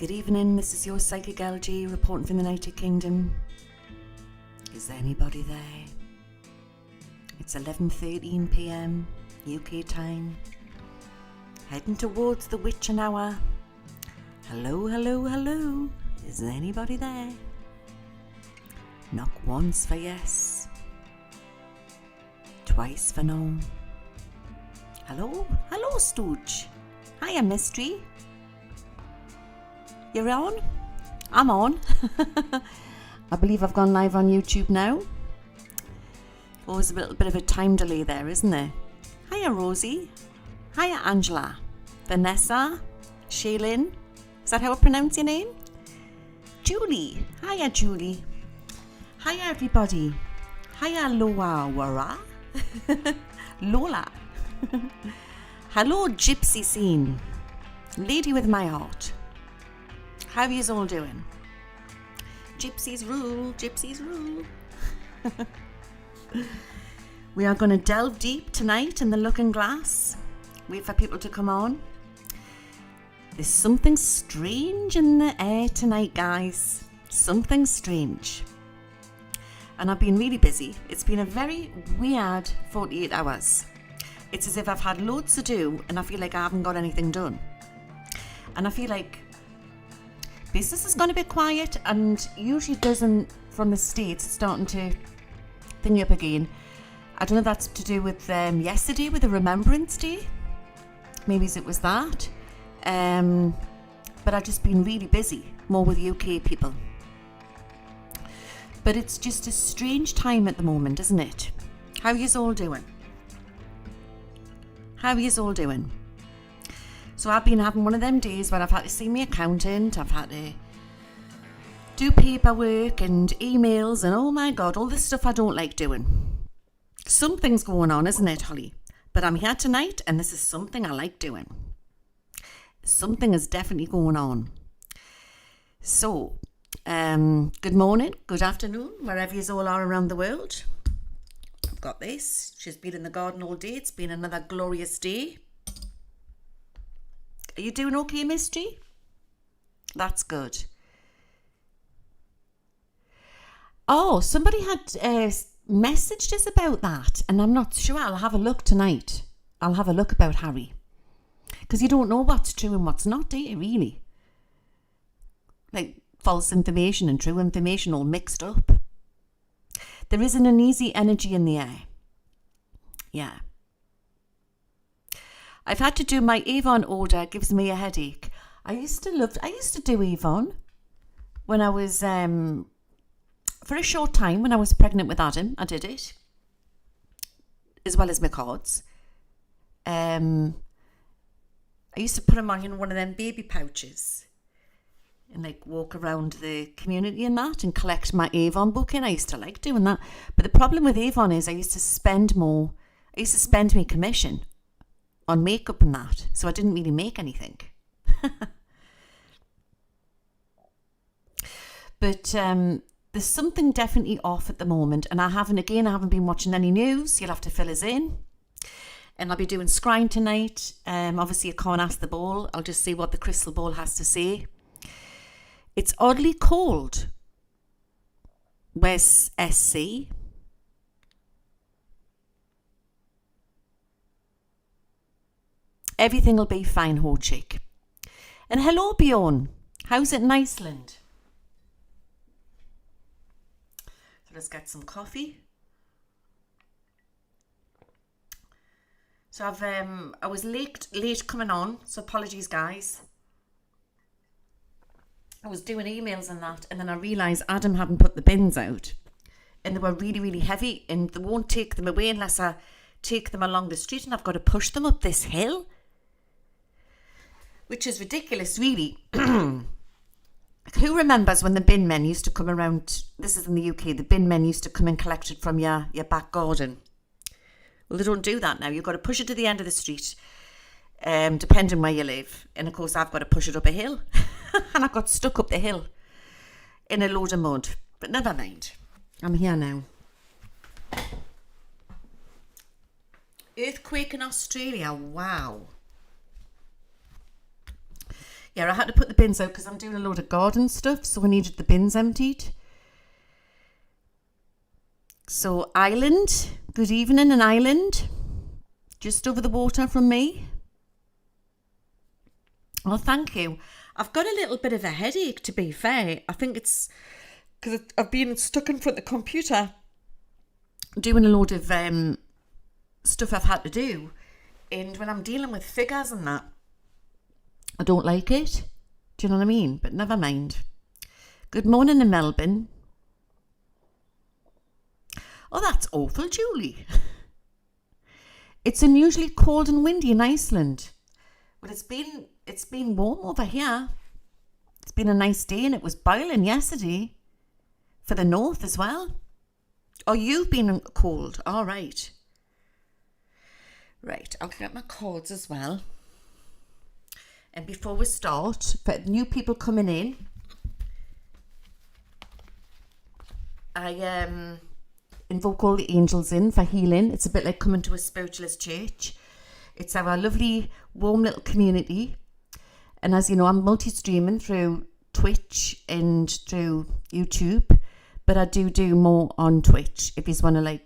Good evening, this is your Psychic LG reporting from the United Kingdom. Is there anybody there? It's 11:13 PM UK time. Heading towards the witching hour. Hello, hello, hello. Is there anybody there? Knock once for yes. Twice for no. Hello, hello Stooge. Hiya Mystery. You're on? I'm on. I believe I've gone live on YouTube now. Always a little bit of a time delay there, isn't there? Hiya Rosie. Hiya Angela. Vanessa. Shaylin. Is that how I pronounce your name? Julie. Hiya Julie. Hiya everybody. Hiya Loa Wara. Lola. Hello Gypsy Scene. Lady with my heart. How are you all doing? Gypsies rule, gypsies rule. We are going to delve deep tonight in the looking glass. Wait for people to come on. There's something strange in the air tonight, guys. Something strange. And I've been really busy. It's been a very weird 48 hours. It's as if I've had loads to do and I feel like I haven't got anything done. And I feel like business has gone a bit quiet, and usually doesn't from the States. It's starting to thing up again. I don't know if that's to do with yesterday with the Remembrance Day. Maybe it was that. But I've just been really busy, more with UK people. But it's just a strange time at the moment, isn't it? How are you all doing? How are you all doing? So I've been having one of them days where I've had to see my accountant, I've had to do paperwork and emails and oh my God, all this stuff I don't like doing. Something's going on, isn't it, Holly? But I'm here tonight and this is something I like doing. Something is definitely going on. So, good morning, good afternoon, wherever you all are around the world. I've got this. She's been in the garden all day. It's been another glorious day. Are you doing okay, Mystery? That's good. Oh, somebody had messaged us about that, and I'm not sure. I'll have a look tonight. I'll have a look about Harry. Because you don't know what's true and what's not, do you, really? Like false information and true information all mixed up. There is an uneasy energy in the air. Yeah. I've had to do my Avon order. It gives me a headache. I used to do Avon when I was, for a short time when I was pregnant with Adam. I did it. As well as my cards. I used to put them on in one of them baby pouches. And like walk around the community and that and collect my Avon booking. I used to like doing that. But the problem with Avon is I used to spend my commission on makeup and that, so I didn't really make anything. But there's something definitely off at the moment, and I haven't been watching any news. You'll have to fill us in. And I'll be doing scrying tonight. Obviously I can't ask the ball. I'll just see what the crystal ball has to say. It's oddly cold. Where's SC? Everything will be fine, ho chick. And hello, Bjorn. How's it in Iceland? So let's get some coffee. So I was late coming on, so apologies, guys. I was doing emails and that, and then I realised Adam hadn't put the bins out, and they were really, really heavy, and they won't take them away unless I take them along the street, and I've got to push them up this hill. Which is ridiculous, really. Who remembers when the bin men used to come around? This is in the UK. The bin men used to come and collect it from your back garden. Well, they don't do that now. You've got to push it to the end of the street, depending where you live. And of course, I've got to push it up a hill. And I got stuck up the hill in a load of mud. But never mind. I'm here now. Earthquake in Australia. Wow. Yeah, I had to put the bins out because I'm doing a load of garden stuff, so I needed the bins emptied. So Ireland, good evening in Ireland, just over the water from me. Well, thank you. I've got a little bit of a headache, to be fair. I think it's because I've been stuck in front of the computer doing a load of stuff I've had to do. And when I'm dealing with figures and that, I don't like it. Do you know what I mean? But never mind. Good morning in Melbourne. Oh, that's awful, Julie. It's unusually cold and windy in Iceland. But it's been warm over here. It's been a nice day and it was boiling yesterday. For the north as well. Oh, you've been cold. All right. Right, I'll get my cards as well. And before we start, for new people coming in, I invoke all the angels in for healing. It's a bit like coming to a spiritualist church. It's our lovely, warm little community. And as you know, I'm multi-streaming through Twitch and through YouTube. But I do more on Twitch if you want to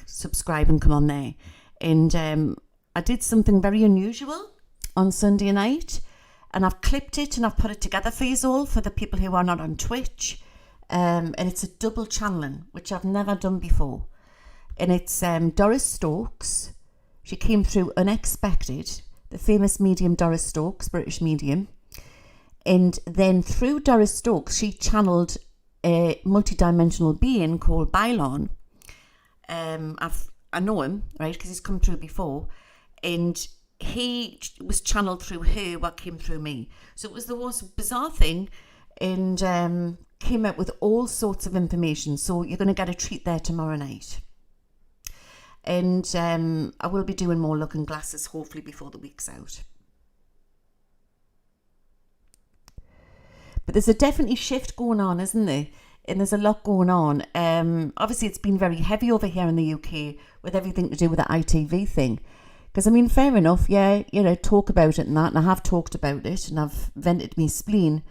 subscribe and come on there. And I did something very unusual on Sunday night, and I've clipped it and I've put it together for you all for the people who are not on Twitch. And it's a double channeling, which I've never done before. And it's Doris Stokes. She came through unexpected, the famous medium Doris Stokes, British medium. And then through Doris Stokes, she channeled a multidimensional being called Bylon. I know him, right, because he's come through before, and he was channeled through her what came through me. So it was the most bizarre thing, and came out with all sorts of information. So you're going to get a treat there tomorrow night. And I will be doing more looking glasses hopefully before the week's out. But there's a definitely shift going on, isn't there? And there's a lot going on. Obviously, it's been very heavy over here in the UK with everything to do with the ITV thing. Because, I mean, fair enough, yeah, talk about it and that. And I have talked about it and I've vented my spleen.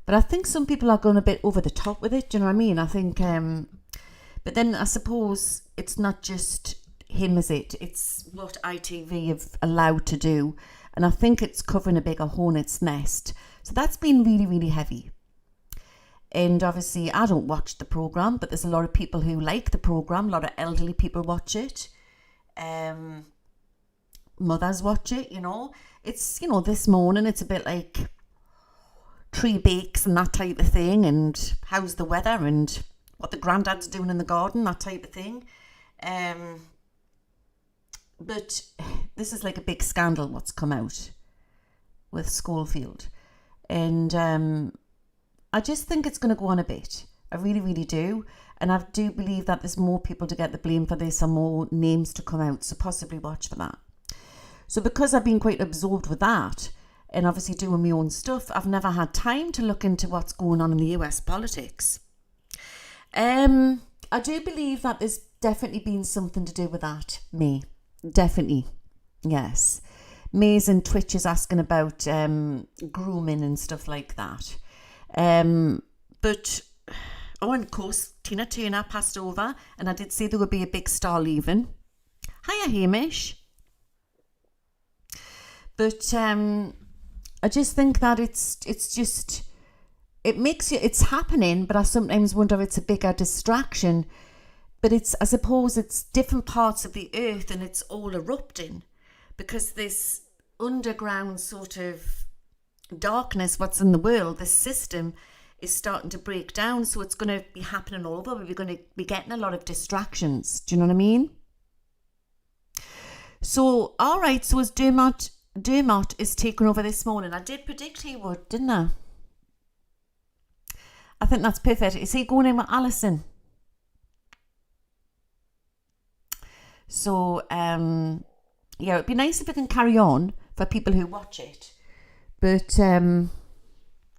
But I think some people are going a bit over the top with it. Do you know what I mean? I think, but then I suppose it's not just him, is it? It's what ITV have allowed to do. And I think it's covering a bigger hornet's nest. So that's been really, really heavy. And obviously, I don't watch the programme, but there's a lot of people who like the programme. A lot of elderly people watch it. Mothers watch it, It's, this morning, it's a bit like tree bakes and that type of thing. And how's the weather and what the granddad's doing in the garden, that type of thing. But this is like a big scandal what's come out with Schofield. And I just think it's going to go on a bit. I really, really do. And I do believe that there's more people to get the blame for this and more names to come out. So possibly watch for that. So because I've been quite absorbed with that and obviously doing my own stuff, I've never had time to look into what's going on in the US politics. I do believe that there's definitely been something to do with that. Me. Definitely. Yes. Maze and Twitch is asking about grooming and stuff like that. But, and of course, Tina Turner passed over, and I did say there would be a big star leaving. Hiya, Hamish. But I just think that it's happening, but I sometimes wonder if it's a bigger distraction. But I suppose it's different parts of the earth and it's all erupting because this underground sort of darkness, what's in the world, this system is starting to break down. So it's going to be happening all over. We're going to be getting a lot of distractions. Do you know what I mean? So, all right. So as Dermot is taking over this morning. I did predict he would, didn't I? I think that's perfect. Is he going in with Alison? So, yeah, it'd be nice if it can carry on for people who watch it. But, because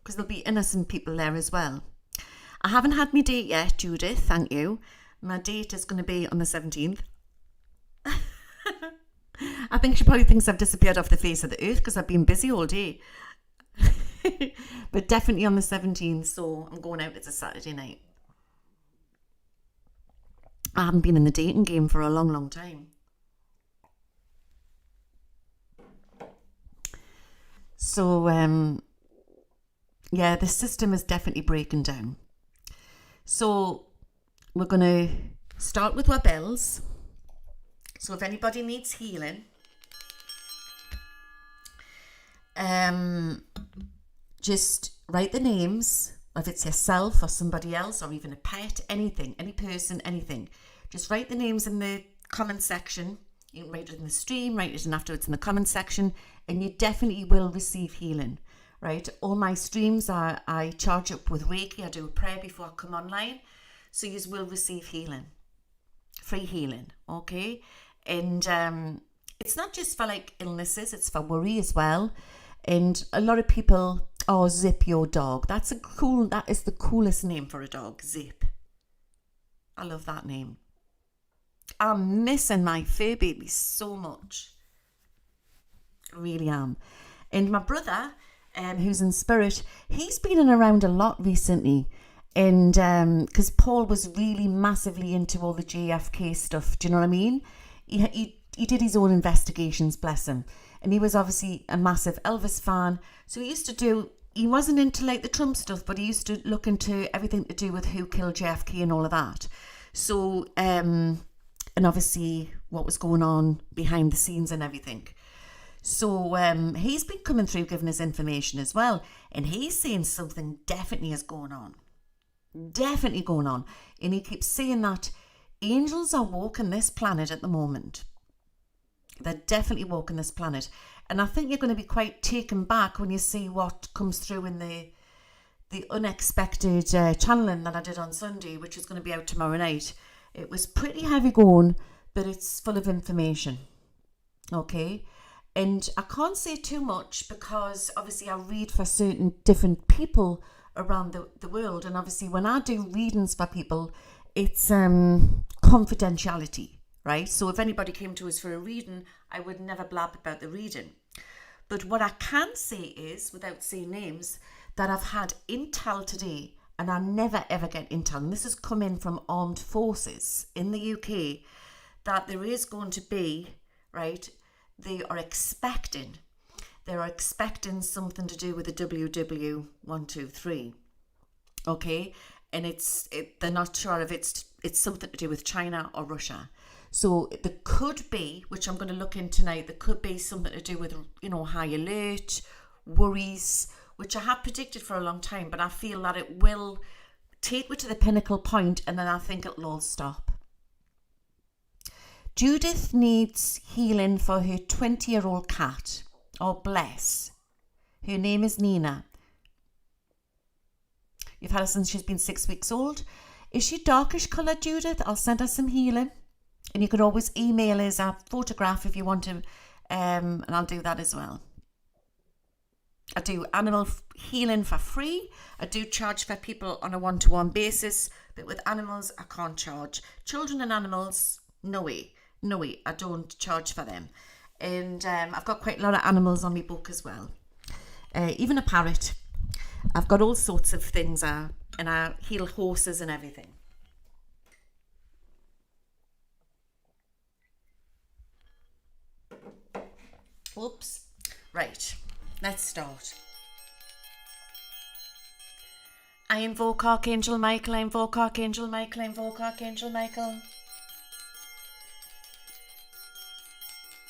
there'll be innocent people there as well. I haven't had my date yet, Judith, thank you. My date is going to be on the 17th. I think she probably thinks I've disappeared off the face of the earth because I've been busy all day. But definitely on the 17th, so I'm going out. It's a Saturday night. I haven't been in the dating game for a long, long time. So, yeah, the system is definitely breaking down. So, we're going to start with our bells. So, if anybody needs healing, just write the names, if it's yourself or somebody else or even a pet, anything, any person, anything. Just write the names in the comment section. You can write it in the stream, write it in afterwards in the comment section, and you definitely will receive healing, right? All my streams I charge up with Reiki. I do a prayer before I come online, so you will receive healing, free healing, okay? And it's not just for like illnesses, it's for worry as well. And a lot of people, oh, Zip your dog. That is the coolest name for a dog, Zip. I love that name. I'm missing my fur baby so much. Really am. And my brother, who's in spirit, he's been around a lot recently. And because Paul was really massively into all the JFK stuff, do you know what I mean? He did his own investigations, bless him. And he was obviously a massive Elvis fan. So he wasn't into like the Trump stuff, but he used to look into everything to do with who killed JFK and all of that. So, and obviously what was going on behind the scenes and everything. So he's been coming through giving us information as well. And he's saying something definitely is going on. Definitely going on. And he keeps saying that angels are walking this planet at the moment. They're definitely walking this planet. And I think you're going to be quite taken back when you see what comes through in the unexpected channeling that I did on Sunday, which is going to be out tomorrow night. It was pretty heavy going, but it's full of information. Okay? And I can't say too much because obviously I read for certain different people around the world. And obviously when I do readings for people, it's confidentiality. Right? So if anybody came to us for a reading, I would never blab about the reading. But what I can say is, without saying names, that I've had intel today, and I never ever get intel, and this has come in from armed forces in the UK, that there is going to be, right, they are expecting something to do with the WW123. Okay? And they're not sure if it's something to do with China or Russia. So there could be, which I'm going to look in tonight, there could be something to do with, high alert, worries, which I have predicted for a long time, but I feel that it will take me to the pinnacle point and then I think it'll all stop. Judith needs healing for her 20-year-old cat. Oh, bless. Her name is Nina. You've had her since she's been 6 weeks old. Is she darkish coloured, Judith? I'll send her some healing. And you can always email us a photograph if you want to, and I'll do that as well. I do animal healing for free. I do charge for people on a one-to-one basis, but with animals, I can't charge. Children and animals, no way, I don't charge for them. And I've got quite a lot of animals on my book as well. Even a parrot. I've got all sorts of things, and I heal horses and everything. Oops. Right. Let's start. I invoke Archangel Michael. I invoke Archangel Michael. I invoke Archangel Michael.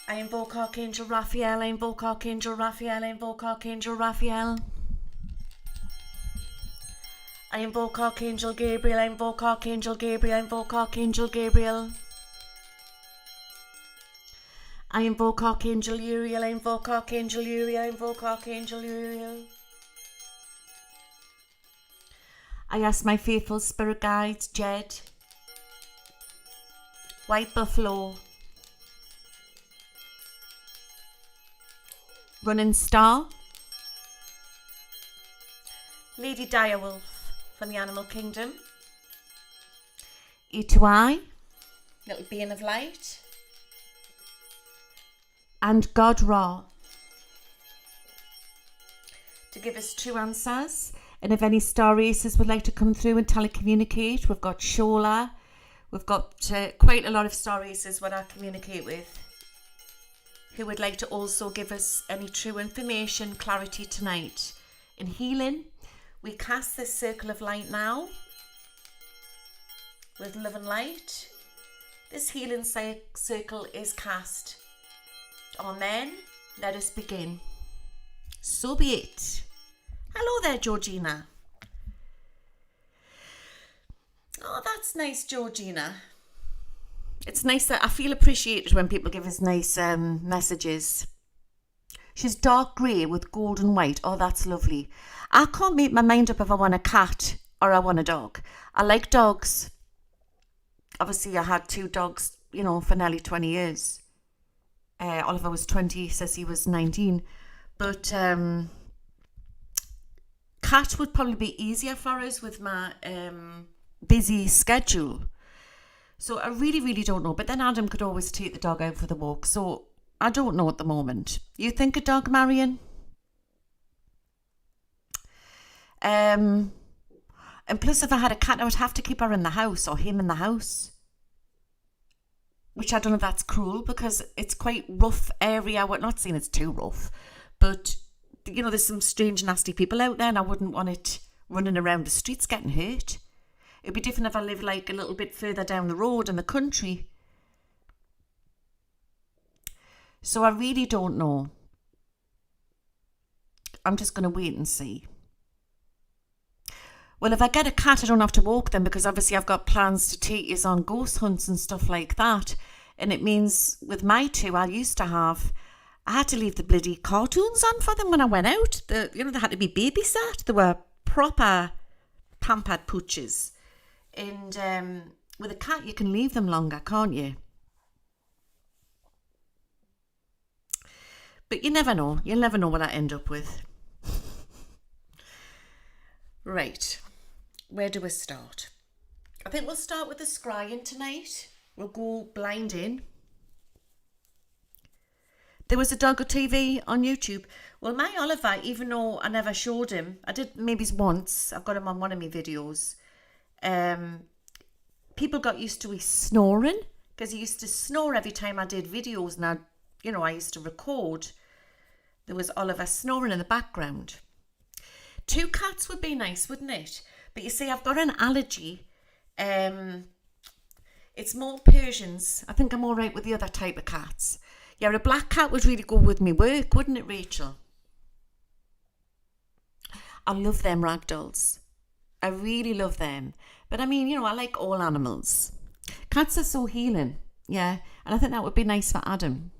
I invoke Archangel Raphael. I invoke Archangel Raphael. I invoke Archangel Raphael. I invoke Archangel Gabriel. I invoke Archangel Gabriel. I invoke Archangel Gabriel. I invoke Archangel Uriel. I invoke Archangel Uriel. I invoke Archangel Uriel. I ask my faithful spirit guides, Jed, White Buffalo, Running Star, Lady Direwolf from the Animal Kingdom, E2I, Little Being of Light, and God Ra, to give us true answers. And if any star racers would like to come through and telecommunicate, we've got Shola. We've got quite a lot of star racers what I communicate with who would like to also give us any true information, clarity tonight. In healing, we cast this circle of light now with love and light. This healing circle is cast. Amen. Let us begin. So be it. Hello there, Georgina. Oh, that's nice, Georgina. It's nice that I feel appreciated when people give us nice messages. She's dark grey with gold and white. Oh, that's lovely. I can't make my mind up if I want a cat or I want a dog. I like dogs. Obviously, I had 2 dogs, for nearly 20 years. Oliver was 20, Sissy was 19. But cat would probably be easier for us with my busy schedule. So I really, really don't know. But then Adam could always take the dog out for the walk. So I don't know at the moment. You think a dog, Marion? And plus, if I had a cat, I would have to keep her in the house or him in the house. Which I don't know if that's cruel because it's quite rough area. We're not saying it's too rough. But, there's some strange, nasty people out there and I wouldn't want it running around the streets getting hurt. It'd be different if I lived like a little bit further down the road in the country. So I really don't know. I'm just going to wait and see. Well, if I get a cat, I don't have to walk them because obviously I've got plans to take you on ghost hunts and stuff like that. And it means with my 2, I had to leave the bloody cartoons on for them when I went out. They had to be babysat. They were proper pampered pooches. And with a cat, you can leave them longer, can't you? But you never know. You'll never know what I end up with. Right. Where do we start? I think we'll start with the scrying tonight. We'll go blind in. There was a Doggo TV on YouTube. Well, my Oliver, even though I never showed him, I did maybe once. I've got him on one of my videos. People got used to his snoring because he used to snore every time I did videos. And I used to record. There was Oliver snoring in the background. 2 cats would be nice, wouldn't it? But you see, I've got an allergy. It's more Persians. I think I'm all right with the other type of cats. Yeah, a black cat would really go with me work, wouldn't it, Rachel? I love them ragdolls. I really love them. But I mean, I like all animals. Cats are so healing. Yeah, and I think that would be nice for Adam.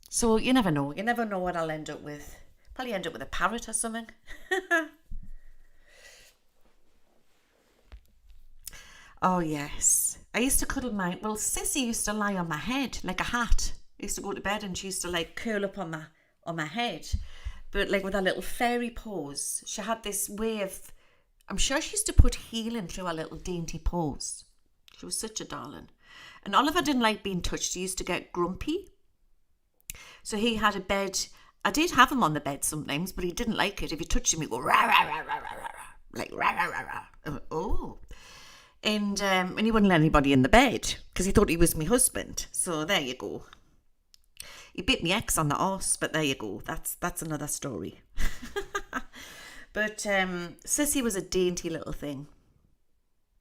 So you never know. You never know what I'll end up with. Probably end up with a parrot or something. Oh, yes. I used to cuddle Sissy used to lie on my head like a hat. I used to go to bed and she used to curl up on my head. But with her little fairy paws, she had this way of, I'm sure she used to put healing through her little dainty paws. She was such a darling. And Oliver didn't like being touched. He used to get grumpy. So he had a bed. I did have him on the bed sometimes, but he didn't like it. If you touched him, he'd go rah, rah, rah, rah, rah, rah, like rah, rah, rah, rah. Oh. And he wouldn't let anybody in the bed because he thought he was my husband. So there you go. He bit my ex on the arse, but there you go. That's another story. But Sissy was a dainty little thing.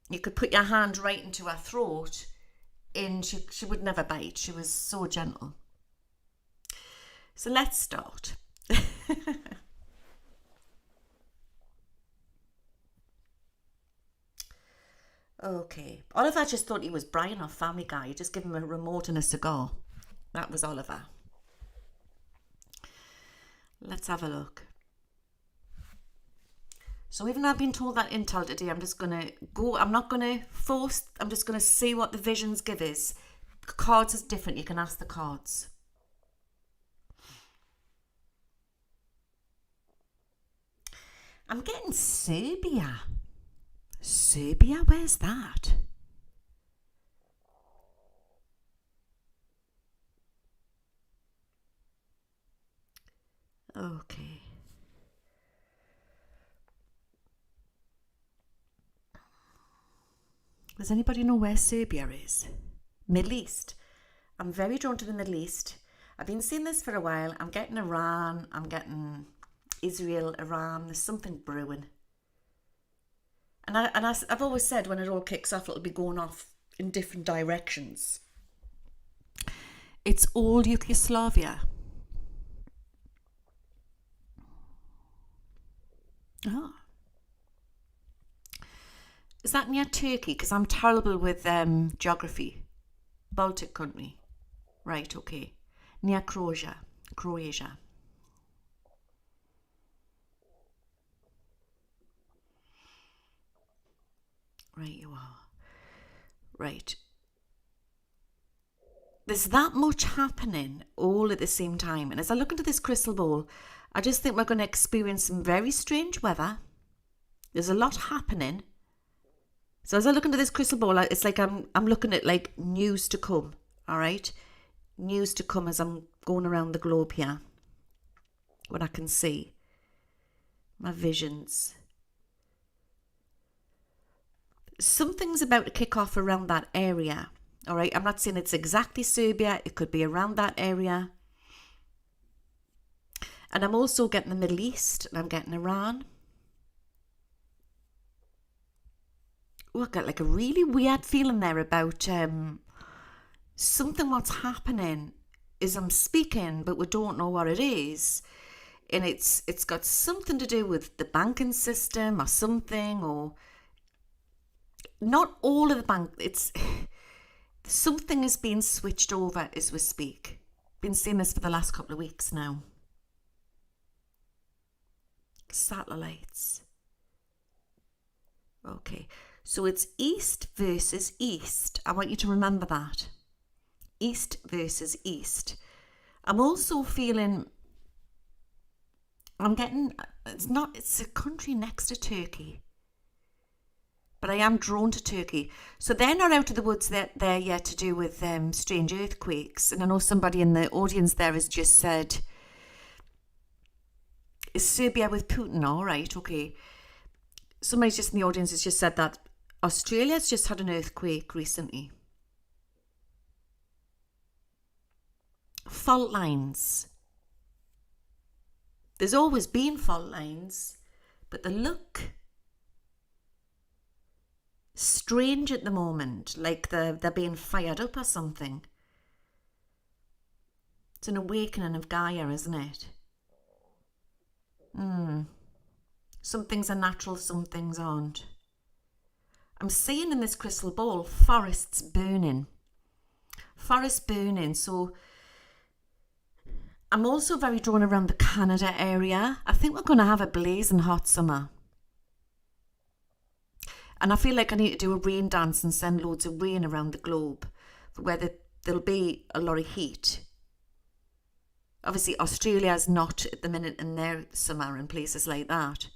You could put your hand right into her throat and she would never bite. She was so gentle. So let's start. Okay. Oliver just thought he was Brian off Family Guy. You just give him a remote and a cigar. That was Oliver. Let's have a look. So even though I've been told that intel today, I'm just going to go. I'm not going to force. I'm just going to see what the visions give us. Cards is different. You can ask the cards. I'm getting Serbia. Serbia? Where's that? Okay. Does anybody know where Serbia is? Middle East. I'm very drawn to the Middle East. I've been seeing this for a while. I'm getting Iran. I'm getting Israel, Iran. There's something brewing. And I've always said when it all kicks off, it'll be going off in different directions. It's all Yugoslavia. Oh. Is that near Turkey? Because I'm terrible with geography. Baltic country. Right, okay. Near Croatia. Right, you are. Right. There's that much happening all at the same time. And as I look into this crystal ball, I just think we're going to experience some very strange weather. There's a lot happening. So as I look into this crystal ball, it's like I'm looking at like news to come, all right? News to come as I'm going around the globe here. What I can see. My visions. Something's about to kick off around that area, all right? I'm not saying it's exactly Serbia. It could be around that area. And I'm also getting the Middle East, and I'm getting Iran. Oh, I got like a really weird feeling there about something what's happening is I'm speaking, but we don't know what it is. And it's got something to do with the banking system or something, or not all of the bank. It's something is being switched over as we speak. Been seeing this for the last couple of weeks now. Satellites. Okay. So it's East versus East. I want you to remember that. East versus East. I'm also feeling, it's a country next to Turkey. But I am drawn to Turkey. So they're not out of the woods there yet to do with strange earthquakes. And I know somebody in the audience there has just said, is Serbia with Putin? All right, okay. Somebody just in the audience has just said that Australia's just had an earthquake recently. Fault lines. There's always been fault lines, but they look strange at the moment, like they're being fired up or something. It's an awakening of Gaia, isn't it? Some things are natural, some things aren't. I'm seeing in this crystal ball forests burning. Forests burning. So I'm also very drawn around the Canada area. I think we're going to have a blazing hot summer. And I feel like I need to do a rain dance and send loads of rain around the globe where there'll be a lot of heat. Obviously, Australia's not at the minute in their summer and places like that.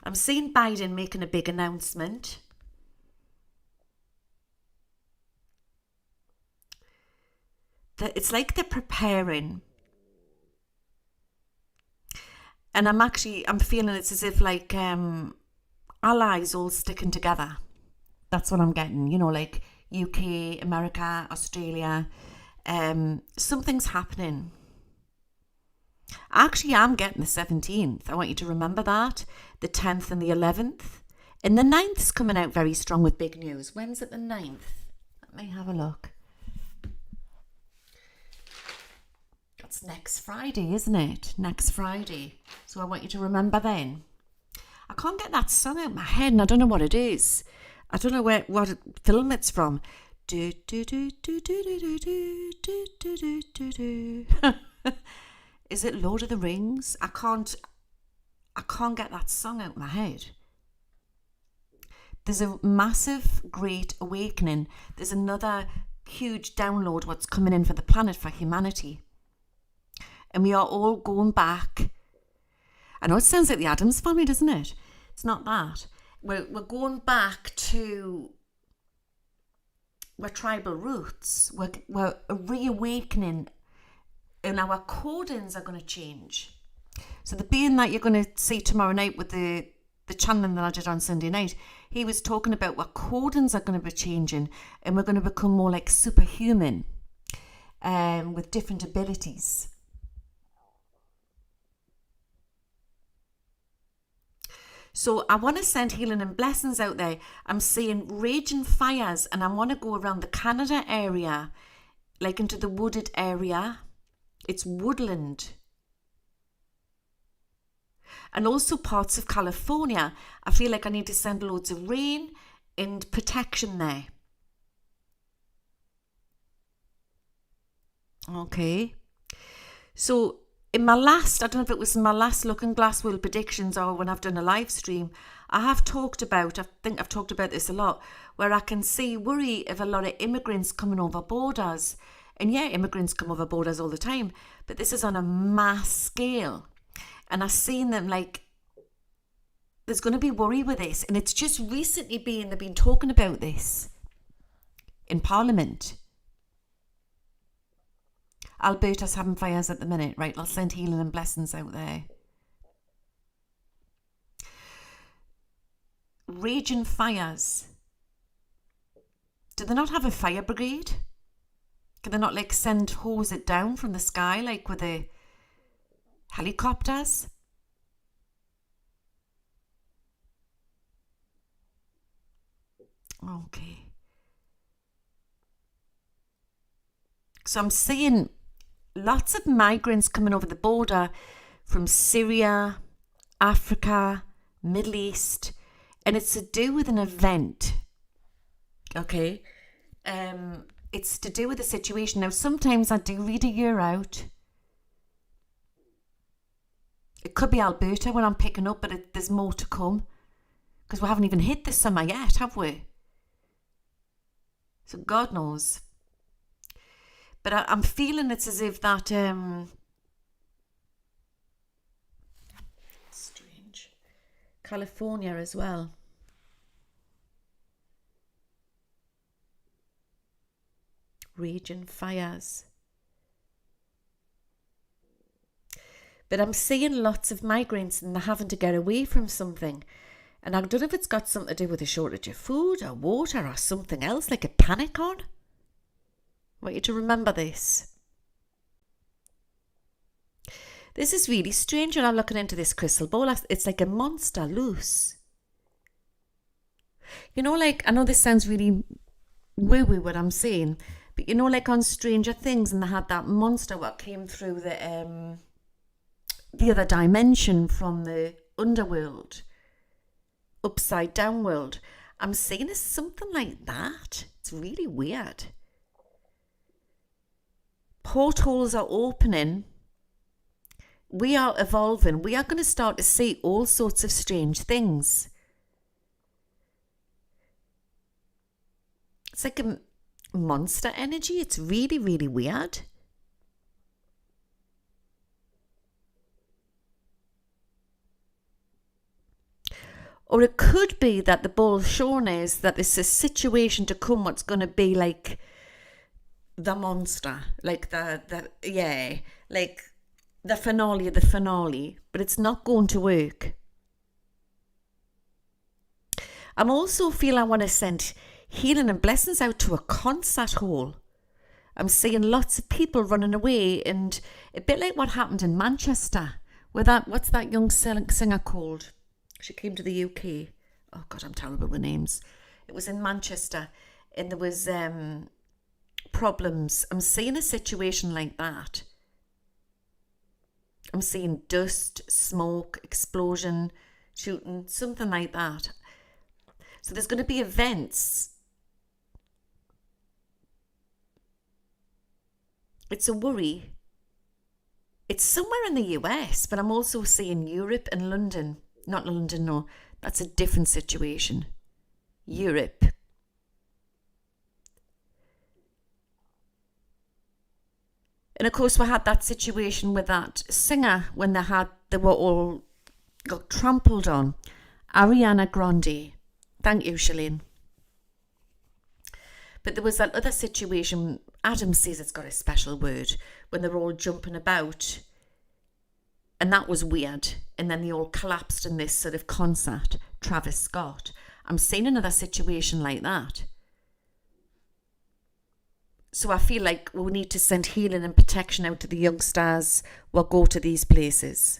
I'm seeing Biden making a big announcement. It's like they're preparing. And I'm feeling it's as if like allies all sticking together. That's what I'm getting, like UK, America, Australia. Something's happening. Actually, I'm getting the 17th. I want you to remember that. The 10th and the 11th. And the 9th's coming out very strong with big news. When's it the 9th? Let me have a look. That's next Friday, isn't it? Next Friday. So I want you to remember then. I can't get that song out of my head and I don't know what it is. I don't know what film it's from. Is it Lord of the Rings? I can't get that song out of my head. There's a massive, great awakening. There's another huge download what's coming in for the planet, for humanity. And we are all going back. I know it sounds like the Addams Family, doesn't it? It's not that. We're going back to we're tribal roots. We're reawakening, and our codings are going to change. So the being that you're going to see tomorrow night with the channeling that I did on Sunday night, he was talking about what codings are going to be changing, and we're going to become more like superhuman, with different abilities. So I want to send healing and blessings out there. I'm seeing raging fires, and I want to go around the Canada area, like into the wooded area. It's woodland. And also parts of California. I feel like I need to send loads of rain and protection there. Okay. So in my last, I don't know if it was in my last Looking Glass World Predictions or when I've done a live stream, I think I've talked about this a lot, where I can see worry of a lot of immigrants coming over borders. And yeah, immigrants come over borders all the time, but this is on a mass scale. And I've seen them like, there's going to be worry with this. And it's just recently they've been talking about this in Parliament. Alberta's having fires at the minute, right? I'll send healing and blessings out there. Raging fires. Do they not have a fire brigade? Can they not like hose it down from the sky like with the helicopters? Okay. So I'm seeing lots of migrants coming over the border from Syria, Africa, Middle East, and it's to do with an event. Okay. It's to do with the situation. Now, sometimes I do read a year out. It could be Alberta when I'm picking up, but there's more to come because we haven't even hit the summer yet, have we? So God knows. But I'm feeling it's as if that strange. California as well. Raging fires. But I'm seeing lots of migrants and they're having to get away from something. And I don't know if it's got something to do with a shortage of food or water or something else, like a panic on. I want you to remember this. This is really strange when I'm looking into this crystal ball. It's like a monster loose. You know, like, I know this sounds really woo-woo what I'm saying, but you know, like on Stranger Things, and they had that monster what came through the other dimension from the underworld, upside down world. I'm seeing it's something like that. It's really weird. Portals are opening. We are evolving. We are going to start to see all sorts of strange things. It's like a monster energy. It's really, really weird. Or it could be that the ball shown is that there's a situation to come what's going to be like the monster, like like the finale of the finale, but it's not going to work. I'm also feel I want to send healing and blessings out to a concert hall. I'm seeing lots of people running away, and a bit like what happened in Manchester, where what's that young singer called? She came to the UK. Oh God, I'm terrible with names. It was in Manchester, and there was problems. I'm seeing a situation like that. I'm seeing dust, smoke, explosion, shooting, something like that. So there's going to be events. It's a worry. It's somewhere in the US, but I'm also seeing Europe and London. Not London, no. That's a different situation. Europe. And of course, we had that situation with that singer when they were all got trampled on. Ariana Grande. Thank you, Shalene. But there was that other situation, Adam says it's got a special word, when they're all jumping about, and that was weird. And then they all collapsed in this sort of concert, Travis Scott. I'm seeing another situation like that. So I feel like we need to send healing and protection out to the youngsters who go to these places.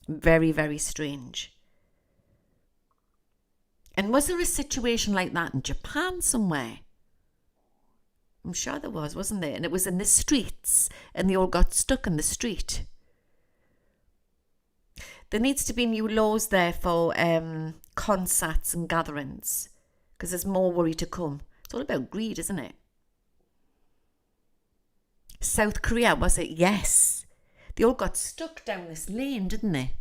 Very, very strange. And was there a situation like that in Japan somewhere? I'm sure there was, wasn't there? And it was in the streets, and they all got stuck in the street. There needs to be new laws there for concerts and gatherings, because there's more worry to come. It's all about greed, isn't it? South Korea, was it? Yes. They all got stuck down this lane, didn't they?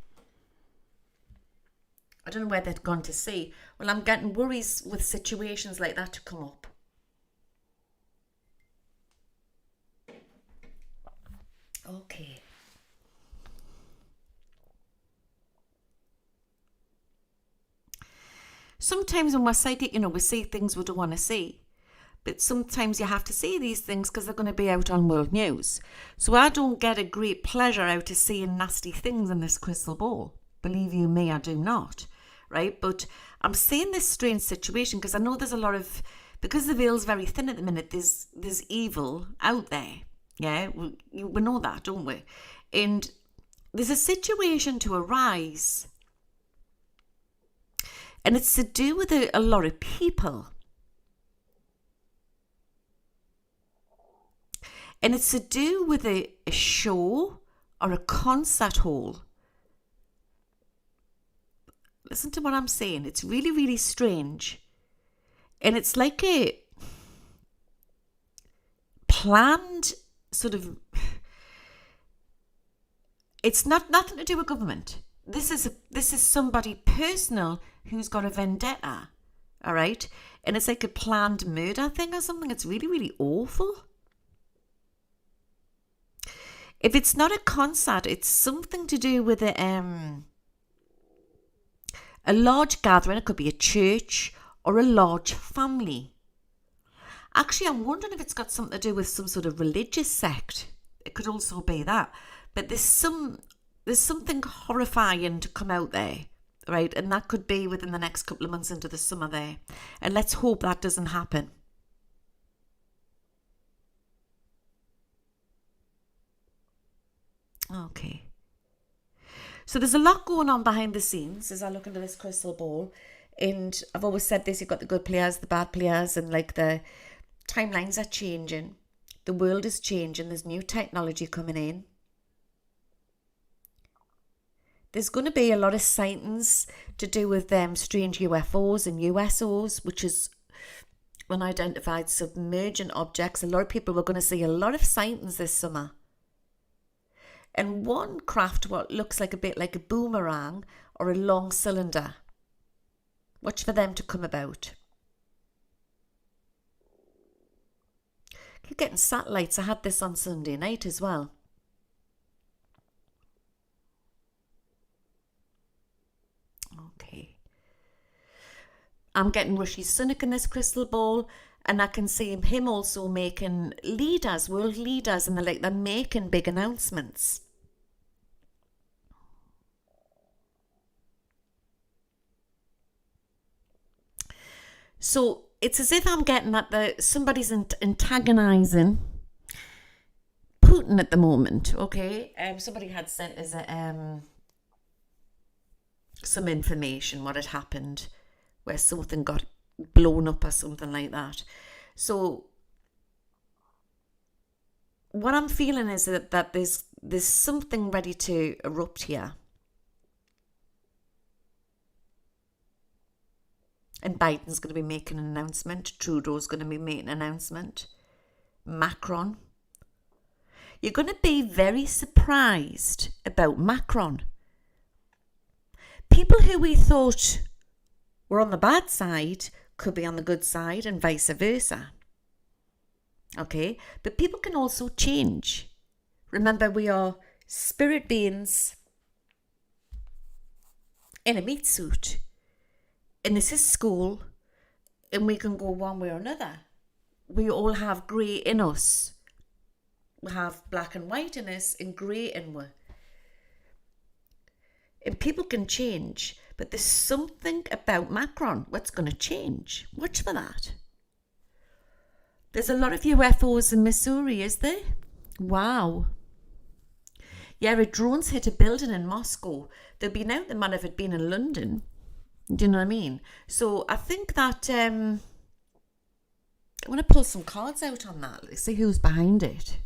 I don't know where they'd gone to see. Well, I'm getting worries with situations like that to come up. Okay. Sometimes when we're psychic, we see things we don't want to see. But sometimes you have to see these things because they're going to be out on world news. So I don't get a great pleasure out of seeing nasty things in this crystal ball. Believe you me, I do not. Right? But I'm seeing this strange situation because I know there's a lot of, because the veil's very thin at the minute, there's evil out there. Yeah, we know that, don't we? And there's a situation to arise. And it's to do with a lot of people. And it's to do with a show or a concert hall. Listen to what I'm saying. It's really, really strange. And it's like a planned sort of... It's nothing to do with government. This is somebody personal who's got a vendetta. All right? And it's like a planned murder thing or something. It's really, really awful. If it's not a concert, it's something to do with a large gathering. It could be a church or a large family. Actually, I'm wondering if it's got something to do with some sort of religious sect. It could also be that. But there's something horrifying to come out there, right? And that could be within the next couple of months into the summer there. And let's hope that doesn't happen. Okay. So there's a lot going on behind the scenes as I look into this crystal ball. And I've always said this, you've got the good players, the bad players, and like the timelines are changing. The world is changing. There's new technology coming in. There's going to be a lot of sightings to do with strange UFOs and USOs, which is unidentified submergent objects. A lot of people are going to see a lot of sightings this summer. And one craft what looks like a bit like a boomerang or a long cylinder. Watch for them to come about. Keep getting satellites. I had this on Sunday night as well. Okay. I'm getting Rishi Sunak in this crystal ball. And I can see him also making leaders, world leaders, and they're making big announcements. So it's as if I'm getting that somebody's antagonising Putin at the moment, okay? Somebody had sent us some information, what had happened, where something got blown up or something like that. So what I'm feeling is that there's something ready to erupt here. And Biden's going to be making an announcement. Trudeau's going to be making an announcement. Macron. You're going to be very surprised about Macron. People who we thought were on the bad side could be on the good side and vice versa. Okay? But people can also change. Remember, we are spirit beings in a meat suit. And this is school, and we can go one way or another. we all have grey in us. We have black and white in us and grey in us. And people can change, but there's something about Macron what's going to change. Watch for that. There's a lot of UFOs in Missouri, is there? Wow. Yeah, a drone's hit a building in Moscow. There'll be now the man if it been in London. Do you know what I mean? So I think that I want to pull some cards out on that. Let's see who's behind it.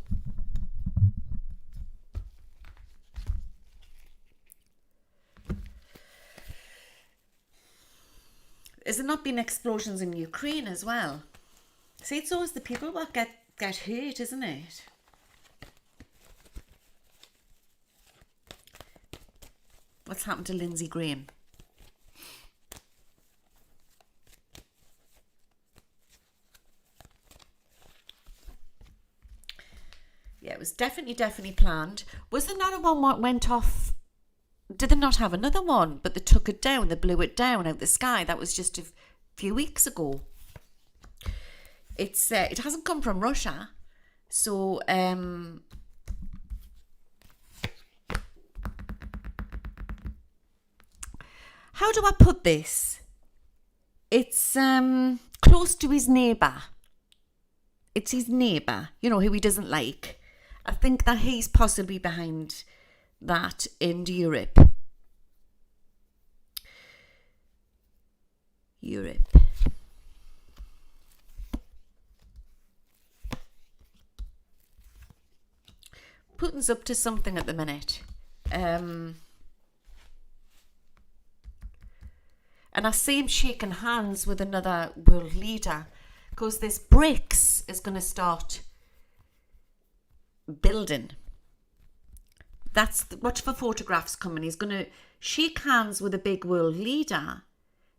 Has there not been explosions in Ukraine as well? See, it's always the people that get hurt, isn't it? What's happened to Lindsey Graham? Yeah, it was definitely planned. Was there not a one that went off? Did they not have another one? But they took it down. They blew it down out the sky. That was just a few weeks ago. It hasn't come from Russia. So, how do I put this? It's close to his neighbour. It's his neighbour, you know, who he doesn't like. I think that he's possibly behind that in Europe. Putin's up to something at the minute. And I see him shaking hands with another world leader because this BRICS is going to start building. Watch for photographs coming. He's going to shake hands with a big world leader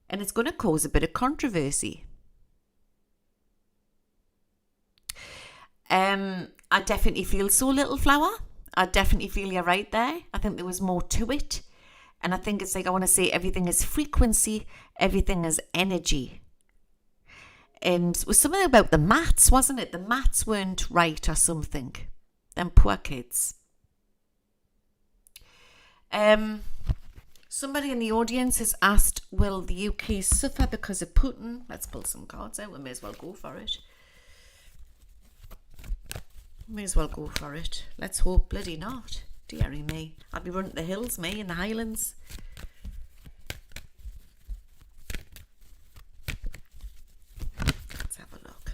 and it's going to cause a bit of controversy. I definitely feel so, Little Flower. I definitely feel you're right there. I think there was more to it. And I think it's like I want to say everything is frequency, everything is energy. And it was something about the maths, wasn't it? The maths weren't right or something. Them poor kids. Somebody in the audience has asked, will the UK suffer because of Putin? Let's pull some cards out. We may as well go for it. Let's hope bloody not. Dearie me. I'll be running the hills, me, in the Highlands. Let's have a look.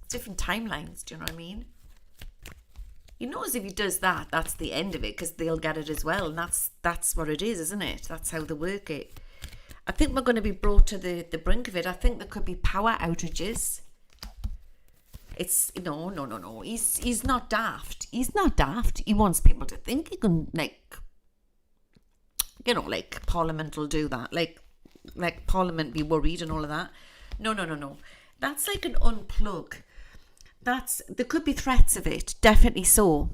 Different timelines, do you know what I mean? He knows if he does that, that's the end of it, because they'll get it as well. And that's what it is, isn't it? That's how they work it. I think we're going to be brought to the brink of it. I think there could be power outages. It's no. He's not daft. He's not daft. He wants people to think he can, like Parliament will do that. Like Parliament be worried and all of that. No. That's like an unplug. There could be threats of it, definitely so.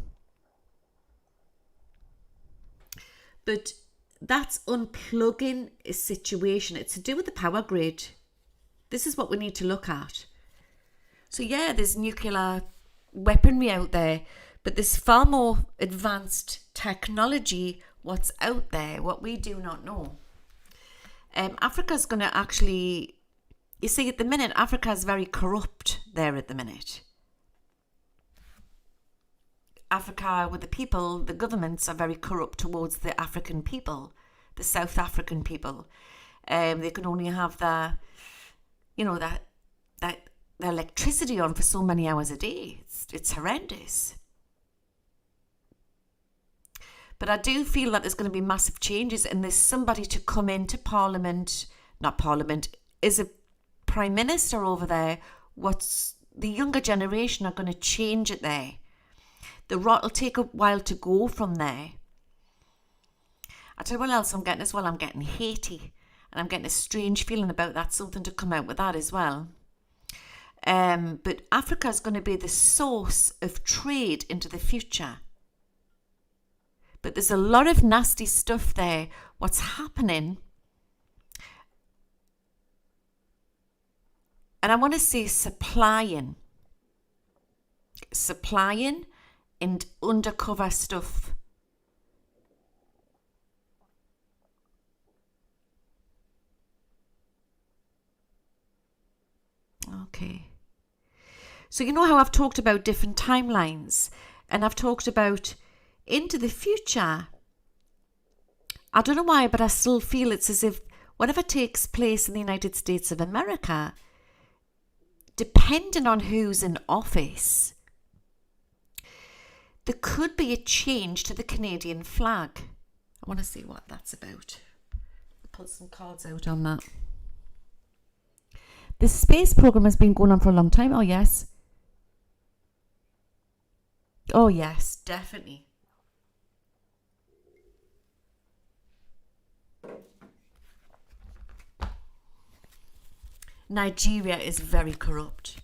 But that's unplugging a situation. It's to do with the power grid. This is what we need to look at. So yeah, there's nuclear weaponry out there, but there's far more advanced technology what's out there, what we do not know. Africa's going to actually, you see, at the minute, Africa is very corrupt there at the minute. Africa, with the people, the governments are very corrupt towards the African people, the South African people. They can only have the electricity on for so many hours a day. It's horrendous. But I do feel that there's going to be massive changes, and there's somebody to come into is a prime minister over there. What's the younger generation are going to change it there. The rot will take a while to go from there. I tell you what else I'm getting as well. I'm getting Haiti, and I'm getting a strange feeling about that. Something to come out with that as well. But Africa is going to be the source of trade into the future. But there's a lot of nasty stuff there. What's happening? And I want to say supplying and undercover stuff. Okay. So you know how I've talked about different timelines, and I've talked about into the future. I don't know why, but I still feel it's as if whatever takes place in the United States of America, depending on who's in office, there could be a change to the Canadian flag. I want to see what that's about. I'll pull some cards out on that. The space program has been going on for a long time. Oh, yes. Oh, yes, definitely. Nigeria is very corrupt.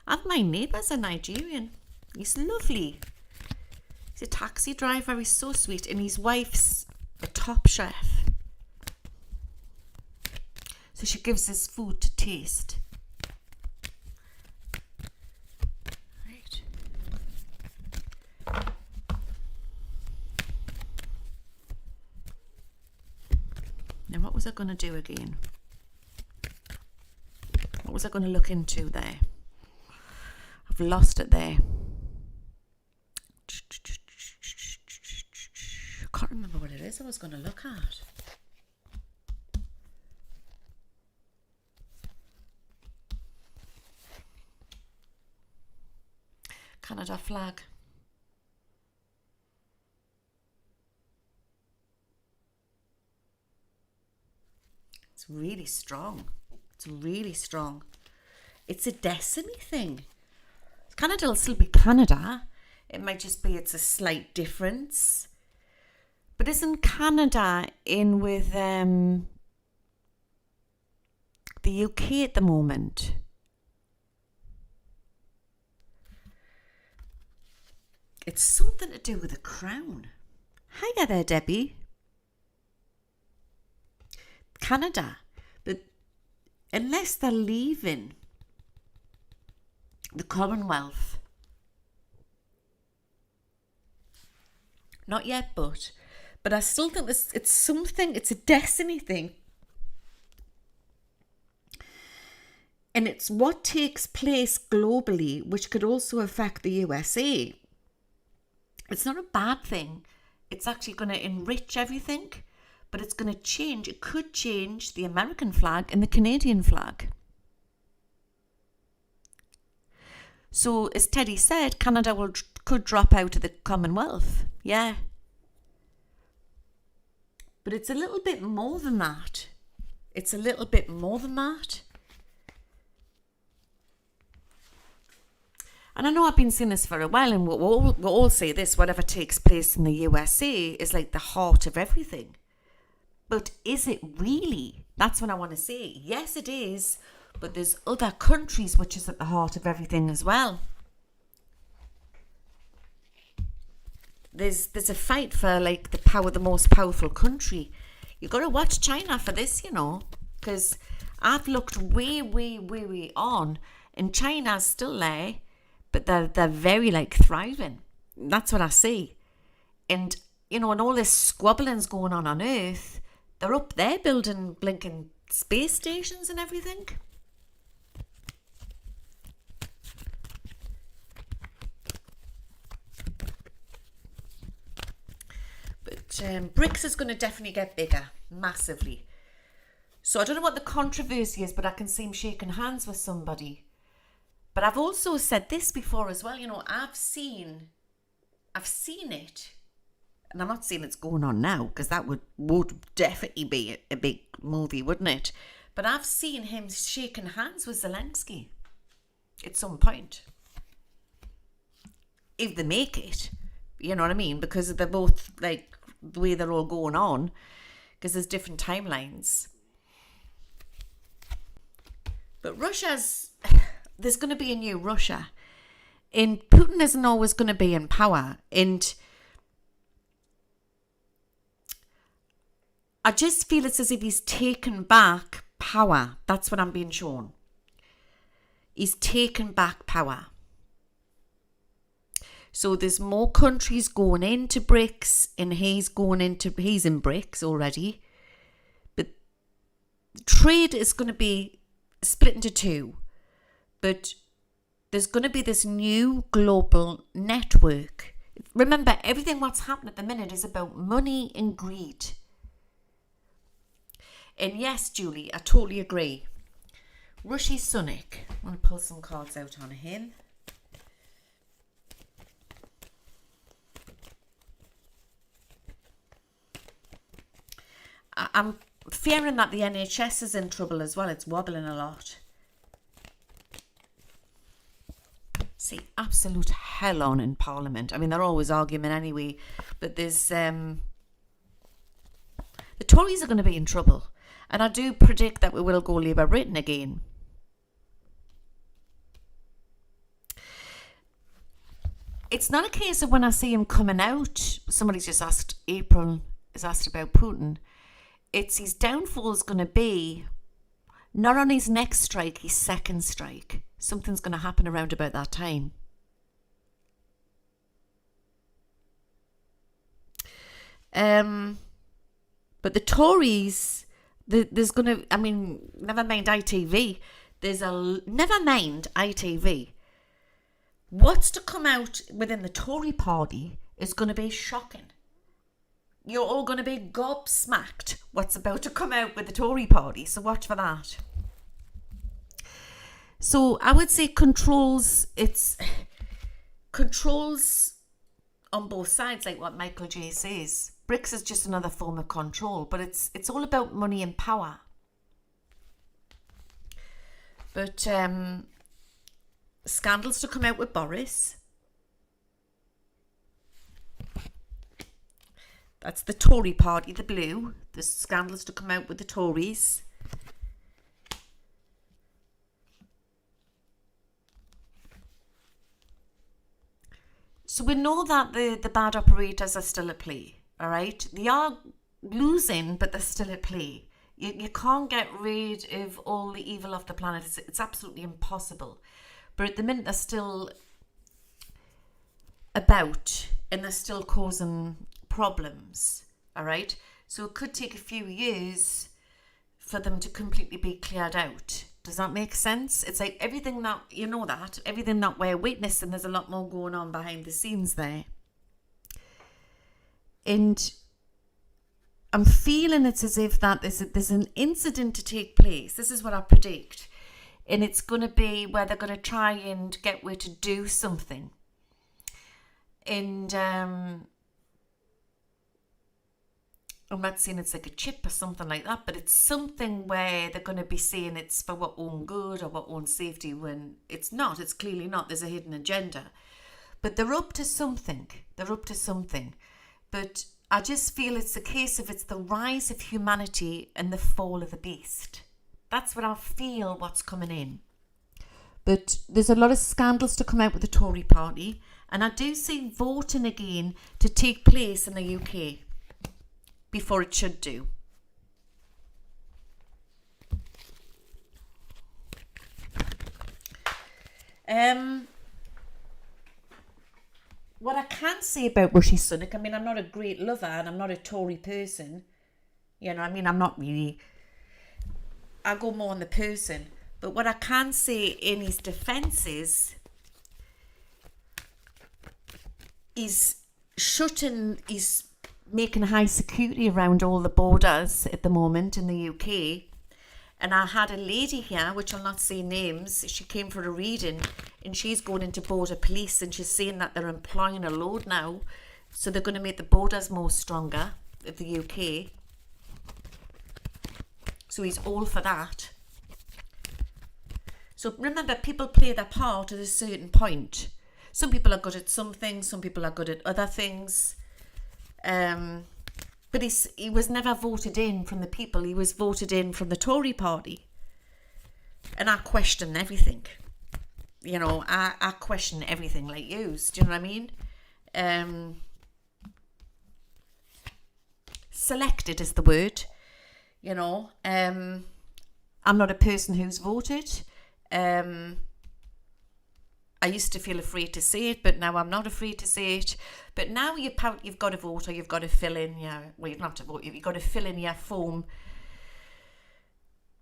And my neighbour's a Nigerian. He's lovely. He's a taxi driver. He's so sweet. And his wife's a top chef. So she gives us food to taste. Right. Now, what was I going to do again? What was I going to look into there? I've lost it there. I can't remember what it is I was going to look at. Canada flag. It's really strong. It's really strong. It's a destiny thing. Canada will still be Canada. It might just be it's a slight difference. But isn't Canada in with the UK at the moment? It's something to do with the crown. Hiya there, Debbie. Canada. But unless they're leaving the Commonwealth. Not yet, but I still think it's something, it's a destiny thing. And it's what takes place globally, which could also affect the USA. It's not a bad thing. It's actually going to enrich everything, but it's going to change. It could change the American flag and the Canadian flag. So, as Teddy said, Canada could drop out of the Commonwealth. Yeah. But it's a little bit more than that. It's a little bit more than that. And I know I've been saying this for a while, and we'll all say this, whatever takes place in the USA is like the heart of everything. But is it really? That's what I want to say. Yes, it is. But there's other countries which is at the heart of everything as well. There's a fight for like the most powerful country. You've got to watch China for this, you know, because I've looked way on, and China's still there, but they're very like thriving. That's what I see. And you know, and all this squabbling's going on Earth, they're up there building blinking space stations and everything. But BRICS is going to definitely get bigger, massively. So I don't know what the controversy is, but I can see him shaking hands with somebody. But I've also said this before as well, you know, I've seen it, and I'm not saying it's going on now, because that would definitely be a big movie, wouldn't it? But I've seen him shaking hands with Zelensky at some point. If they make it, you know what I mean? Because they're both, like, the way they're all going on, because there's different timelines. But there's going to be a new Russia. And Putin isn't always going to be in power. And I just feel it's as if he's taken back power. That's what I'm being shown. He's taken back power. So there's more countries going into BRICS, and he's in BRICS already. But trade is going to be split into two. But there's going to be this new global network. Remember, everything what's happening at the minute is about money and greed. And yes, Julie, I totally agree. Rishi Sunak. I'm going to pull some cards out on him. I'm fearing that the NHS is in trouble as well. It's wobbling a lot. See, absolute hell on in Parliament. I mean, they're always arguing anyway. But there's... the Tories are going to be in trouble. And I do predict that we will go Labour Britain again. It's not a case of when I see him coming out, somebody's just asked, April has asked about Putin. It's his downfall is going to be not on his next strike, his second strike. Something's going to happen around about that time. But the Tories... There's going to, I mean, never mind ITV. Never mind ITV. What's to come out within the Tory party is going to be shocking. You're all going to be gobsmacked what's about to come out with the Tory party. So watch for that. So I would say controls on both sides, like what Michael J says. BRICS is just another form of control, but it's all about money and power. But scandals to come out with Boris. That's the Tory party, the blue. The scandals to come out with the Tories. So we know that the bad operators are still at play. All right, they are losing, but they're still at play. You can't get rid of all the evil off the planet. It's absolutely impossible. But at the minute, they're still about, and they're still causing problems. All right, so it could take a few years for them to completely be cleared out. Does that make sense? It's like everything that, everything that we're witnessing, there's a lot more going on behind the scenes there. And I'm feeling it's as if that there's an incident to take place. This is what I predict. And it's going to be where they're going to try and get where to do something. And I'm not saying it's like a chip or something like that, but it's something where they're going to be saying it's for our own good or our own safety when it's not. It's clearly not. There's a hidden agenda. But they're up to something. But I just feel it's a case of it's the rise of humanity and the fall of the beast. That's what I feel what's coming in. But there's a lot of scandals to come out with the Tory party. And I do see voting again to take place in the UK before it should do. What I can say about Rishi Sunak, I mean, I'm not a great lover and I'm not a Tory person. I'm not really... I go more on the person. But what I can say in his defence is he's making high security around all the borders at the moment in the UK. And I had a lady here, which I'll not say names, she came for a reading and she's going into border police and she's saying that they're employing a load now. So they're going to make the borders more stronger of the UK. So he's all for that. So remember, people play their part at a certain point. Some people are good at some things, some people are good at other things. But he was never voted in from the people. He was voted in from the Tory party. And I question everything. I question everything like you. Do you know what I mean? Selected is the word. You know, I'm not a person who's voted. I used to feel afraid to say it, but now I'm not afraid to say it. But now you've got to vote, or you've got to fill in you've not to vote, you've got to fill in your form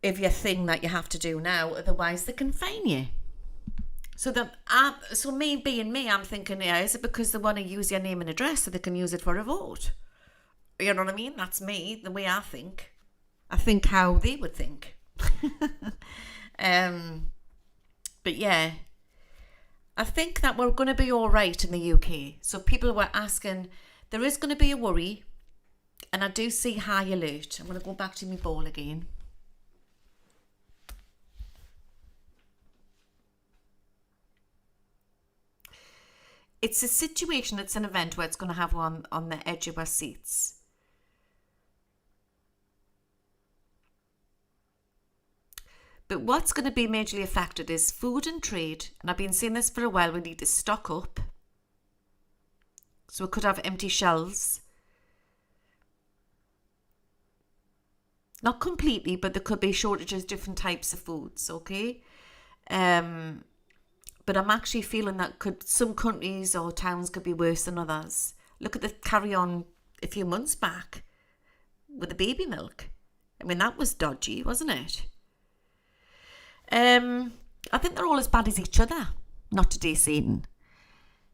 of your thing that you have to do now, otherwise they can fine you. So so me being me, I'm thinking, is it because they want to use your name and address so they can use it for a vote? You know what I mean? That's me, the way I think. I think how they would think. But yeah, I think that we're going to be all right in the UK. So people were asking, there is going to be a worry, and I do see high alert. I'm going to go back to my ball again. It's a situation, it's an event where it's going to have one on the edge of our seats. But what's going to be majorly affected is food and trade. And I've been saying this for a while, we need to stock up. So we could have empty shelves. Not completely, but there could be shortages of different types of foods, okay? But I'm actually feeling that some countries or towns could be worse than others. Look at the carry-on a few months back with the baby milk. I mean, that was dodgy, wasn't it? I think they're all as bad as each other. Not today, Satan.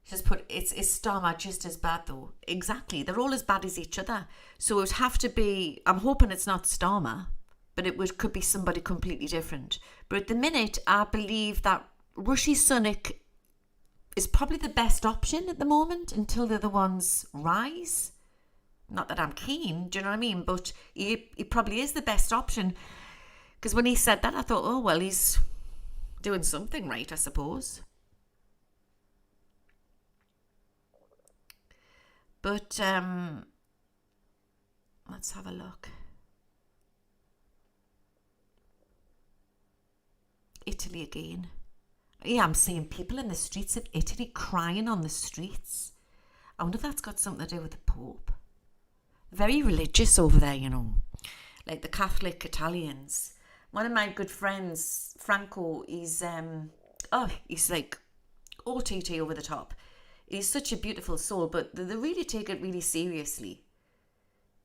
Just put it's Starmer just as bad though. Exactly, they're all as bad as each other. So it would have to be. I'm hoping it's not Starmer, but could be somebody completely different. But at the minute, I believe that Rishi Sunak is probably the best option at the moment until the other ones rise. Not that I'm keen, do you know what I mean? But he probably is the best option. Because when he said that, I thought, oh, well, he's doing something right, I suppose. But let's have a look. Italy again. Yeah, I'm seeing people in the streets of Italy crying on the streets. I wonder if that's got something to do with the Pope. Very religious over there, you know. Like the Catholic Italians. One of my good friends, Franco, he's like OTT over the top. He's such a beautiful soul, but they really take it really seriously.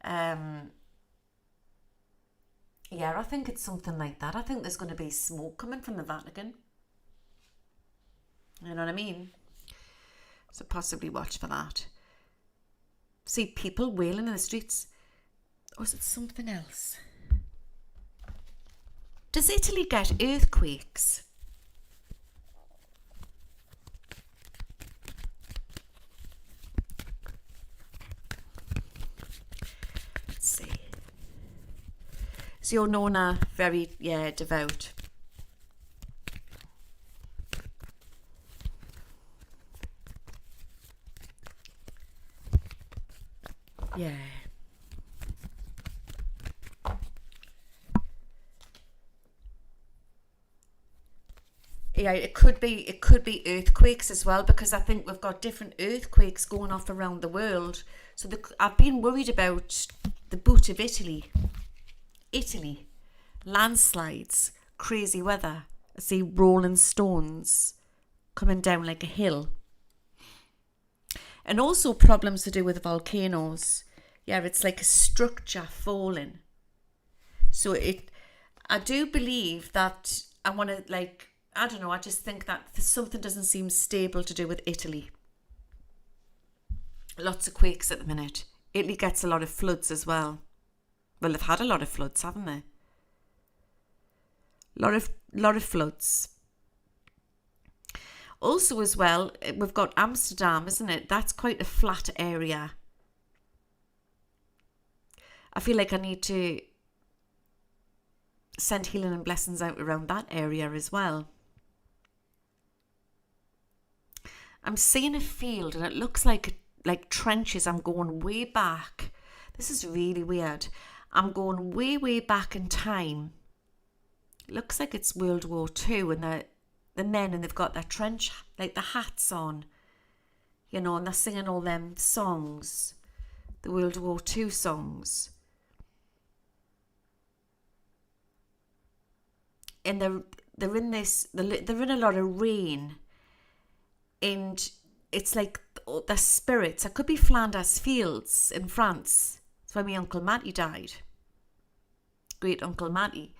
Yeah, I think it's something like that. I think there's going to be smoke coming from the Vatican. You know what I mean? So possibly watch for that. See people wailing in the streets. Or is it something else? Does Italy get earthquakes? Let's see. So you're Nona, very, devout. Yeah. Yeah, it could be earthquakes as well, because I think we've got different earthquakes going off around the world. So I've been worried about the boot of Italy. Italy, landslides, crazy weather. I see rolling stones coming down like a hill. And also problems to do with volcanoes. Yeah, it's like a structure falling. So I do believe that I want to I don't know, I just think that something doesn't seem stable to do with Italy. Lots of quakes at the minute. Italy gets a lot of floods as well. Well, they've had a lot of floods, haven't they? Lot of floods. Also as well, we've got Amsterdam, isn't it? That's quite a flat area. I feel like I need to send healing and blessings out around that area as well. I'm seeing a field and it looks like trenches. I'm going way back. This is really weird. I'm going way, way back in time. It looks like it's World War II, and the men, and they've got their trench, like the hats on, you know, and they're singing all them songs, the World War II songs. and they're in a lot of rain, and it's like the spirits. It could be Flanders Fields in France. That's where my Uncle Matty died. Great Uncle Matty.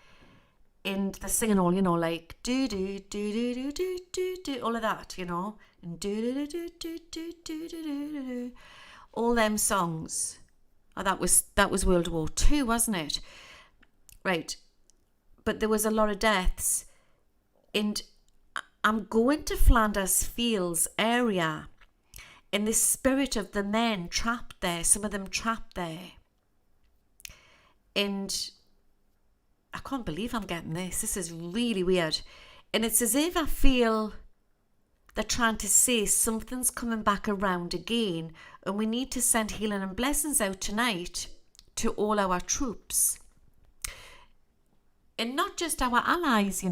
And they're singing all, like do do do do do do do do, all of that, and do do do do do do do do do, all them songs. Oh, that was World War II, wasn't it? Right. But there was a lot of deaths, and I'm going to Flanders Fields area, and the spirit of the men trapped there, some of them trapped there, and I can't believe I'm getting this. This is really weird. And it's as if I feel they're trying to say something's coming back around again, and we need to send healing and blessings out tonight to all our troops. And not just our allies,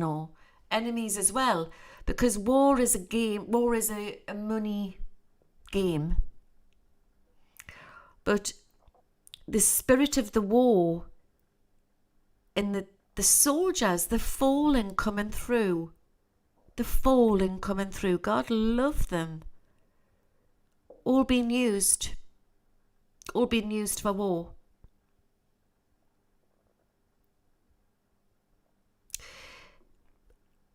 enemies as well. Because war is a game, war is a money game. But the spirit of the war and the soldiers, the fallen coming through. God love them. All being used for war.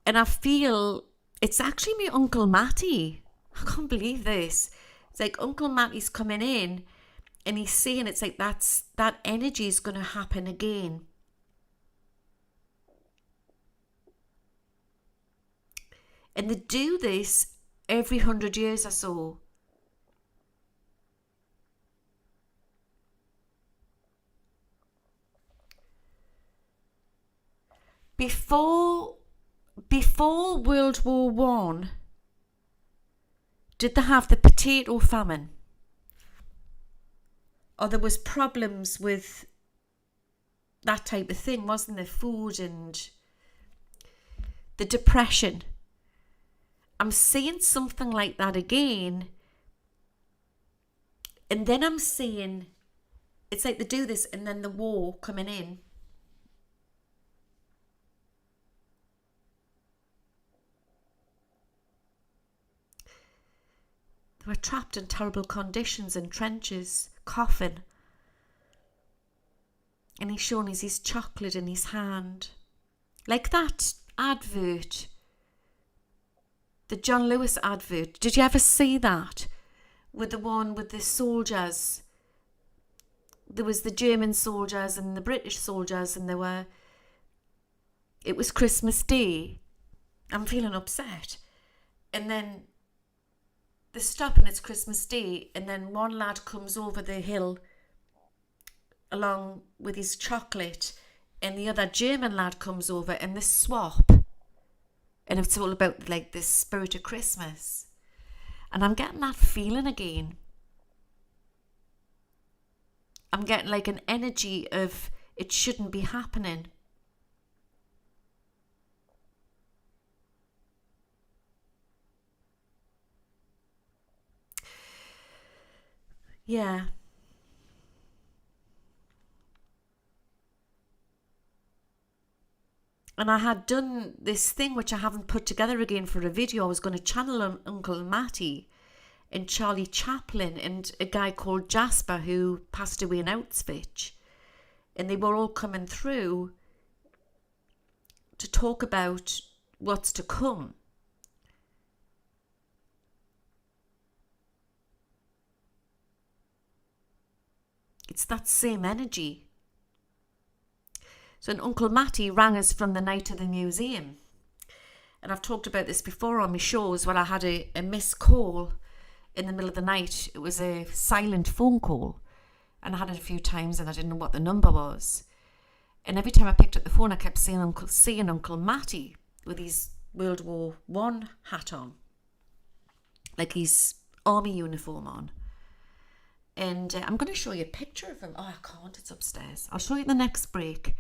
And I feel it's actually my Uncle Matty. I can't believe this. It's like Uncle Matty's coming in, and he's saying it's like that energy is going to happen again. And they do this every 100 years or so. Before World War One, did they have the potato famine? Or there was problems with that type of thing, wasn't there? Food and the depression. I'm seeing something like that again. And then I'm seeing, it's like they do this and then the war coming in. They were trapped in terrible conditions in trenches, coughing. And he's showing us his chocolate in his hand. Like that advert. The John Lewis advert. Did you ever see that? With the one with the soldiers. There was the German soldiers and the British soldiers, and it was Christmas Day. I'm feeling upset. And then they stop and it's Christmas Day, and then one lad comes over the hill along with his chocolate, and the other German lad comes over, and they swap. And it's all about like this spirit of Christmas. And I'm getting that feeling again. I'm getting like an energy of it shouldn't be happening. Yeah. And I had done this thing which I haven't put together again for a video. I was going to channel Uncle Matty and Charlie Chaplin and a guy called Jasper who passed away in Auschwitz. And they were all coming through to talk about what's to come. It's that same energy. So an Uncle Matty rang us from the night of the museum. And I've talked about this before on my shows where I had a missed call in the middle of the night. It was a silent phone call. And I had it a few times and I didn't know what the number was. And every time I picked up the phone, I kept seeing Uncle Matty with his World War One hat on. Like his army uniform on. And I'm going to show you a picture of him. Oh, I can't. It's upstairs. I'll show you the next break.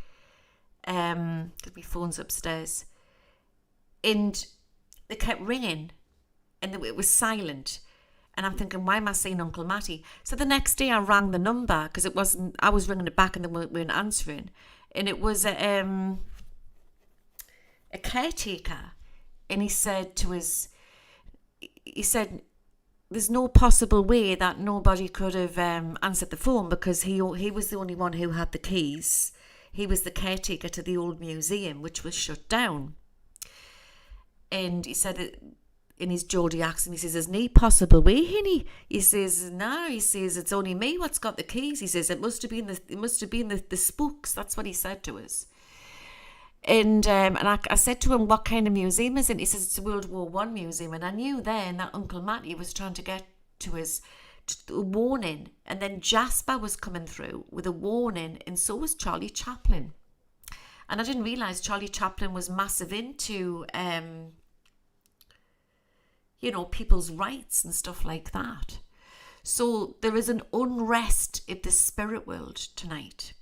Because my phone's upstairs. And they kept ringing. And it was silent. And I'm thinking, why am I saying Uncle Matty? So the next day I rang the number. Because it wasn't... I was ringing it back and they weren't answering. And it was a a caretaker, and he said there's no possible way that nobody could have answered the phone, because he was the only one who had the keys. He was the caretaker to the old museum, which was shut down. And he said it in his Geordie accent. He says, "There's no possible way, Henny." He says, "No." He says, "It's only me what's got the keys." He says, It must have been the spooks." That's what he said to us. And I said to him, "What kind of museum is it?" He says, "It's a World War One museum." And I knew then that Uncle Matty was trying to get to us a warning. And then Jasper was coming through with a warning, and so was Charlie Chaplin. And I didn't realise Charlie Chaplin was massive into, people's rights and stuff like that. So there is an unrest in the spirit world tonight.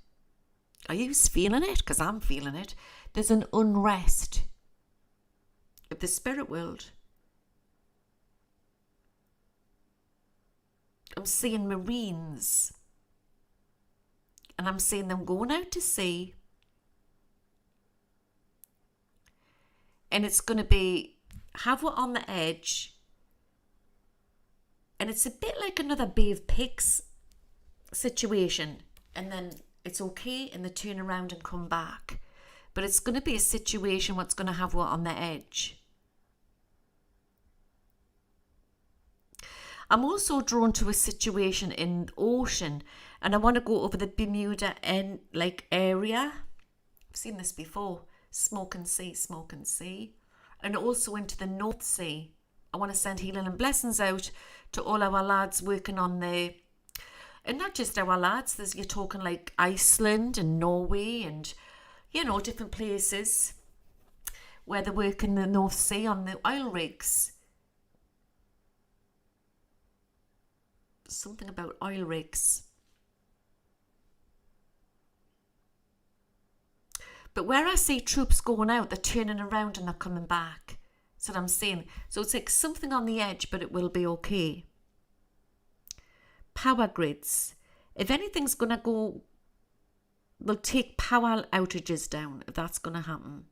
Are you feeling it? Because I'm feeling it. There's an unrest of the spirit world. I'm seeing Marines, and I'm seeing them going out to sea, and it's going to be have it on the edge, and it's a bit like another Bay of Pigs situation, and then it's okay, and they turn around and come back. But it's going to be a situation what's going to have what on the edge. I'm also drawn to a situation in the ocean, and I want to go over the Bermuda area. I've seen this before. Smoking sea. And also into the North Sea. I want to send healing and blessings out to all our lads working on the... And not just our lads, you're talking like Iceland and Norway and, different places where they work in the North Sea on the oil rigs. Something about oil rigs. But where I see troops going out, they're turning around and they're coming back. That's what I'm saying. So it's like something on the edge, but it will be okay. Power grids. If anything's going to go, they'll take power outages down, if that's going to happen.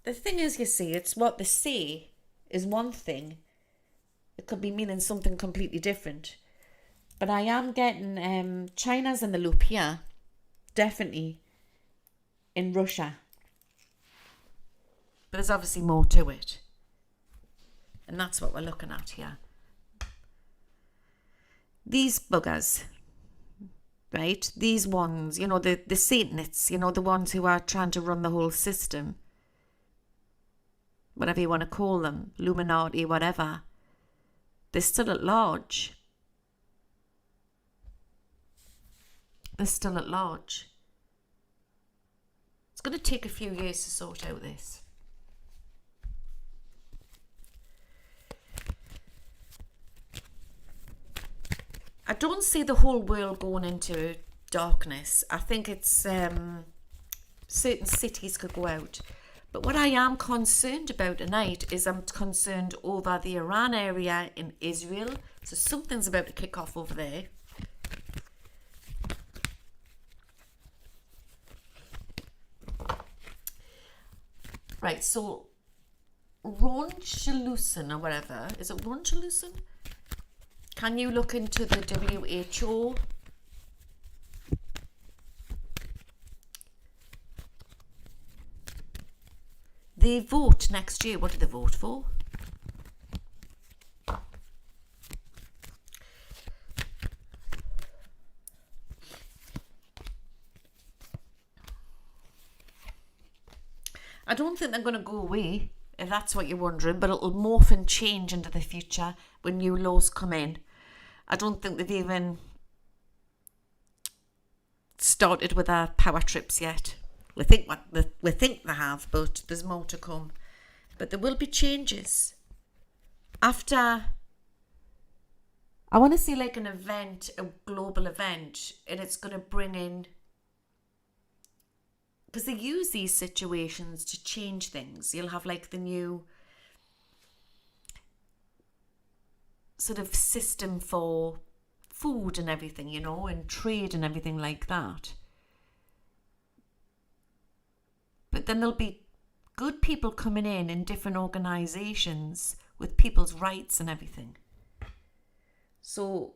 The thing is, you see, it's what they say is one thing. It could be meaning something completely different. But I am getting China's in the loop here. Definitely. In Russia. But there's obviously more to it. And that's what we're looking at here. These buggers, right? These ones, the Satanists, the ones who are trying to run the whole system. Whatever you want to call them, Illuminati, whatever. They're still at large. They're still at large. It's going to take a few years to sort out this. I don't see the whole world going into darkness. I think it's certain cities could go out. But what I am concerned about tonight is I'm concerned over the Iran area in Israel. So something's about to kick off over there. Right, so Ron Shalusin or whatever. Is it Ron Shalusin? Can you look into the WHO? They vote next year. What do they vote for? I don't think they're going to go away, if that's what you're wondering, but it'll morph and change into the future when new laws come in. I don't think they've even started with our power trips yet. We think they have, but there's more to come. But there will be changes. After, I want to see like an event, a global event, and it's going to bring in, because they use these situations to change things. You'll have like the new sort of system for food and everything, you know, and trade and everything like that. But then there'll be good people coming in different organisations with people's rights and everything. So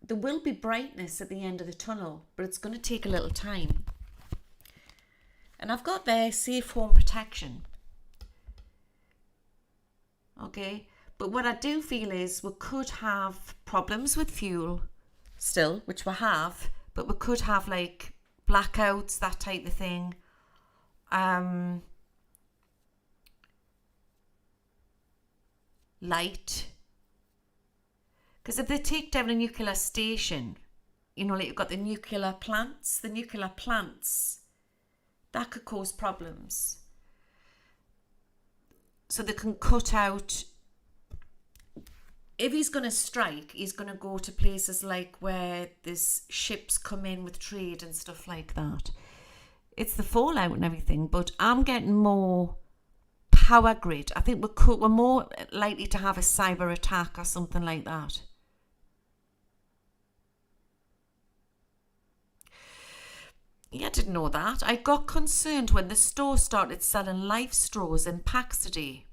there will be brightness at the end of the tunnel, but it's going to take a little time. And I've got there safe home protection. Okay, but what I do feel is we could have problems with fuel still, which we have, but we could have like blackouts, that type of thing. Light. Because if they take down a nuclear station, you know, like you've got the nuclear plants, that could cause problems. So they can cut out. If he's going to strike, he's going to go to places like where there's ships come in with trade and stuff like that. It's the fallout and everything, but I'm getting more power grid. I think we're more likely to have a cyber attack or something like that. Yeah, I didn't know that. I got concerned when the store started selling life straws in packs today.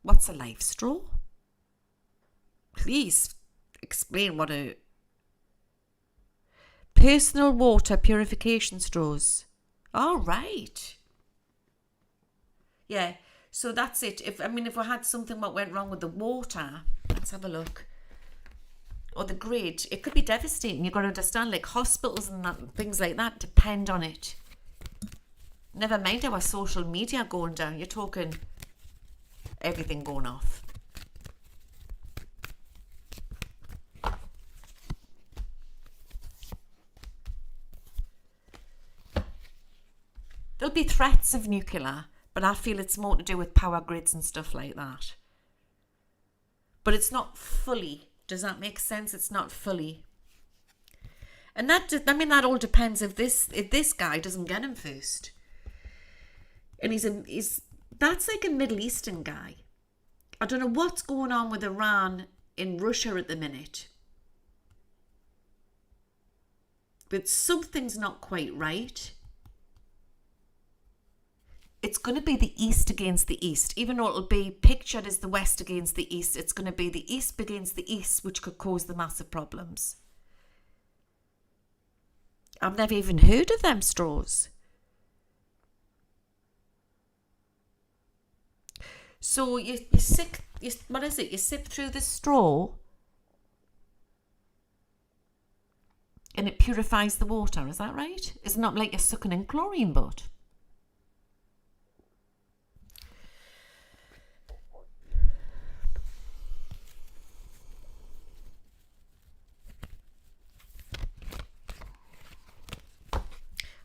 What's a life straw? Please explain what a... Personal water purification straws. All right. Yeah, so that's it. If we had something that went wrong with the water, let's have a look. Or the grid, it could be devastating. You've got to understand, like hospitals and that, things like that depend on it. Never mind our social media going down. You're talking everything going off. There'll be threats of nuclear, but I feel it's more to do with power grids and stuff like that. But it's not fully. Does that make sense? It's not fully. And that all depends if this guy doesn't get him first. And that's like a Middle Eastern guy. I don't know what's going on with Iran in Russia at the minute. But something's not quite right. It's going to be the East against the East. Even though it'll be pictured as the West against the East, it's going to be the East against the East, which could cause the massive problems. I've never even heard of them straws. So you sip through the straw and it purifies the water, is that right? It's not like you're sucking in chlorine, but...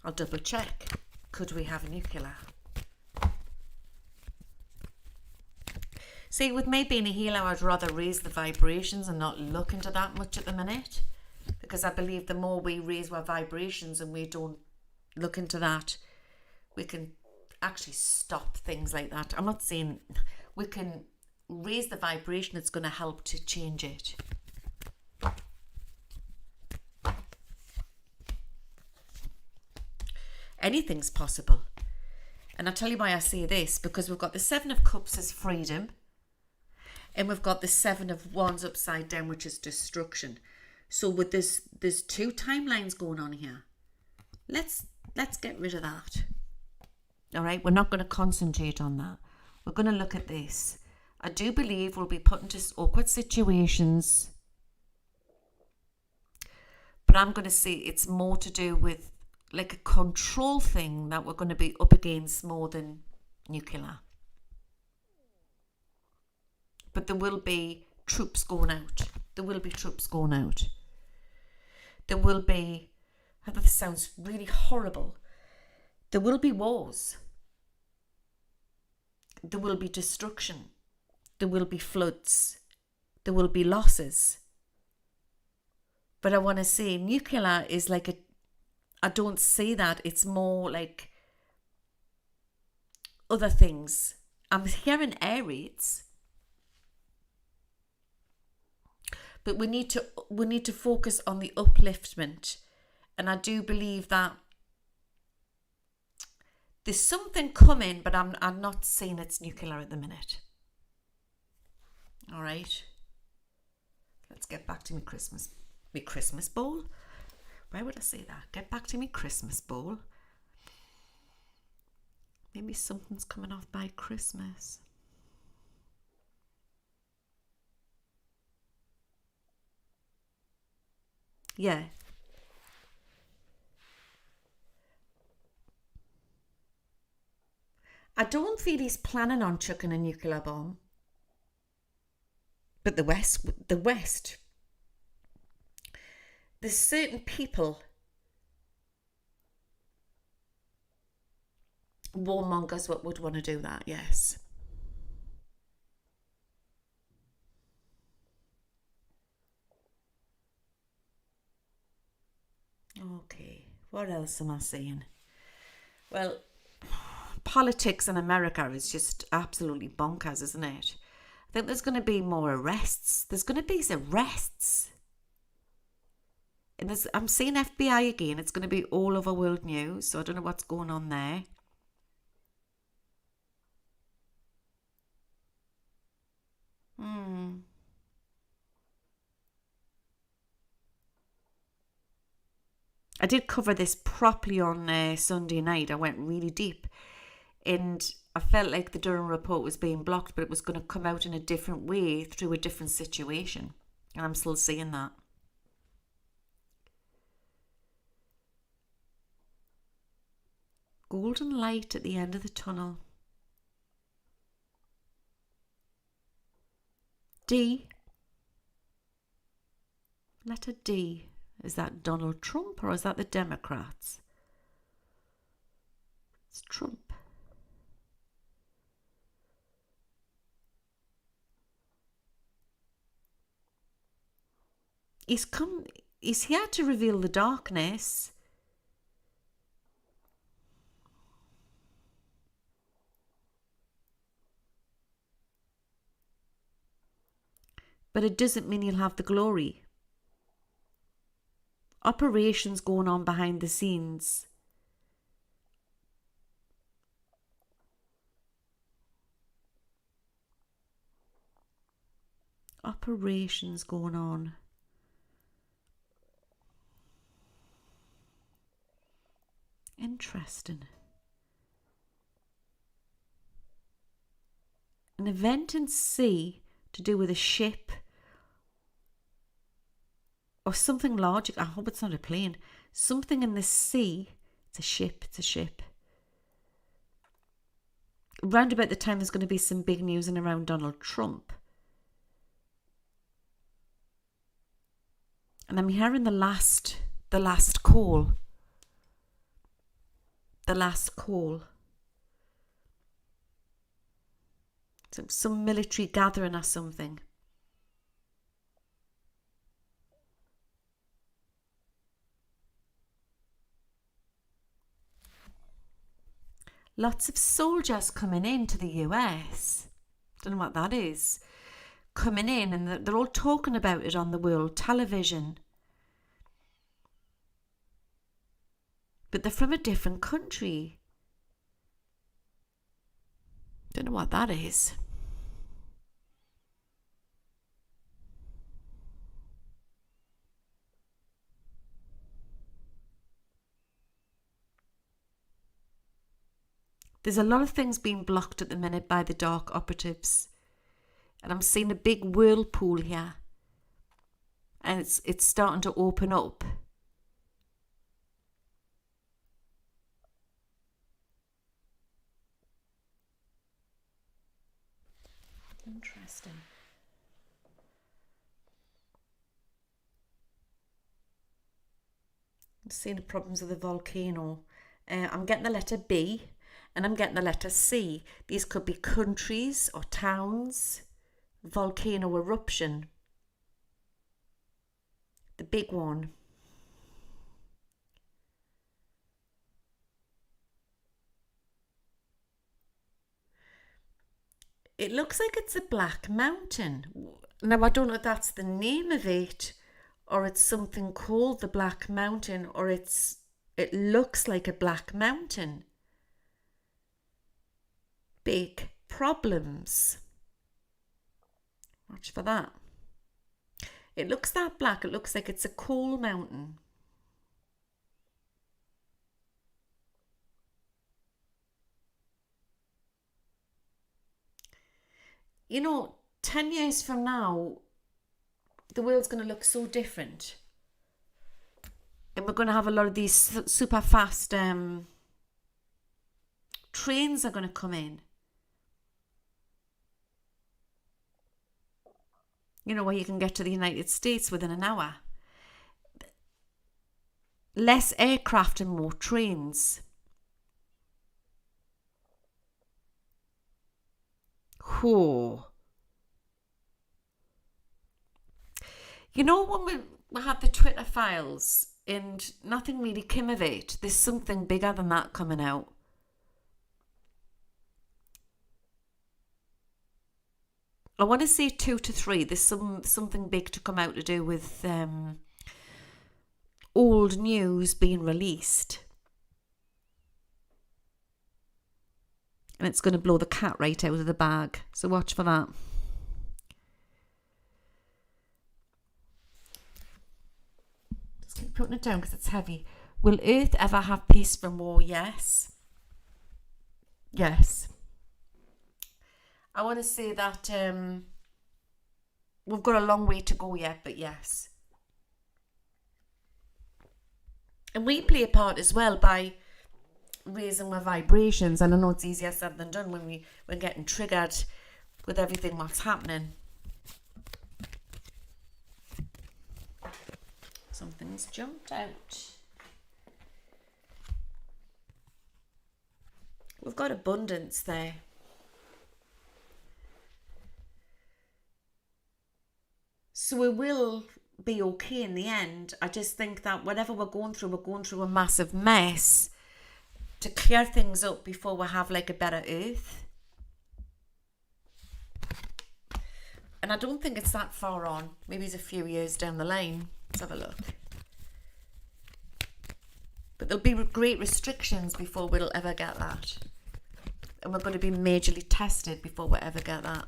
I'll double check. Could we have a nuclear? See, with me being a healer, I'd rather raise the vibrations and not look into that much at the minute. Because I believe the more we raise our vibrations and we don't look into that, we can actually stop things like that. I'm not saying we can raise the vibration, it's going to help to change it. Anything's possible. And I'll tell you why I say this, because we've got the Seven of Cups as freedom, and we've got the Seven of Wands upside down, which is destruction. So with this, there's two timelines going on here. Let's get rid of that. All right, we're not going to concentrate on that. We're going to look at this. I do believe we'll be put into awkward situations, but I'm going to say it's more to do with like a control thing that we're going to be up against more than nuclear. But there will be troops going out. There will be troops going out. There will be, this sounds really horrible, there will be wars. There will be destruction. There will be floods. There will be losses. But I want to say nuclear is like I don't say that. It's more like other things. I'm hearing air raids. But we need to focus on the upliftment. And I do believe that there's something coming, but I'm not saying it's nuclear at the minute. All right. Let's get back to me Christmas bowl. Why would I say that? Get back to me Christmas bowl. Maybe something's coming off by Christmas. Yeah. I don't feel he's planning on chucking a nuclear bomb. But the West, there's certain people, warmongers, what would want to do that, yes. Okay, what else am I saying? Well, politics in America is just absolutely bonkers, isn't it? I think there's going to be more arrests. There's going to be arrests. And I'm seeing FBI again. It's going to be all over world news. So I don't know what's going on there. I did cover this properly on Sunday night. I went really deep. And I felt like the Durham report was being blocked, but it was going to come out in a different way through a different situation. And I'm still seeing that. Golden light at the end of the tunnel. D. Letter D. Is that Donald Trump or is that the Democrats? It's Trump. He's here to reveal the darkness. But it doesn't mean he'll have the glory. Operations going on behind the scenes. Operations going on. Interesting. An event in sea to do with a ship or something large. I hope it's not a plane. Something in the sea. It's a ship. Round about the time there's going to be some big news in around Donald Trump. And I'm hearing the last call. The last call. Some military gathering or something. Lots of soldiers coming into the US. Don't know what that is. Coming in, and they're all talking about it on the world television. But they're from a different country. Don't know what that is. There's a lot of things being blocked at the minute by the dark operatives. And I'm seeing a big whirlpool here. And it's starting to open up. Interesting. I'm seeing the problems of the volcano. I'm getting the letter B and I'm getting the letter C. These could be countries or towns. Volcano eruption. The big one. It looks like it's a black mountain. Now, I don't know if that's the name of it, or it's something called the Black Mountain, or it looks like a black mountain. Big problems. Watch for that. It looks that black. It looks like it's a coal mountain. You know, 10 years from now, the world's going to look so different. And we're going to have a lot of these super fast trains are going to come in. You know, where you can get to the United States within an hour. Less aircraft and more trains. Whoa. You know, when we had the Twitter files and nothing really came of it, there's something bigger than that coming out. I want to say 2 to 3. There's something big to come out to do with old news being released. And it's going to blow the cat right out of the bag. So watch for that. Just keep putting it down because it's heavy. Will Earth ever have peace from war? Yes. Yes. I want to say that we've got a long way to go yet, but yes. And we play a part as well by raising our vibrations. And I know it's easier said than done when we're getting triggered with everything what's happening. Something's jumped out. We've got abundance there. So we will be okay in the end. I just think that whatever we're going through a massive mess to clear things up before we have like a better Earth. And I don't think it's that far on. Maybe it's a few years down the line. Let's have a look. But there'll be great restrictions before we'll ever get that. And we're going to be majorly tested before we ever get that.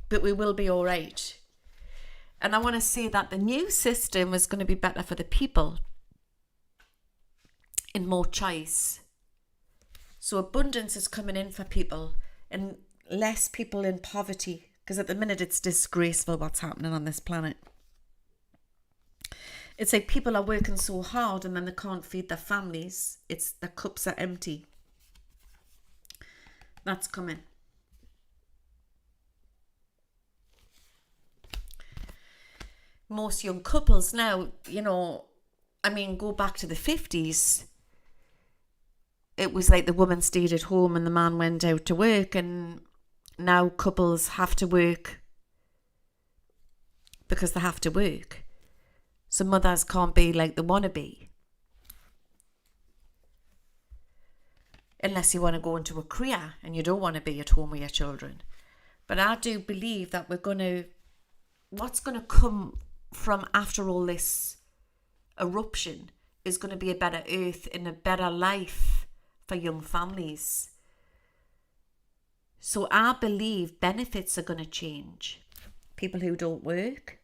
But we will be all right. And I want to say that the new system is going to be better for the people and more choice. So abundance is coming in for people and less people in poverty, because at the minute it's disgraceful what's happening on this planet. It's like people are working so hard and then they can't feed their families. Their cups are empty. That's coming. Most young couples now, you know, I mean, go back to the 50s. It was like the woman stayed at home and the man went out to work, and now couples have to work because they have to work. So mothers can't be like they want to be. Unless you want to go into a career and you don't want to be at home with your children. But I do believe that what's going to come from after all this eruption is going to be a better Earth and a better life for young families. So I believe benefits are going to change. People who don't work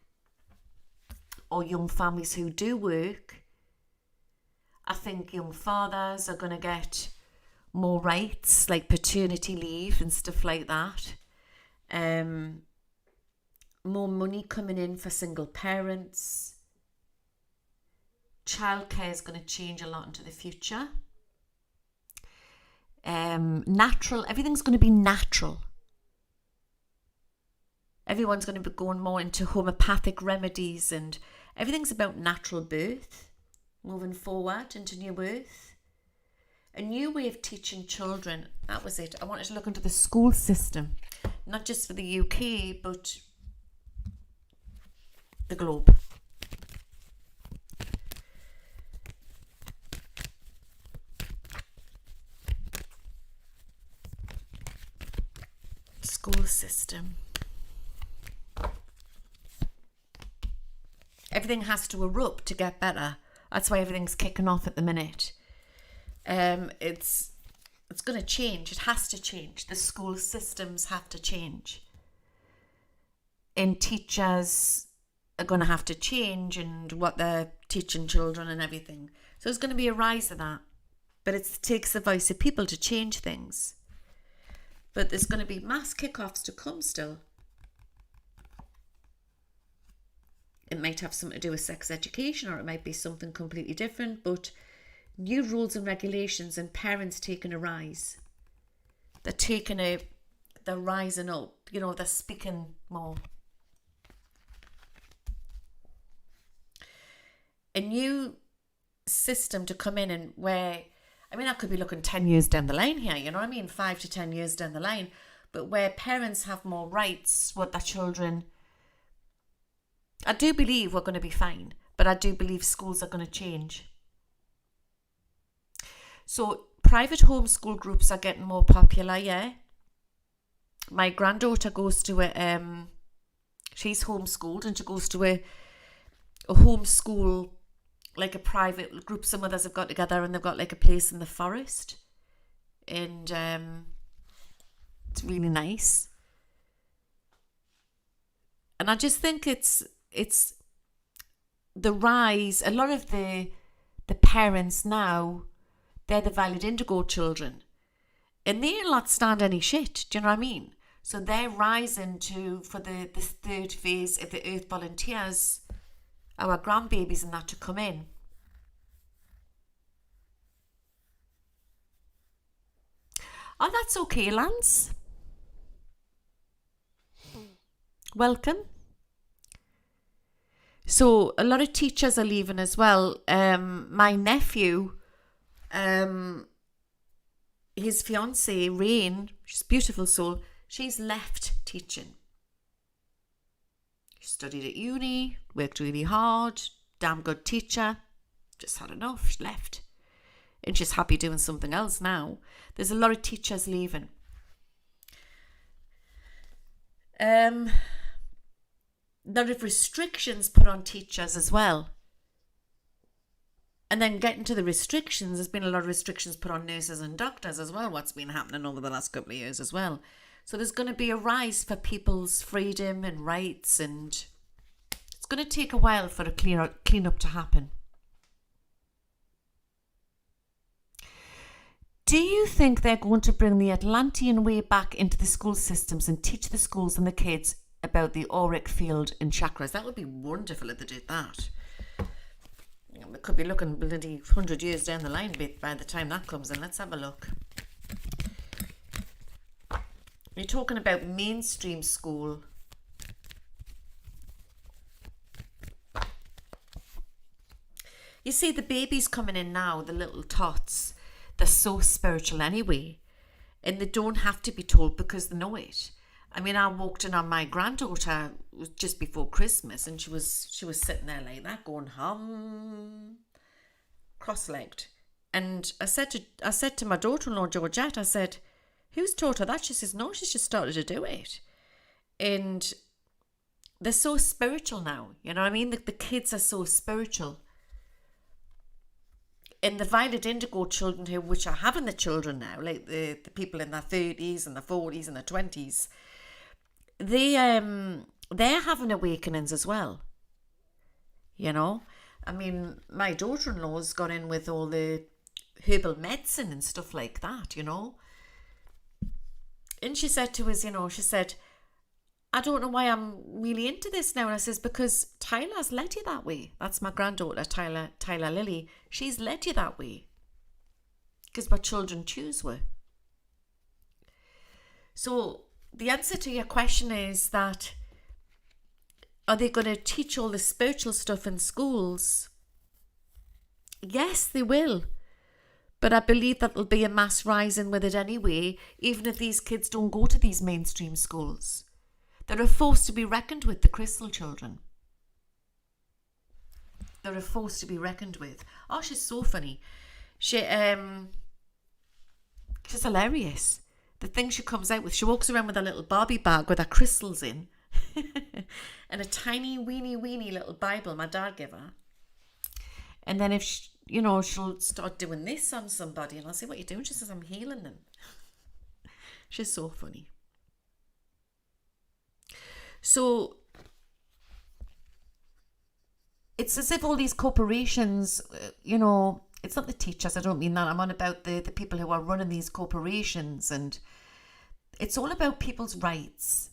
or young families who do work. I think young fathers are going to get more rights like paternity leave and stuff like that. More money coming in for single parents. Childcare is going to change a lot into the future. Natural, everything's going to be natural. Everyone's going to be going more into homeopathic remedies, and everything's about natural birth, moving forward into new Earth. A new way of teaching children. That was it. I wanted to look into the school system, not just for the UK, but the globe. school system. Everything has to erupt to get better. That's why everything's kicking off at the minute. It's going to change. It has to change. The school systems have to change. And teachers are going to have to change and what they're teaching children and everything. So there's going to be a rise of that. But it takes the voice of people to change things. But there's going to be mass kickoffs to come still. It might have something to do with sex education, or it might be something completely different, but new rules and regulations and parents taking a rise. They're rising up, they're speaking more. A new system to come in and I could be looking 10 years down the line here, 5 to 10 years down the line, but where parents have more rights with their children. I do believe we're going to be fine, but I do believe schools are going to change. So private homeschool groups are getting more popular, yeah. My granddaughter goes to she's homeschooled, and she goes to a homeschool, like a private group. Some others have got together and they've got like a place in the forest. And it's really nice. And I just think it's the rise. A lot of the parents now, they're the Violet Indigo children, and they'll not stand any shit. Do you know what I mean? So they're rising for the third phase of the Earth Volunteers, our grandbabies and that, to come in. Oh, that's okay, Lance. Welcome. So a lot of teachers are leaving as well. My nephew, his fiancée, Rain, she's a beautiful soul, she's left teaching. She studied at uni, worked really hard, damn good teacher, just had enough, she left. And she's happy doing something else now. There's a lot of teachers leaving. Lot of restrictions put on teachers as well. And then getting to the restrictions, there's been a lot of restrictions put on nurses and doctors as well, what's been happening over the last couple of years as well. So there's going to be a rise for people's freedom and rights, and it's going to take a while for a clean up to happen. Do you think they're going to bring the Atlantean way back into the school systems and teach the schools and the kids about the auric field and chakras? That would be wonderful if they did that. We could be looking bloody 100 years down the line by the time that comes in. Let's have a look. You're talking about mainstream school. You see the babies coming in now, the little tots, they're so spiritual anyway, and they don't have to be told because they know it. I mean, I walked in on my granddaughter just before Christmas, and she was sitting there like that, going cross-legged. And I said to my daughter-in-law Georgette, I said, "Who's taught her that?" She says, "No, she's just started to do it." And they're so spiritual now. You know what I mean? The kids are so spiritual. And the Violet Indigo children here, which are having the children now, like the people in their 30s and the 40s and the 20s, they're having awakenings as well. You know? I mean, my daughter-in-law's got in with all the herbal medicine and stuff like that, you know? And she said to us, she said, "I don't know why I'm really into this now." And I says, "Because Tyler's led you that way." That's my granddaughter, Tyler Lily. She's led you that way. Because my children choose her. So the answer to your question is that, are they going to teach all the spiritual stuff in schools? Yes, they will. But I believe that there'll be a mass rising with it anyway, even if these kids don't go to these mainstream schools. They're a force to be reckoned with, the Crystal children. They're a force to be reckoned with. Oh, she's so funny. She's hilarious. the thing she comes out with, she walks around with a little Barbie bag with her crystals in and a tiny weeny little Bible my dad gave her. And then if she, she'll start doing this on somebody and I'll say, what are you doing? She says, I'm healing them. She's so funny. So it's as if all these corporations, it's not the teachers, I don't mean that. I'm on about the people who are running these corporations, and it's all about people's rights.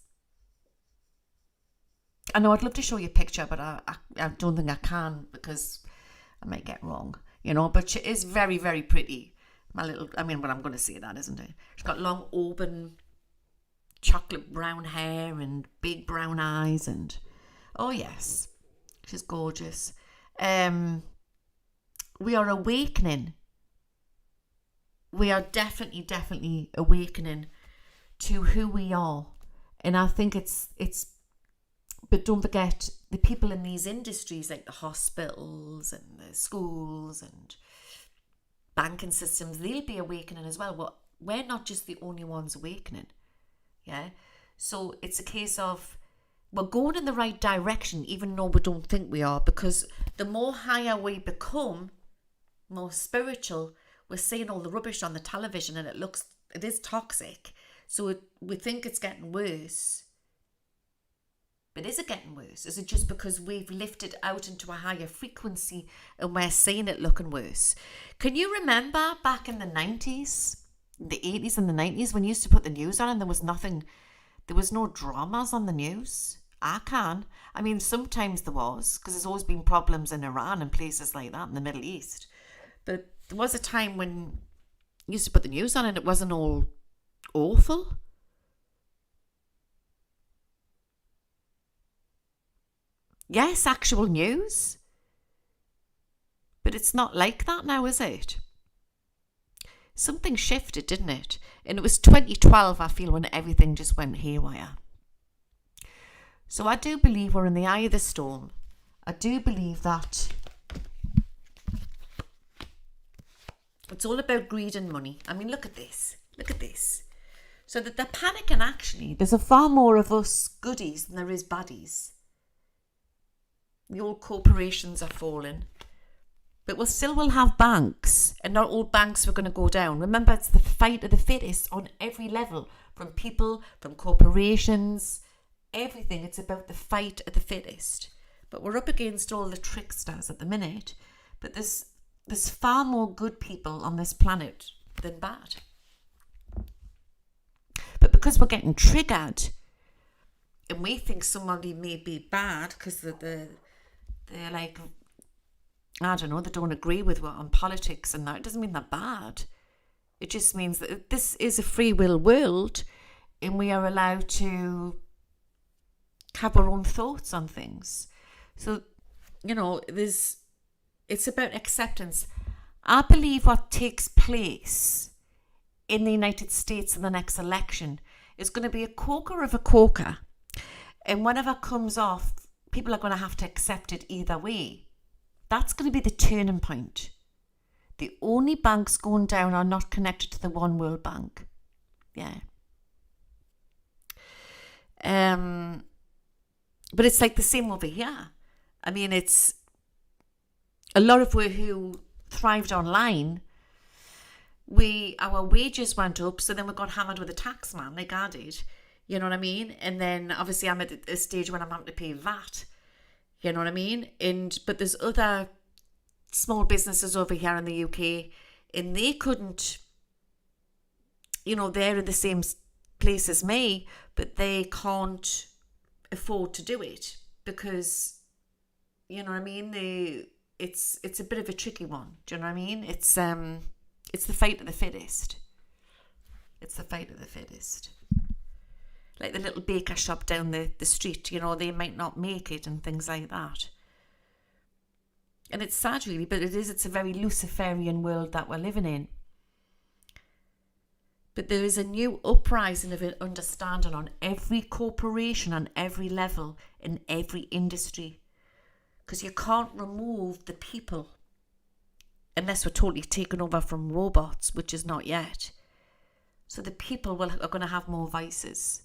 I know I'd love to show you a picture, but I don't think I can because I might get wrong, but she is very, very pretty. I'm going to say that, isn't it? She's got long auburn, chocolate brown hair and big brown eyes, and oh yes, she's gorgeous. We are awakening. We are definitely awakening to who we are. And I think but don't forget the people in these industries like the hospitals and the schools and banking systems, they'll be awakening as well. Well, we're not just the only ones awakening. Yeah. So it's a case of we're going in the right direction, even though we don't think we are, because the more higher we become, more spiritual, we're seeing all the rubbish on the television and it is toxic. So we think it's getting worse. But is it getting worse? Is it just because we've lifted out into a higher frequency and we're seeing it looking worse? Can you remember back in the 90s, the 80s and the 90s, when you used to put the news on and there was no dramas on the news? I can. I mean, sometimes there was, because there's always been problems in Iran and places like that in the Middle East. But there was a time when you used to put the news on and it wasn't all awful. Yes, actual news. But it's not like that now, is it? Something shifted, didn't it? And it was 2012, I feel, when everything just went haywire. So I do believe we're in the eye of the storm. I do believe that it's all about greed and money. I mean, look at this. Look at this. So that they're panicking, actually. There's a far more of us goodies than there is baddies. The old corporations are falling. But we'll have banks. And not all banks are going to go down. Remember, it's the fight of the fittest on every level. From people, from corporations, everything. It's about the fight of the fittest. But we're up against all the tricksters at the minute. But there's far more good people on this planet than bad. But because we're getting triggered, and we think somebody may be bad because they're like, I don't know, they don't agree with what on politics and that, it doesn't mean they're bad. It just means that this is a free will world and we are allowed to have our own thoughts on things. So, it's about acceptance. I believe what takes place in the United States in the next election is going to be a corker of a corker. And whatever comes off, people are going to have to accept it either way. That's going to be the turning point. The only banks going down are not connected to the One World Bank. Yeah. But it's like the same over here. I mean, it's a lot of who thrived online. Our wages went up, so then we got hammered with a tax man, like I did. You know what I mean? And then obviously I'm at a stage when I'm having to pay VAT. You know what I mean? But there's other small businesses over here in the UK, and they couldn't, they're in the same place as me, but they can't afford to do it because, you know what I mean? It's a bit of a tricky one. Do you know what I mean? It's the fight of the fittest. It's the fight of the fittest. Like the little baker shop down the street, they might not make it and things like that. And it's sad really, but it's a very Luciferian world that we're living in. But there is a new uprising of understanding on every corporation, on every level, in every industry. Because you can't remove the people unless we're totally taken over from robots, which is not yet. So the people are going to have more voices.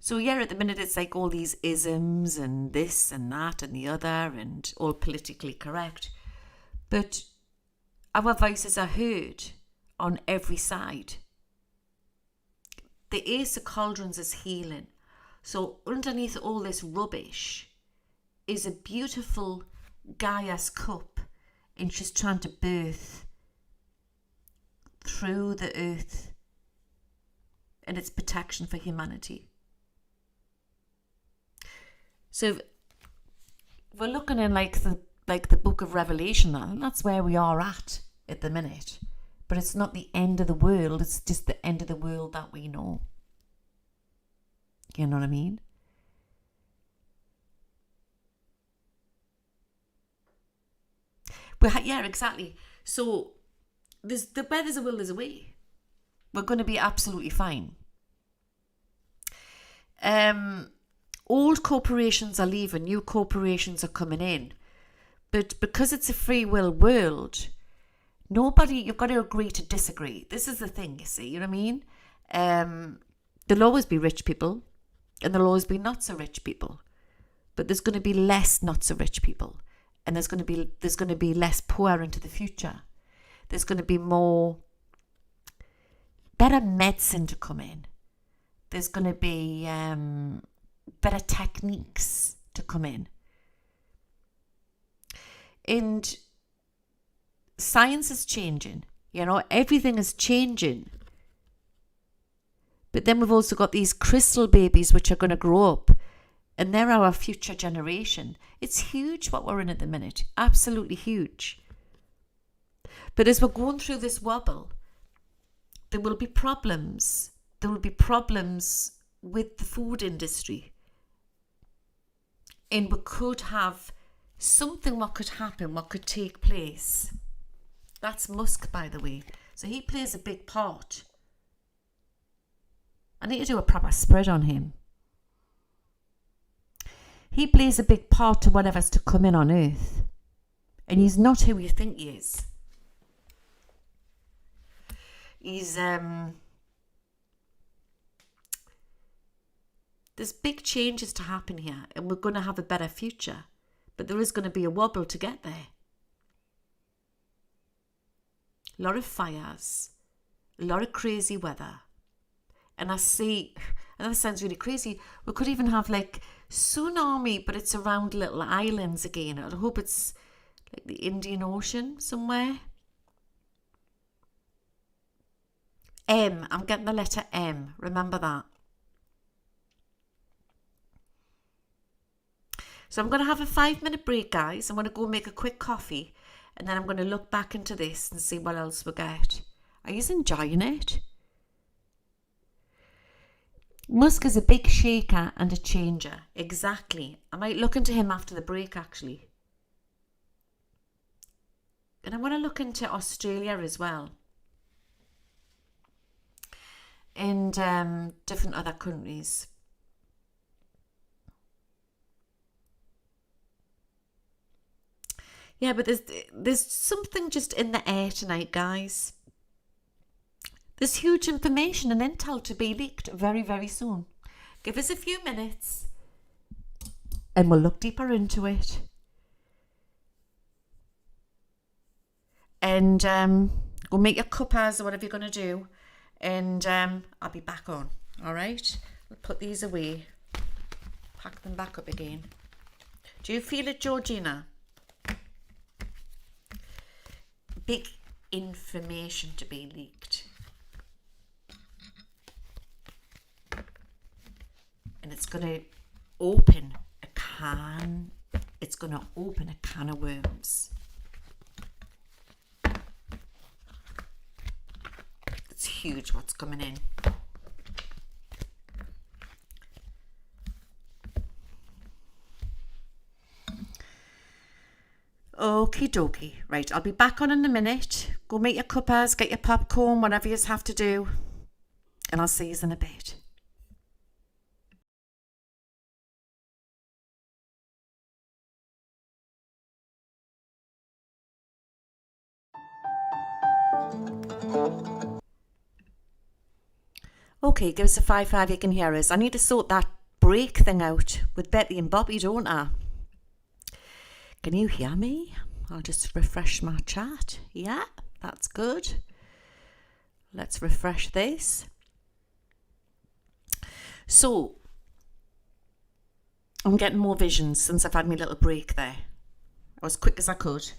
So yeah, at the minute it's like all these isms and this and that and the other and all politically correct. But our voices are heard on every side. The Ace of Cauldrons is healing. So underneath all this rubbish is a beautiful Gaia's cup, and she's trying to birth through the earth and its protection for humanity. So we're looking in like the book of Revelation, and that's where we are at the minute. But it's not the end of the world, it's just the end of the world that we know. You know what I mean? Yeah, exactly. So where there's a will, there's a way. We're going to be absolutely fine. Old corporations are leaving, new corporations are coming in. But because it's a free will world, you've got to agree to disagree. This is the thing, you see, you know what I mean? There'll always be rich people, and there'll always be not so rich people. But there's going to be less not so rich people, and there's going to be less poor into the future. There's going to be more better medicine to come in. There's going to be better techniques to come in. And science is changing. You know, everything is changing. But then we've also got these crystal babies which are going to grow up, and they're our future generation. It's huge what we're in at the minute. Absolutely huge. But as we're going through this wobble, there will be problems. There will be problems with the food industry. And we could have something what could happen, what could take place. That's Musk, by the way. So he plays a big part. I need to do a proper spread on him. He plays a big part to whatever's to come in on Earth. And he's not who you think he is. He's, there's big changes to happen here, and we're going to have a better future. But there is going to be a wobble to get there. A lot of fires, a lot of crazy weather. And I know this sounds really crazy, we could even have like tsunami, but it's around little islands again. I hope it's like the Indian Ocean somewhere. M, I'm getting the letter M, remember that. So I'm going to have a 5-minute break, guys. I'm going to go make a quick coffee, and then I'm going to look back into this and see what else we get. Are you enjoying it? Musk is a big shaker and a changer. Exactly. I might look into him after the break, actually. And I want to look into Australia as well. And different other countries. Yeah, but there's something just in the air tonight, guys. There's huge information and intel to be leaked very, very soon. Give us a few minutes and we'll look deeper into it. And go make your cuppas or whatever you're going to do. And I'll be back on. All right? We'll put these away. Pack them back up again. Do you feel it, Georgina? Big information to be leaked. And it's going to open a can. It's going to open a can of worms. It's huge what's coming in. Okie dokie. Right, I'll be back on in a minute. Go make your cuppas, get your popcorn, whatever you have to do. And I'll see you in a bit. Okay, give us a 5 you can hear us. I need to sort that break thing out with Betty and Bobby, don't I? Can you hear me? I'll just refresh my chat. Yeah, that's good. Let's refresh this. So, I'm getting more visions since I've had my little break there. I was quick as I could.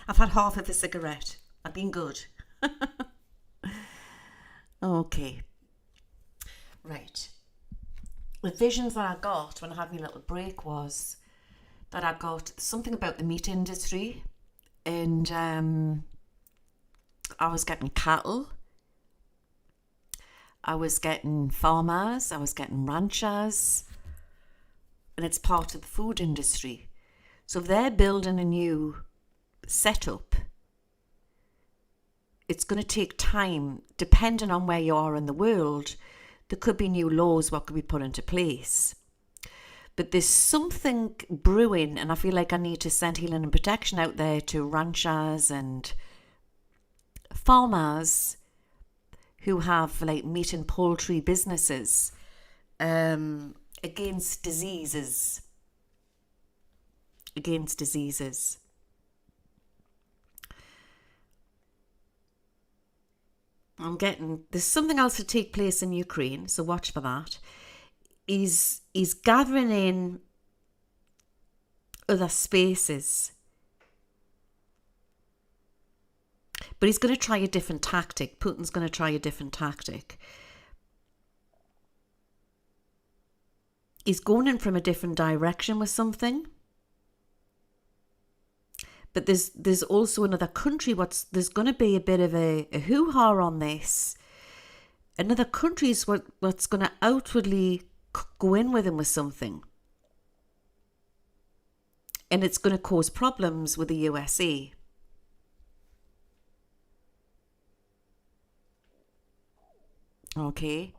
I've had half of a cigarette. I've been good. Okay. Right. The visions that I got when I had my little break was that I got something about the meat industry, and I was getting cattle, I was getting farmers, I was getting ranchers, and it's part of the food industry. So if they're building a new setup, it's going to take time. Depending on where you are in the world, there could be new laws what could be put into place. But there's something brewing, and I feel like I need to send healing and protection out there to ranchers and farmers who have like meat and poultry businesses, against diseases. There's something else to take place in Ukraine, so watch for that. He's gathering in other spaces, but he's going to try a different tactic. Putin's going to try a different tactic. He's going in from a different direction with something. But there's also another country. There's going to be a bit of a hoo-ha on this. Another country is what's going to outwardly go in with him with something. And it's going to cause problems with the USA. Okay.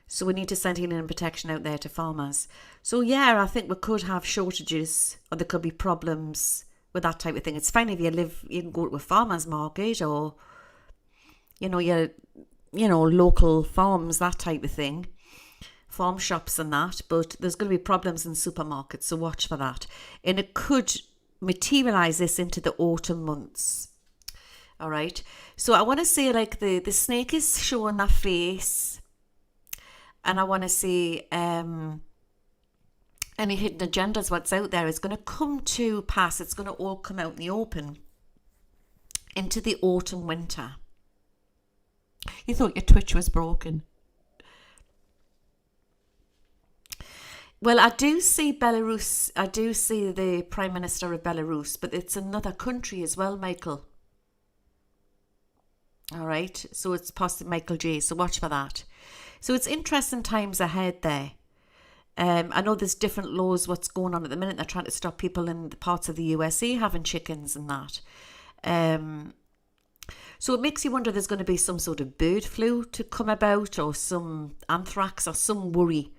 So we need to send healing and protection out there to farmers. So yeah, I think we could have shortages, or there could be problems with that type of thing. It's fine if you can go to a farmer's market, or your local farms, that type of thing, farm shops and that. But there's going to be problems in supermarkets, so watch for that. And it could materialize this into the autumn months. All right. So I want to say, like, the snake is showing that face. And I want to say any hidden agendas, what's out there, is going to come to pass. It's going to all come out in the open into the autumn winter. You thought your Twitch was broken. Well, I do see Belarus. I do see the Prime Minister of Belarus, but it's another country as well, Michael. All right. So it's possibly Michael J. So watch for that. So it's interesting times ahead there. I know there's different laws what's going on at the minute. They're trying to stop people in the parts of the USA having chickens and that. So it makes you wonder, there's going to be some sort of bird flu to come about, or some anthrax, or some worry.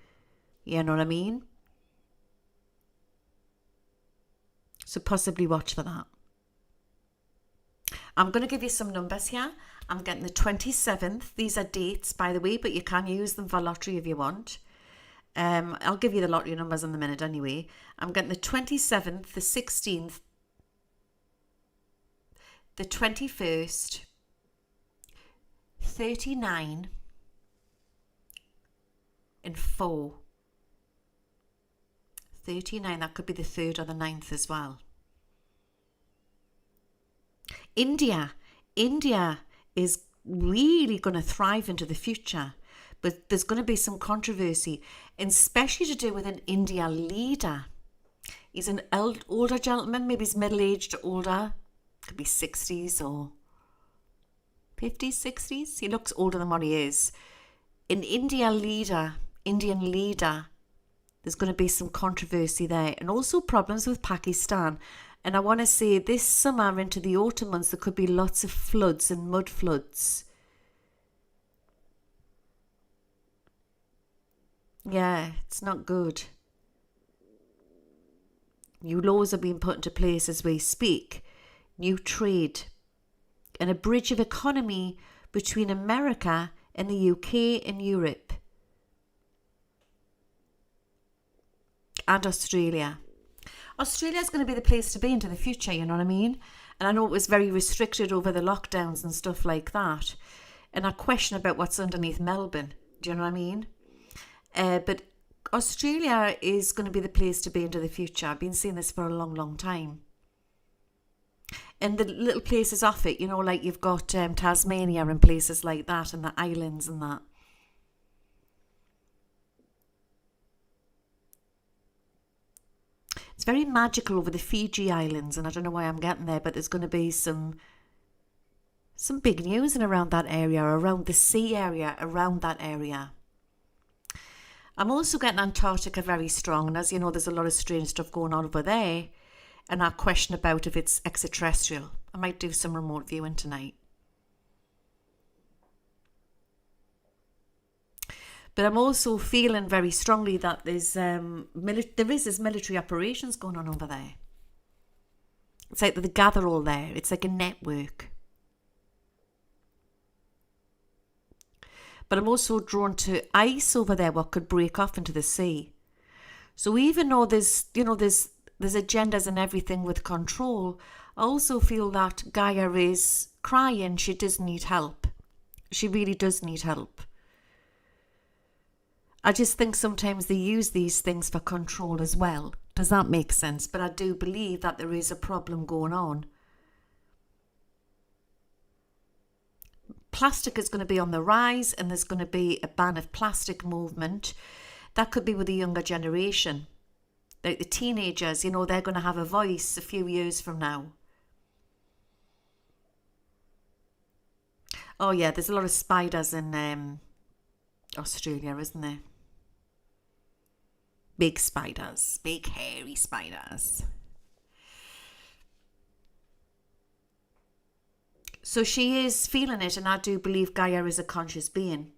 You know what I mean? So possibly watch for that. I'm going to give you some numbers here. I'm getting the 27th. These are dates, by the way, but you can use them for lottery if you want. I'll give you the lottery numbers in a minute anyway. I'm getting the 27th, the 16th, the 21st, 39, and 4. 39, that could be the 3rd or the 9th as well. India is really going to thrive into the future, but there's going to be some controversy, and especially to do with an India leader. He's an older gentleman, maybe he's middle-aged, older, could be 60s or 50s, 60s. He looks older than what he is. An Indian leader, there's going to be some controversy there, and also problems with Pakistan. And I want to say this summer into the autumn months, there could be lots of floods and mud floods. Yeah, it's not good. New laws are being put into place as we speak. New trade. And a bridge of economy between America and the UK and Europe and Australia. Australia is going to be the place to be into the future, you know what I mean? And I know it was very restricted over the lockdowns and stuff like that. And I question about what's underneath Melbourne. Do you know what I mean? But Australia is going to be the place to be into the future. I've been saying this for a long, long time. And the little places off it, you know, like you've got Tasmania and places like that, and the islands and that. It's very magical over the Fiji Islands, and I don't know why I'm getting there, but there's going to be some big news in around that area, around the sea area, around that area. I'm also getting Antarctica very strong, and as you know, there's a lot of strange stuff going on over there, and I question about if it's extraterrestrial. I might do some remote viewing tonight. But I'm also feeling very strongly that there's military operations going on over there. It's like they gather all there. It's like a network. But I'm also drawn to ice over there, what could break off into the sea. So even though there's agendas and everything with control, I also feel that Gaia is crying. She does need help. She really does need help. I just think sometimes they use these things for control as well. Does that make sense? But I do believe that there is a problem going on. Plastic is going to be on the rise, and there's going to be a ban of plastic movement. That could be with the younger generation. Like the teenagers, you know, they're going to have a voice a few years from now. Oh yeah, there's a lot of spiders in Australia, isn't there? Big spiders, big hairy spiders. So she is feeling it, and I do believe Gaia is a conscious being.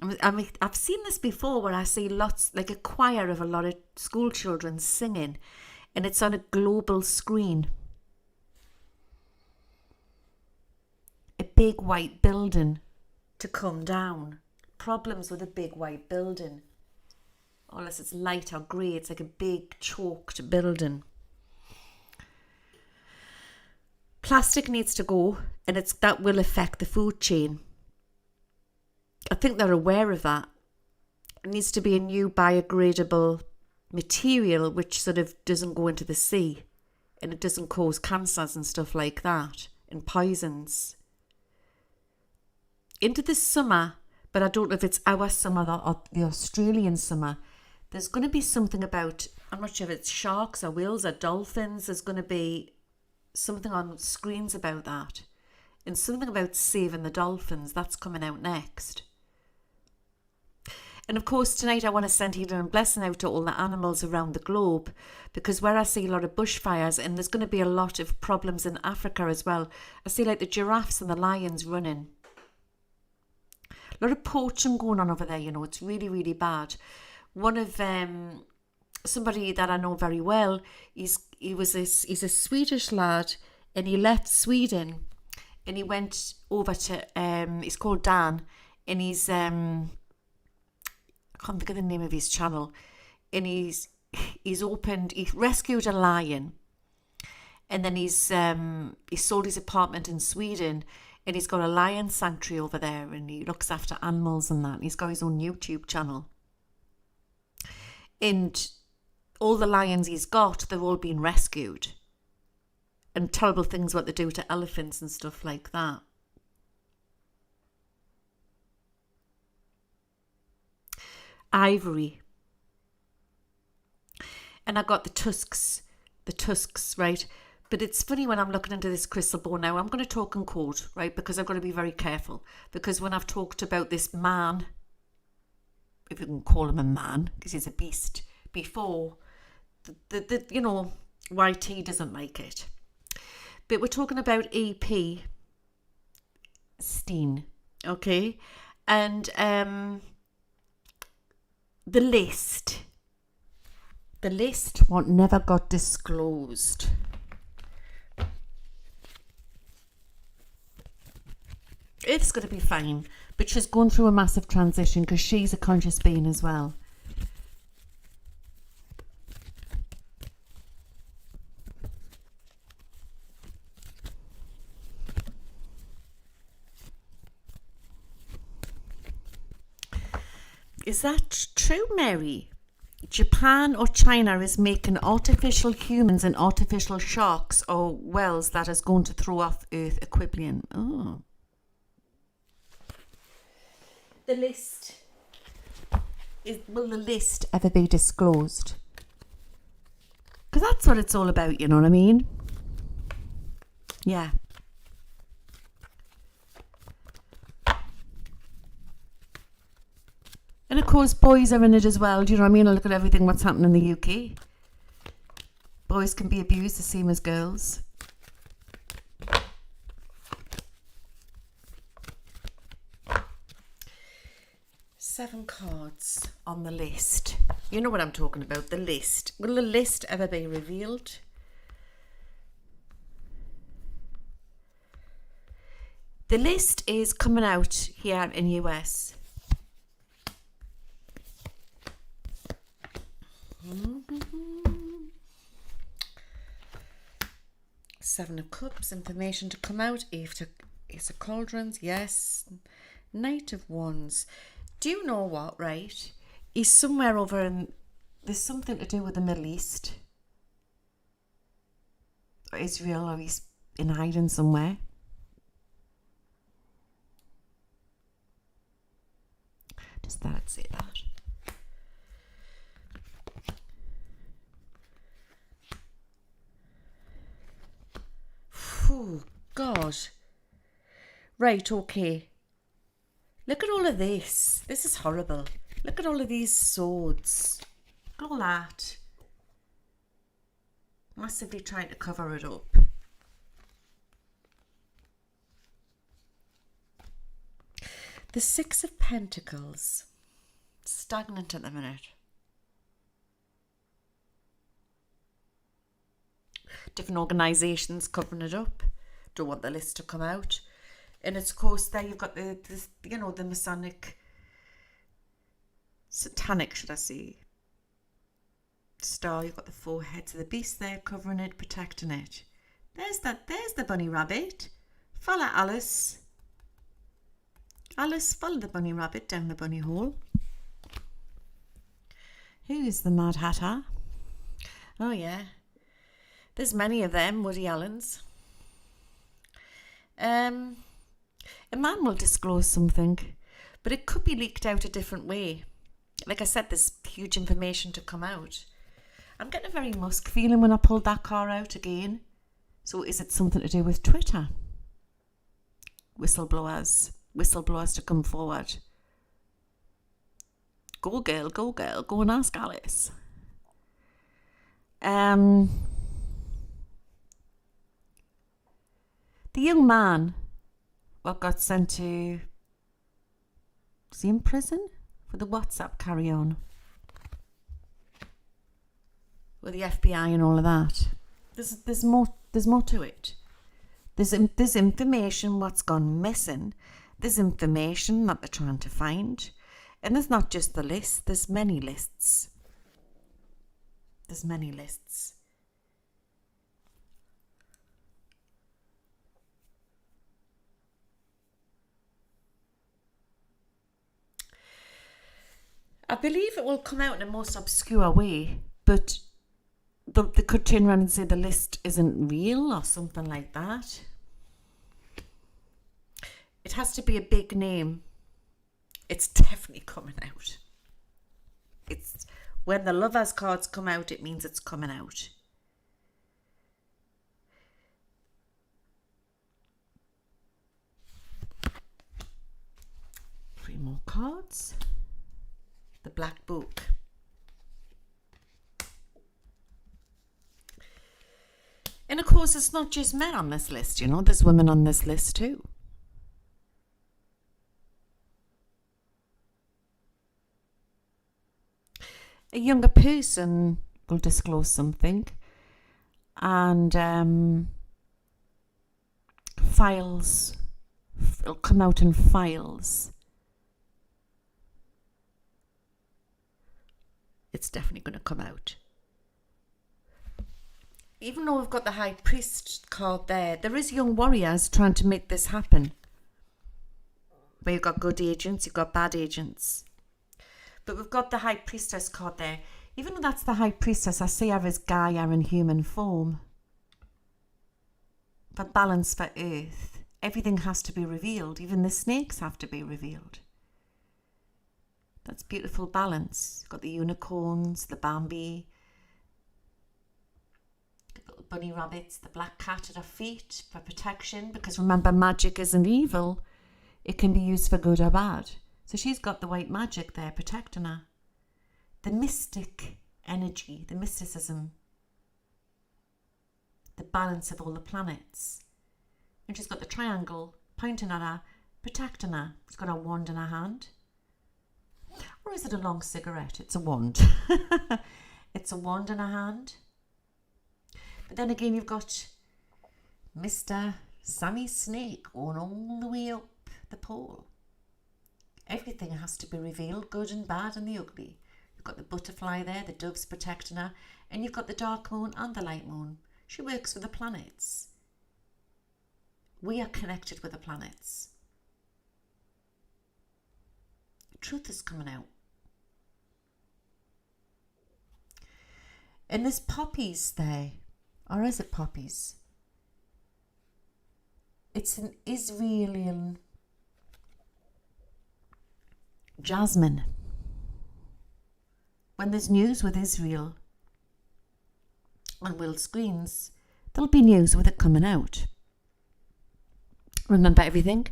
I mean, I've seen this before where I see lots, like a choir of a lot of school children singing, and it's on a global screen. A big white building to come down. Problems with a big white building. Unless it's light or grey, it's like a big choked building. Plastic needs to go, and that will affect the food chain. I think they're aware of that. It needs to be a new biodegradable material which sort of doesn't go into the sea, and it doesn't cause cancers and stuff like that, and poisons. Into the summer, but I don't know if it's our summer or the Australian summer, there's going to be something about, I'm not sure if it's sharks or whales or dolphins, there's going to be something on screens about that. And something about saving the dolphins, that's coming out next. And of course, tonight I want to send healing and blessing out to all the animals around the globe, because where I see a lot of bushfires, and there's going to be a lot of problems in Africa as well. I see like the giraffes and the lions running. A lot of poaching going on over there, you know, it's really, really bad. One of somebody that I know very well, he's a Swedish lad, and he left Sweden and he went over to he's called Dan, and he's I can't think of the name of his channel, and he rescued a lion, and then he sold his apartment in Sweden, and he's got a lion sanctuary over there, and he looks after animals and that. He's got his own YouTube channel. And all the lions he's got, they're all being rescued. And terrible things what they do to elephants and stuff like that. Ivory. And I got the tusks, right? But it's funny when I'm looking into this crystal ball now, I'm going to talk in code, right? Because I've got to be very careful. Because when I've talked about this man, if you can call him a man, because he's a beast, before, the you know, YT doesn't like it. But we're talking about EP Steen, okay? And the list what never got disclosed. Earth's going to be fine, but she's going through a massive transition because she's a conscious being as well. Is that true, Mary? Japan or China is making artificial humans and artificial sharks or wells that is going to throw off Earth equilibrium. Oh. The list. Will the list ever be disclosed? Because that's what it's all about, you know what I mean? Yeah. And of course, boys are in it as well. Do you know what I mean? I look at everything what's happening in the UK. Boys can be abused the same as girls. Seven cards on the list. You know what I'm talking about, the list. Will the list ever be revealed? The list is coming out here in US. Seven of Cups, information to come out. Ace of Cauldrons, yes. Knight of Wands. Do you know what, right? He's somewhere over in... There's something to do with the Middle East. Or Israel, or he's in hiding somewhere. Just thought I'd say that. Oh, God. Right, okay. Look at all of this. This is horrible. Look at all of these swords. Look at all that. Massively trying to cover it up. The Six of Pentacles. Stagnant at the minute. Different organisations covering it up. Don't want the list to come out. And it's, of course, there you've got the Masonic, satanic, should I say, star. You've got the four heads of the beast there, covering it, protecting it. There's the bunny rabbit. Follow Alice. Alice, follow the bunny rabbit down the bunny hole. Who is the Mad Hatter? Oh, yeah. There's many of them, Woody Allen's. A man will disclose something, but it could be leaked out a different way. Like I said, there's huge information to come out. I'm getting a very Musk feeling when I pulled that car out again. So is it something to do with Twitter? Whistleblowers to come forward. Go girl, go and ask Alice. The young man got sent to, is he in prison for the WhatsApp carry on with the FBI and all of that? There's more to it. There's information what's gone missing. There's information that they're trying to find, and there's not just the list. There's many lists. I believe it will come out in a most obscure way, but they could turn around and say the list isn't real or something like that. It has to be a big name. It's definitely coming out. It's when the Lovers cards come out, it means it's coming out. Three more cards. The Black Book. And of course, it's not just men on this list, you know, there's women on this list too. A younger person will disclose something, and files it'll come out in files. It's definitely going to come out. Even though we've got the High Priest card there, there is young warriors trying to make this happen. Where you've got good agents, you've got bad agents. But we've got the High Priestess card there. Even though that's the High Priestess, I see her as Gaia in human form. For balance for Earth, everything has to be revealed. Even the snakes have to be revealed. That's beautiful balance. You've got the unicorns, the Bambi, the little bunny rabbits, the black cat at her feet for protection. Because remember, magic isn't evil. It can be used for good or bad. So she's got the white magic there protecting her. The mystic energy, the mysticism, the balance of all the planets. And she's got the triangle pointing at her, protecting her. She's got a wand in her hand. Or is it a long cigarette? It's a wand. It's a wand in her hand. But then again, you've got Mr. Sammy Snake going all the way up the pole. Everything has to be revealed, good and bad and the ugly. You've got the butterfly there, the dove's protecting her, and you've got the dark moon and the light moon. She works with the planets. We are connected with the planets. Truth is coming out. And there's poppies there. Or is it poppies? It's an Israeli jasmine. When there's news with Israel on world screens, there'll be news with it coming out. Remember everything,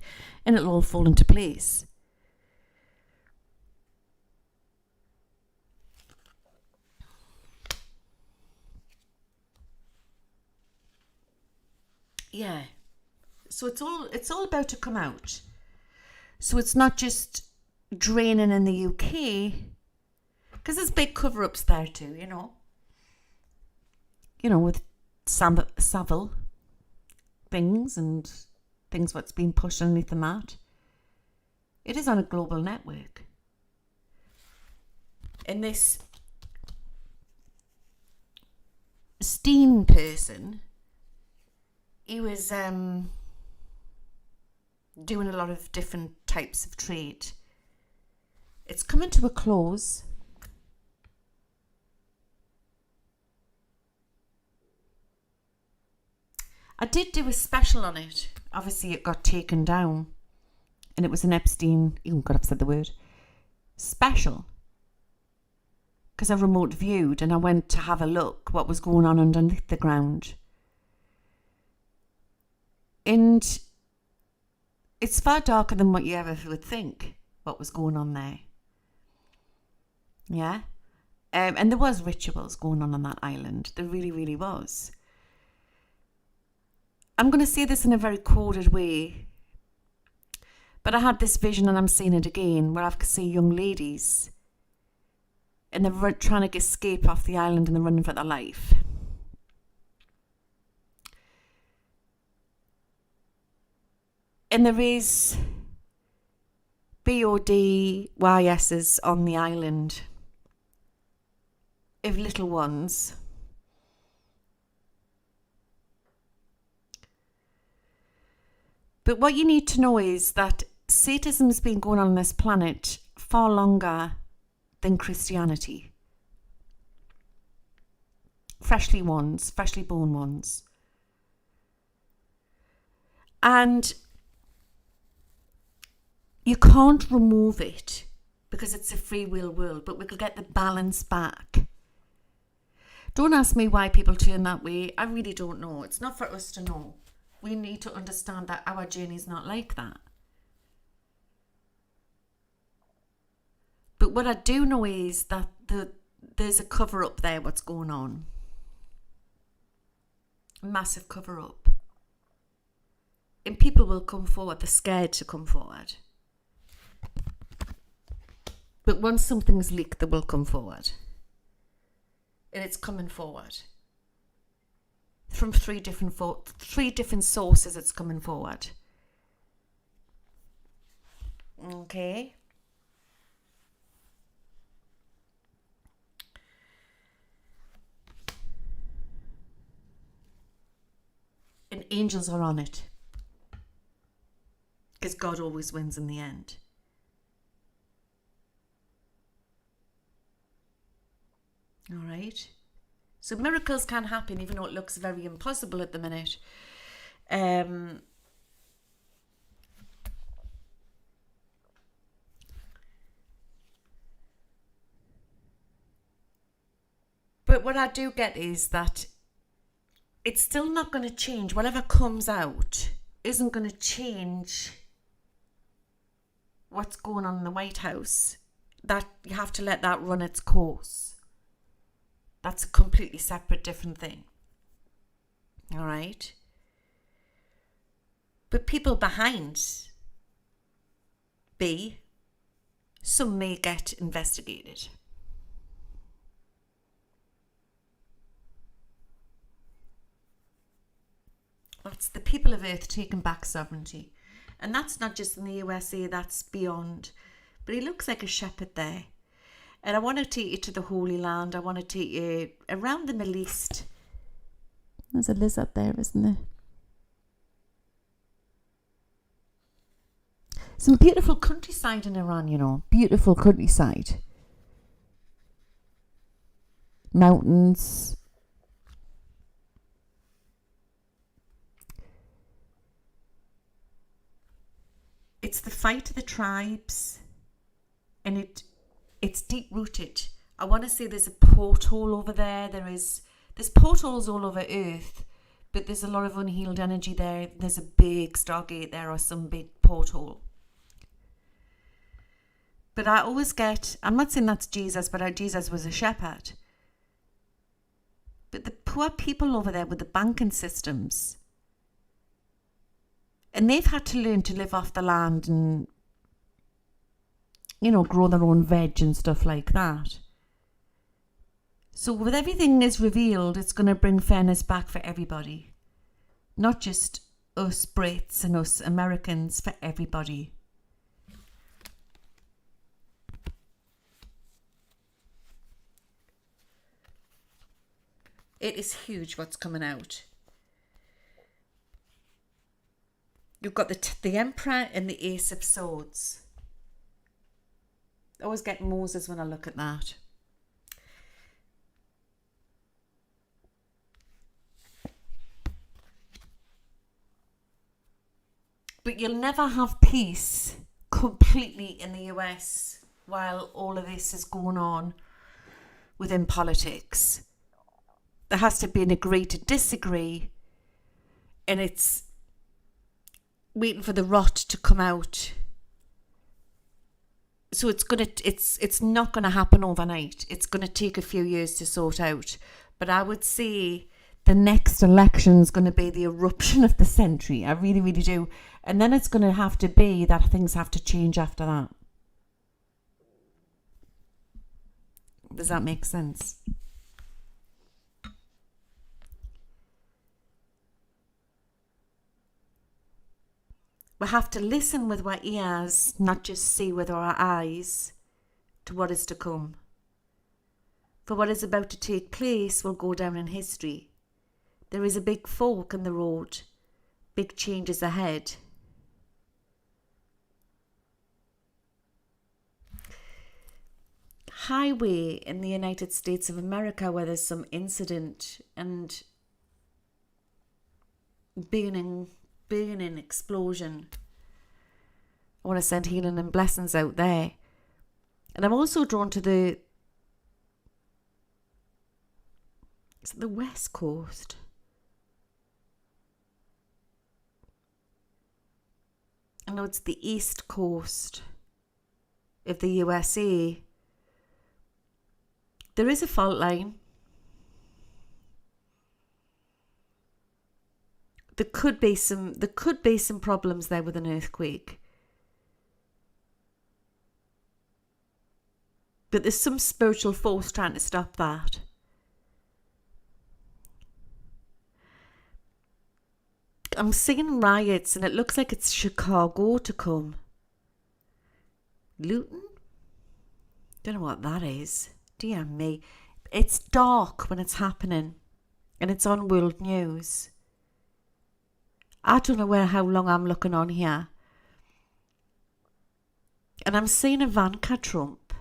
and it'll all fall into place. Yeah. So it's all about to come out. So it's not just draining in the UK, because there's big cover-ups there too, you know. With Savile things and things what's been pushed underneath the mat. It is on a global network. And this Steen person, he was doing a lot of different types of trade. It's coming to a close. I did do a special on it. Obviously, it got taken down. And it was an Epstein, oh God, I've said the word, special. Because I remote viewed and I went to have a look what was going on underneath the ground. And it's far darker than what you ever would think, what was going on there. Yeah? And there was rituals going on that island. There really, really was. I'm going to say this in a very coded way, but I had this vision and I'm seeing it again where I can see young ladies and they're trying to escape off the island and they're running for their life. And there is BODYSs on the island of little ones. But what you need to know is that Satanism has been going on this planet far longer than Christianity. Freshly born ones. And you can't remove it because it's a free will world, but we could get the balance back. Don't ask me why people turn that way. I really don't know. It's not for us to know. We need to understand that our journey is not like that. But what I do know is that there's a cover-up there, what's going on. A massive cover-up. And people will come forward. They're scared to come forward. But once something's leaked, they will come forward. And it's coming forward. From three different sources, it's coming forward. Okay. And angels are on it. Because God always wins in the end. All right. So miracles can happen even though it looks very impossible at the minute. But what I do get is that it's still not going to change. Whatever comes out isn't going to change what's going on in the White House. That you have to let that run its course. That's a completely separate, different thing. All right? But people behind B, some may get investigated. That's the people of Earth taking back sovereignty. And that's not just in the USA, that's beyond. But he looks like a shepherd there. And I want to take you to the Holy Land. I want to take you around the Middle East. There's a lizard there, isn't there? Some beautiful countryside in Iran, you know. Beautiful countryside. Mountains. It's the fight of the tribes. And it's deep rooted. I want to say there's a porthole over there. There's portholes all over Earth, but there's a lot of unhealed energy there. There's a big stargate there or some big porthole. But I always get, I'm not saying that's Jesus, but Jesus was a shepherd. But the poor people over there with the banking systems, and they've had to learn to live off the land and, you know, grow their own veg and stuff like that. So with everything is revealed, it's going to bring fairness back for everybody. Not just us Brits and us Americans, for everybody. It is huge what's coming out. You've got the Emperor and the Ace of Swords. I always get Moses when I look at that. But you'll never have peace completely in the US while all of this is going on within politics. There has to be an agree to disagree, and it's waiting for the rot to come out. So it's not gonna happen overnight. It's gonna take a few years to sort out. But I would say the next election's gonna be the eruption of the century. I really, really do. And then it's gonna have to be that things have to change after that. Does that make sense? We have to listen with our ears, not just see with our eyes, to what is to come. For what is about to take place will go down in history. There is a big fork in the road, big changes ahead. Highway in the United States of America where there's some incident and burning explosion. I want to send healing and blessings out there. And I'm also drawn to the West Coast. I know it's the East Coast of the USA. There is a fault line. There could be some problems there with an earthquake. But there's some spiritual force trying to stop that. I'm seeing riots and it looks like it's Chicago to come. Luton? Don't know what that is. Dear me. It's dark when it's happening and it's on world news. I don't know how long I'm looking on here. And I'm seeing Ivanka Trump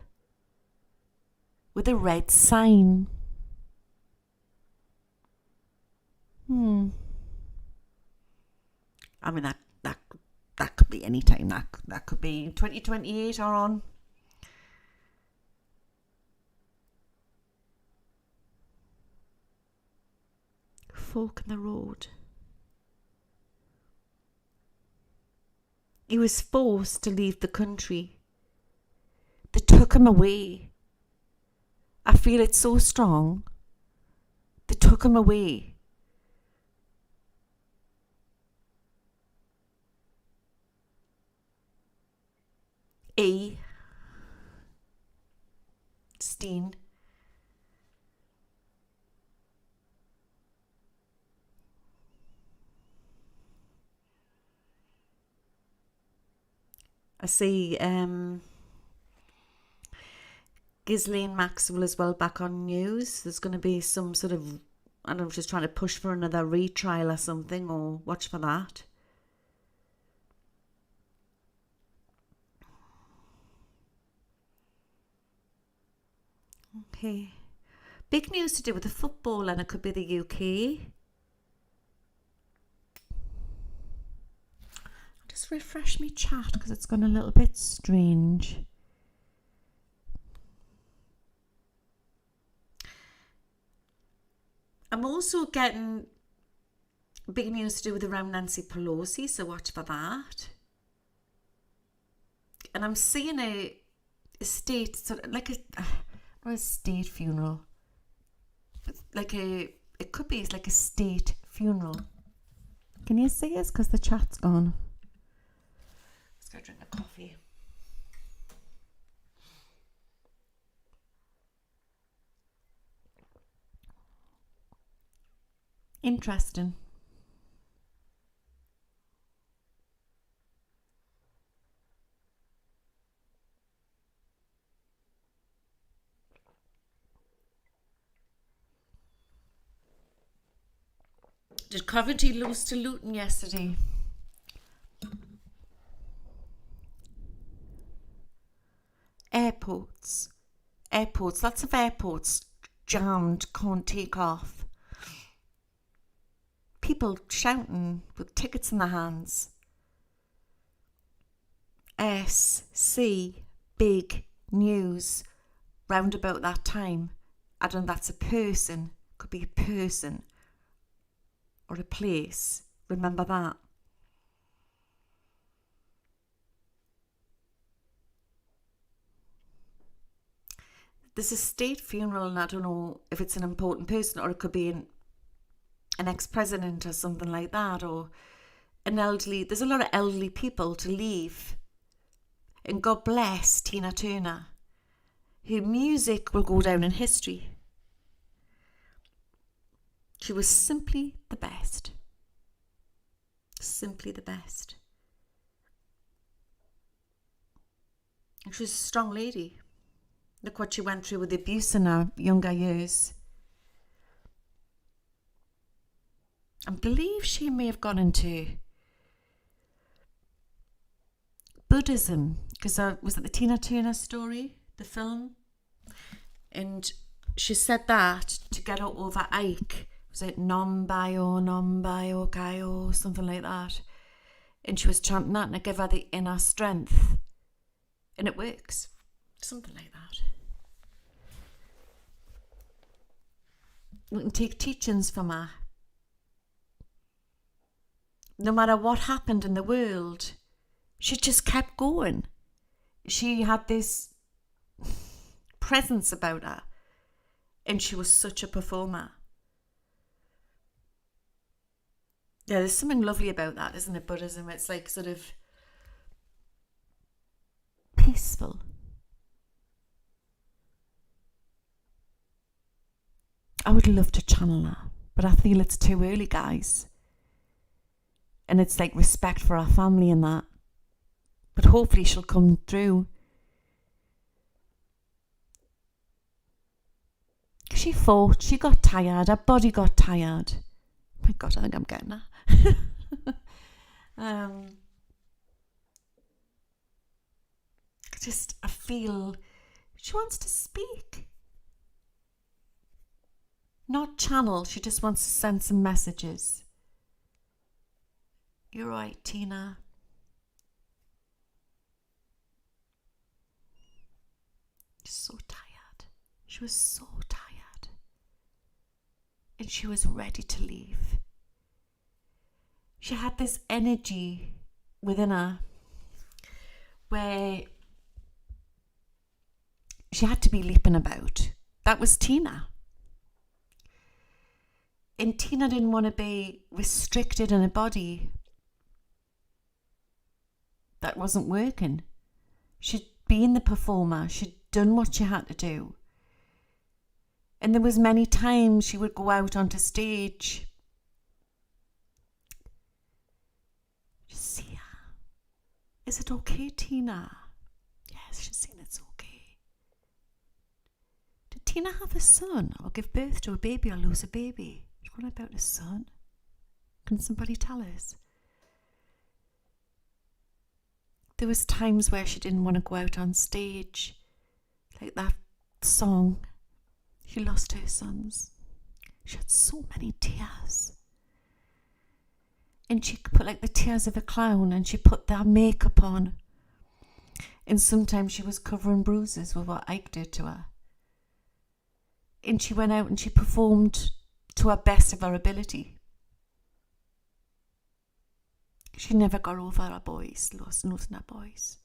with a red sign. I mean, that could be any time. That could be 2028 or on. Fork in the road. He was forced to leave the country. They took him away. I feel it's so strong. They took him away. Steen. I see Ghislaine Maxwell as well back on news. There's going to be some sort of, I don't know, just trying to push for another retrial or something, or watch for that. Okay. Big news to do with the football, and it could be the UK. Just refresh me chat because it's gone a little bit strange. I'm also getting big news to do with around Nancy Pelosi, so watch for that. And I'm seeing a state, sort of like a state funeral. It could be like a state funeral. Can you see us? Because the chat's gone. Let's go drink a coffee. Interesting. Did Coventry lose to Luton yesterday? Airports, lots of airports jammed, can't take off. People shouting with tickets in their hands. SC, big news round about that time. I don't know if that's a person, could be a person or a place. Remember that. There's a state funeral, and I don't know if it's an important person, or it could be an ex-president or something like that, or an elderly. There's a lot of elderly people to leave. And God bless Tina Turner, whose music will go down in history. She was simply the best. Simply the best. And she was a strong lady. Look what she went through with abuse in her younger years. I believe she may have gone into Buddhism, because was it the Tina Turner story, the film? And she said that to get out over Ike. Was it Nam Bio Kaio, something like that? And she was chanting that, and it gave her the inner strength. And it works. Something like that. We can take teachings from her. No matter what happened in the world, she just kept going. She had this presence about her, and she was such a performer. Yeah, there's something lovely about that, isn't it, Buddhism? It's like sort of peaceful. I would love to channel her, but I feel it's too early, guys. And it's like respect for our family and that. But hopefully she'll come through She fought, she got tired, her body got tired. My God, I think I'm getting her. I feel she wants to speak. Not channel, she just wants to send some messages. You're right, Tina. She's so tired. She was so tired. And she was ready to leave. She had this energy within her where she had to be leaping about. That was Tina. And Tina didn't want to be restricted in a body that wasn't working. She'd been the performer. She'd done what she had to do. And there was many times she would go out onto stage. Just see her. Is it okay, Tina? Yes, she's saying it's okay. Did Tina have a son or give birth to a baby or lose a baby? What about a son? Can somebody tell us? There was times where she didn't want to go out on stage. Like that song. She lost her sons. She had so many tears. And she put like the tears of a clown, and she put that makeup on. And sometimes she was covering bruises with what Ike did to her. And she went out and she performed to her best of her ability. She never got over her boys, lost nothing her boys.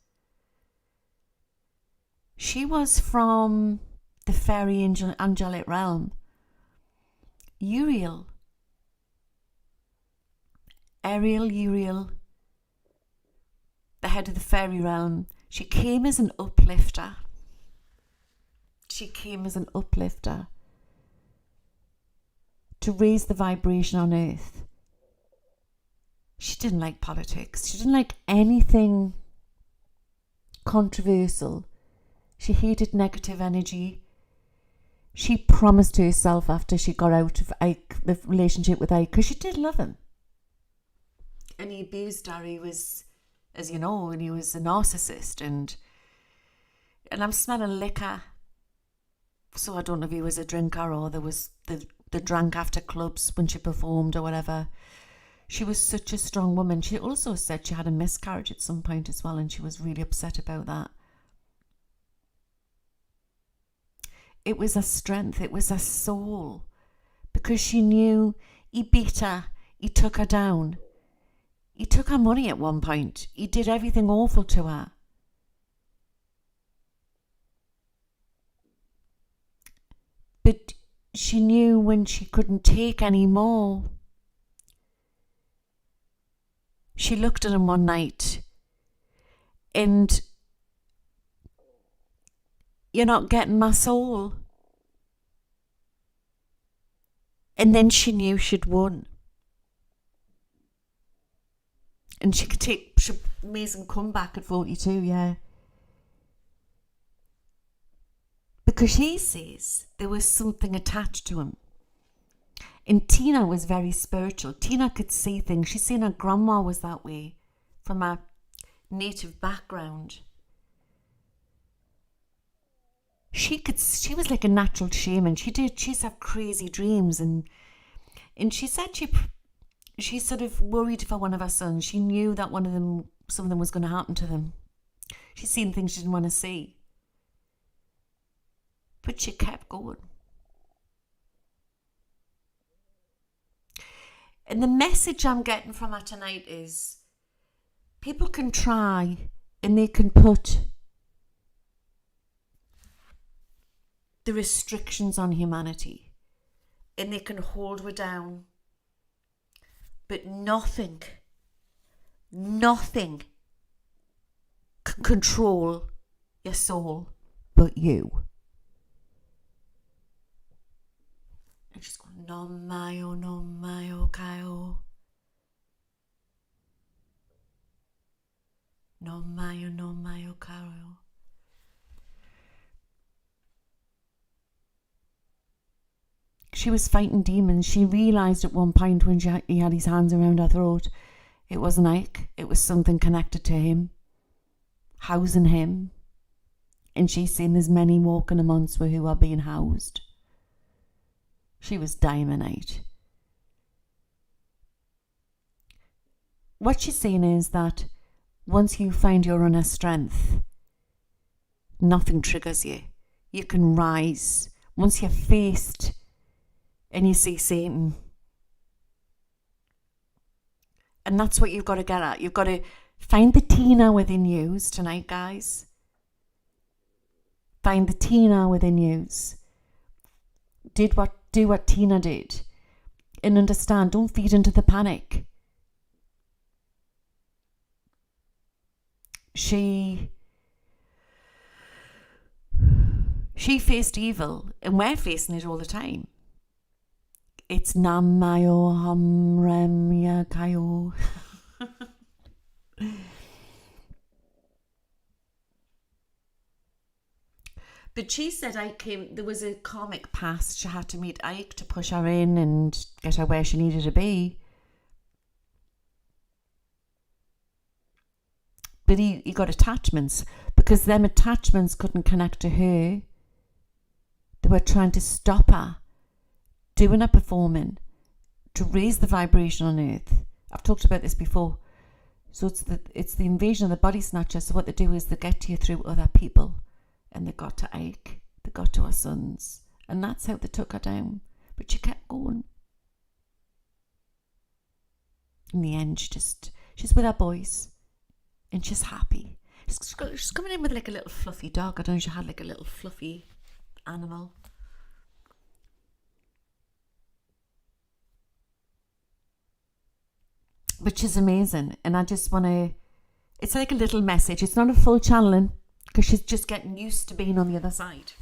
She was from the fairy angelic realm. Uriel, the head of the fairy realm. She came as an uplifter. To raise the vibration on earth. She didn't like politics. She didn't like anything controversial. She hated negative energy. She promised herself after she got out of Ike, the relationship with Ike, because she did love him. And he abused her. He was, as you know, and he was a narcissist. And I'm smelling liquor. So I don't know if he was a drinker or there was the drank after clubs when she performed or whatever. She was such a strong woman. She also said she had a miscarriage at some point as well, and she was really upset about that. It was her strength. It was her soul. Because she knew he beat her. He took her down. He took her money at one point. He did everything awful to her. But she knew when she couldn't take any more. She looked at him one night and, you're not getting my soul. And then she knew she'd won. And she could take amazing comeback at 42, yeah. Because he says there was something attached to him. And Tina was very spiritual. Tina could see things. She's seen her grandma was that way from a native background. She was like a natural shaman. She used to have crazy dreams, and she said she sort of worried for one of her sons. She knew that something was going to happen to them. She'd seen things she didn't want to see. But she kept going. And the message I'm getting from her tonight is people can try and they can put the restrictions on humanity and they can hold her down. But nothing can control your soul but you. And she's going, no mayo, kayo. No mayo, kayo. She was fighting demons. She realised at one point when he had his hands around her throat, it wasn't Ike, it was something connected to him, housing him. And she's seen there's many walking amongst her who are being housed. She was diamondite. What she's saying is that once you find your inner strength, nothing triggers you. You can rise. Once you're faced and you see Satan. And that's what you've got to get at. You've got to find the Tina within you tonight, guys. Find the Tina within you. Do what Tina did. And understand, don't feed into the panic. She faced evil, and we're facing it all the time. It's Namayo Hamrem Yakayo. But she said there was a karmic past. She had to meet Ike to push her in and get her where she needed to be. But he got attachments, because them attachments couldn't connect to her. They were trying to stop her doing her performing to raise the vibration on earth. I've talked about this before. So it's the invasion of the body snatcher. So what they do is they get to you through other people. And they got to Ike, they got to her sons. And that's how they took her down. But she kept going. In the end, she's with her boys. And she's happy. She's coming in with like a little fluffy dog. I don't know if she had like a little fluffy animal. But she's amazing. And I just want to... It's like a little message. It's not a full channeling, because she's just getting used to being on the other side.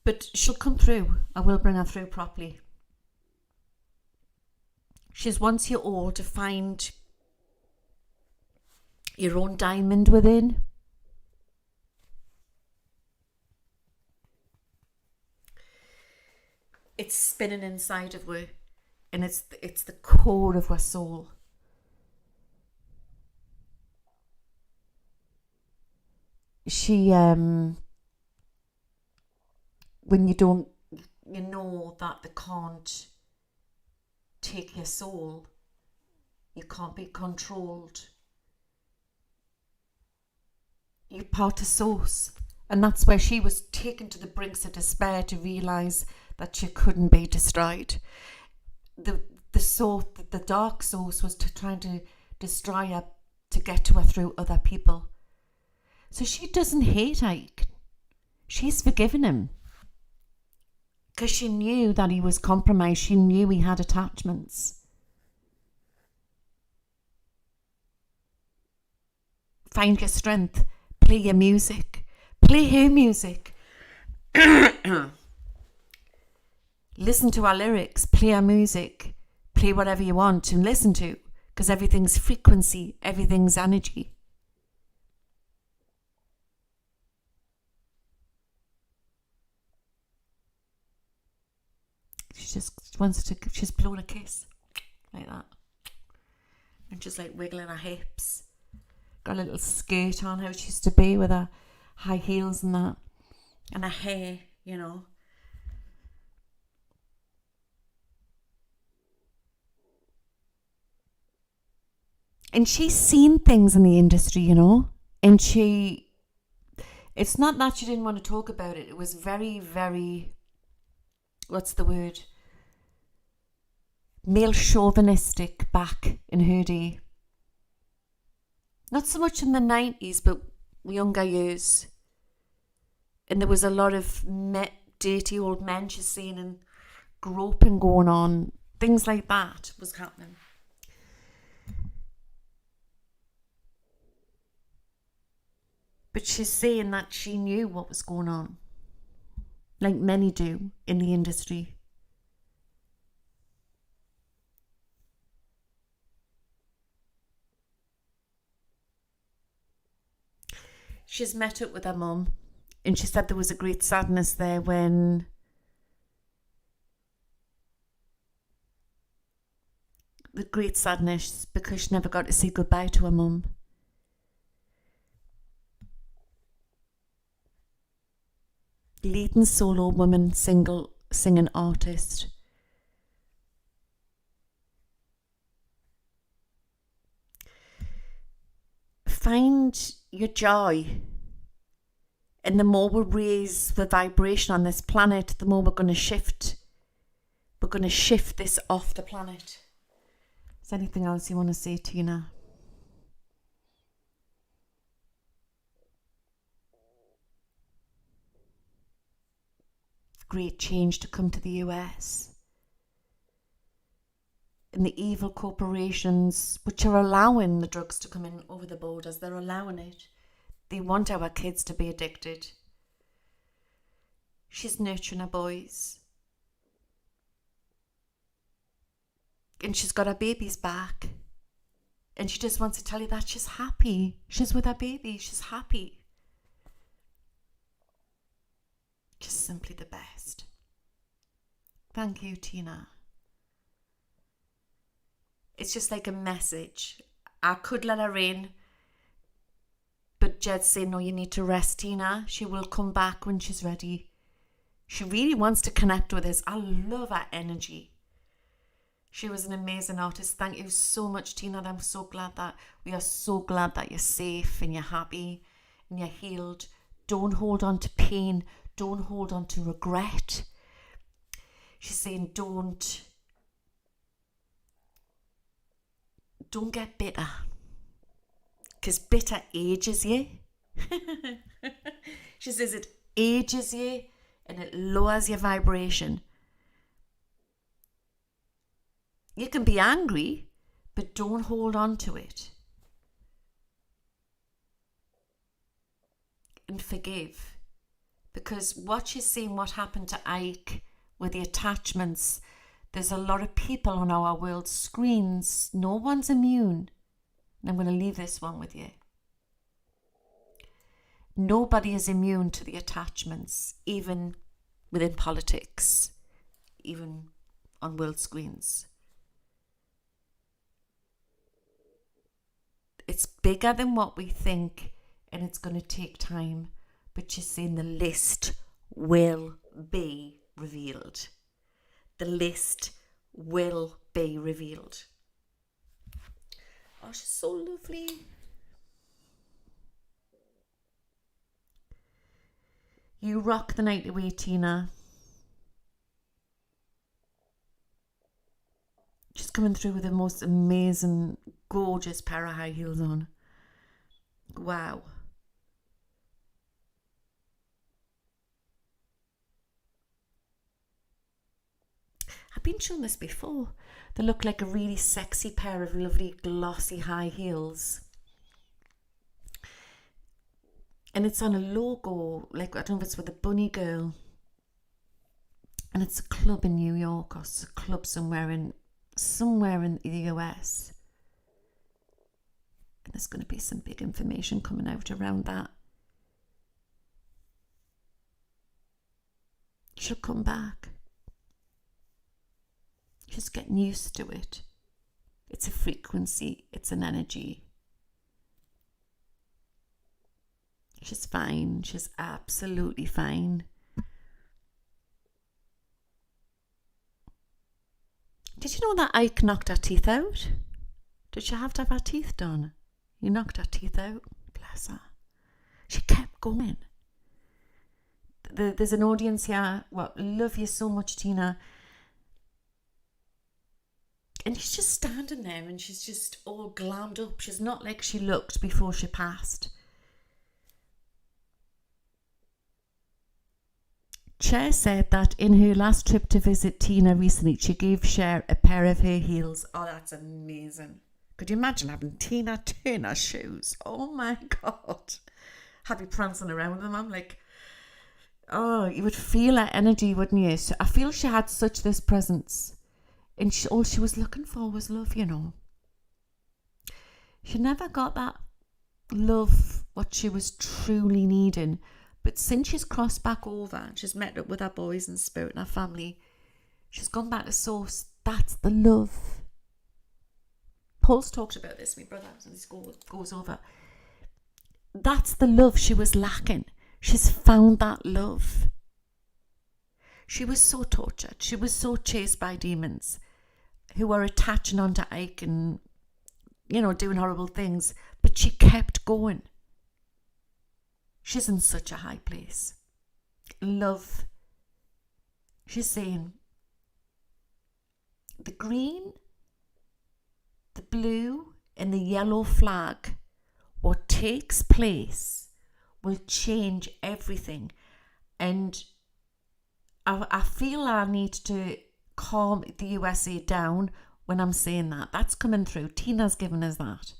But she'll come through. I will bring her through properly. She wants you all to find your own diamond within. It's spinning inside of her, and it's the core of her soul. She when you know that they can't take your soul, you can't be controlled. You're part of source. And that's where she was taken to the brinks of despair to realise that she couldn't be destroyed. The dark source was trying to destroy her to get to her through other people. So she doesn't hate Ike. She's forgiven him. Because she knew that he was compromised. She knew he had attachments. Find your strength. Play your music. Play her music. Listen to our lyrics. Play our music. Play whatever you want to listen to. Because everything's frequency. Everything's energy. She just wants to, she's blown a kiss. Like that. And just like wiggling her hips. Got a little skirt on how she used to be with her high heels and that. And her hair, you know. And she's seen things in the industry, you know. And it's not that she didn't want to talk about it. It was very, very, what's the word? Male chauvinistic back in her day. Not so much in the 90s, but younger years. And there was a lot of dirty old men she's seen and groping going on. Things like that was happening. But she's saying that she knew what was going on. Like many do in the industry. She's met up with her mum, and she said there was a great sadness there when the great sadness because she never got to say goodbye to her mum. Leading solo woman single singing artist. Find your joy. And the more we raise the vibration on this planet, the more we're going to shift. We're going to shift this off the planet. Is there anything else you want to say, Tina? Great change to come to the US. And the evil corporations, which are allowing the drugs to come in over the borders, they're allowing it. They want our kids to be addicted. She's nurturing her boys. And she's got her babies back. And she just wants to tell you that she's happy. She's with her baby. She's happy. Just simply the best. Thank you, Tina. It's just like a message. I could let her in, but Jed's saying, no, you need to rest, Tina. She will come back when she's ready. She really wants to connect with us. I love her energy. She was an amazing artist. Thank you so much, Tina. I'm so glad that we are so glad that you're safe and you're happy and you're healed. Don't hold on to pain. Don't hold on to regret. She's saying don't get bitter, because bitter ages you. She says it ages you and it lowers your vibration. You can be angry, but don't hold on to it. And forgive. Because what she's saying, what happened to Ike with the attachments, there's a lot of people on our world screens. No one's immune. And I'm going to leave this one with you. Nobody is immune to the attachments, even within politics, even on world screens. It's bigger than what we think, and it's going to take time. But she's saying the list will be revealed. The list will be revealed. Oh, she's so lovely. You rock the night away, Tina. She's coming through with the most amazing, gorgeous pair of high heels on. Wow. I've been shown this before. They look like a really sexy pair of lovely glossy high heels. And it's on a logo, like I don't know if it's with a bunny girl. And it's a club in New York or it's a club somewhere in the US. And there's going to be some big information coming out around that. She'll come back. She's getting used to it. It's a frequency. It's an energy. She's fine. She's absolutely fine. Did you know that Ike knocked her teeth out? Did she have to have her teeth done? He knocked her teeth out. Bless her. She kept going. There's an audience here. Well, love you so much, Tina. And she's just standing there and she's just all glammed up. She's not like she looked before she passed. Cher said that in her last trip to visit Tina recently, she gave Cher a pair of her heels. Oh, that's amazing. Could you imagine having Tina Turner shoes? Oh my God. I'd be prancing around with them. I'm like, oh, you would feel her energy, wouldn't you? So I feel she had such this presence. And all she was looking for was love, you know. She never got that love, what she was truly needing. But since she's crossed back over and she's met up with her boys and spirit and her family, she's gone back to source. That's the love. Paul's talked about this, my brother, and this goes over. That's the love she was lacking. She's found that love. She was so tortured. She was so chased by demons who were attaching onto Ike and, doing horrible things. But she kept going. She's in such a high place. Love. She's saying, the green, the blue, and the yellow flag, what takes place will change everything. And I feel I need to calm the USA down when I'm saying that. That's coming through. Tina's given us that.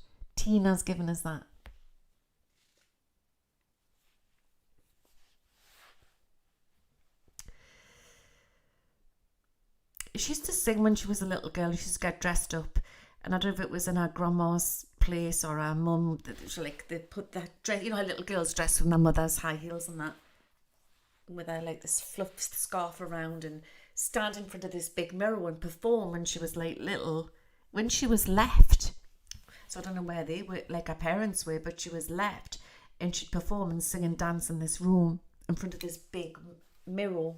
She used to sing when she was a little girl. She used to get dressed up. And I don't know if it was in her grandma's place or her mum. They put that dress, how little girls dress from their mother's high heels and that. With her this fluff scarf around and stand in front of this big mirror and perform when she was little. When she was left, so I don't know where they were, her parents were, but she was left and she'd perform and sing and dance in this room in front of this big mirror.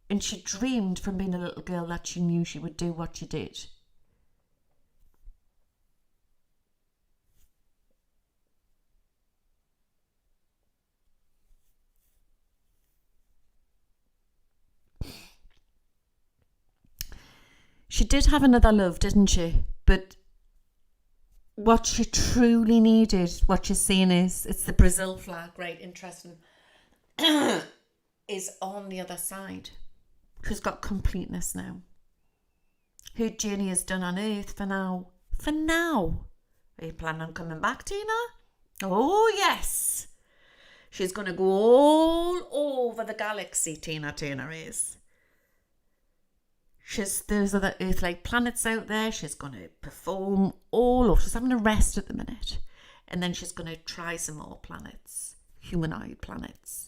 And she dreamed from being a little girl that she knew she would do what she did. She did have another love, didn't she? But what she truly needed, what she's saying is, it's the Brazil flag, right? Interesting. Is on the other side. Who's got completeness now. Her journey is done on earth for now. For now. Are you planning on coming back, Tina? Oh, yes. She's going to go all over the galaxy, Tina Turner is. There's other Earth-like planets out there. She's going to perform all over. She's having a rest at the minute. And then she's going to try some more planets. Humanoid planets.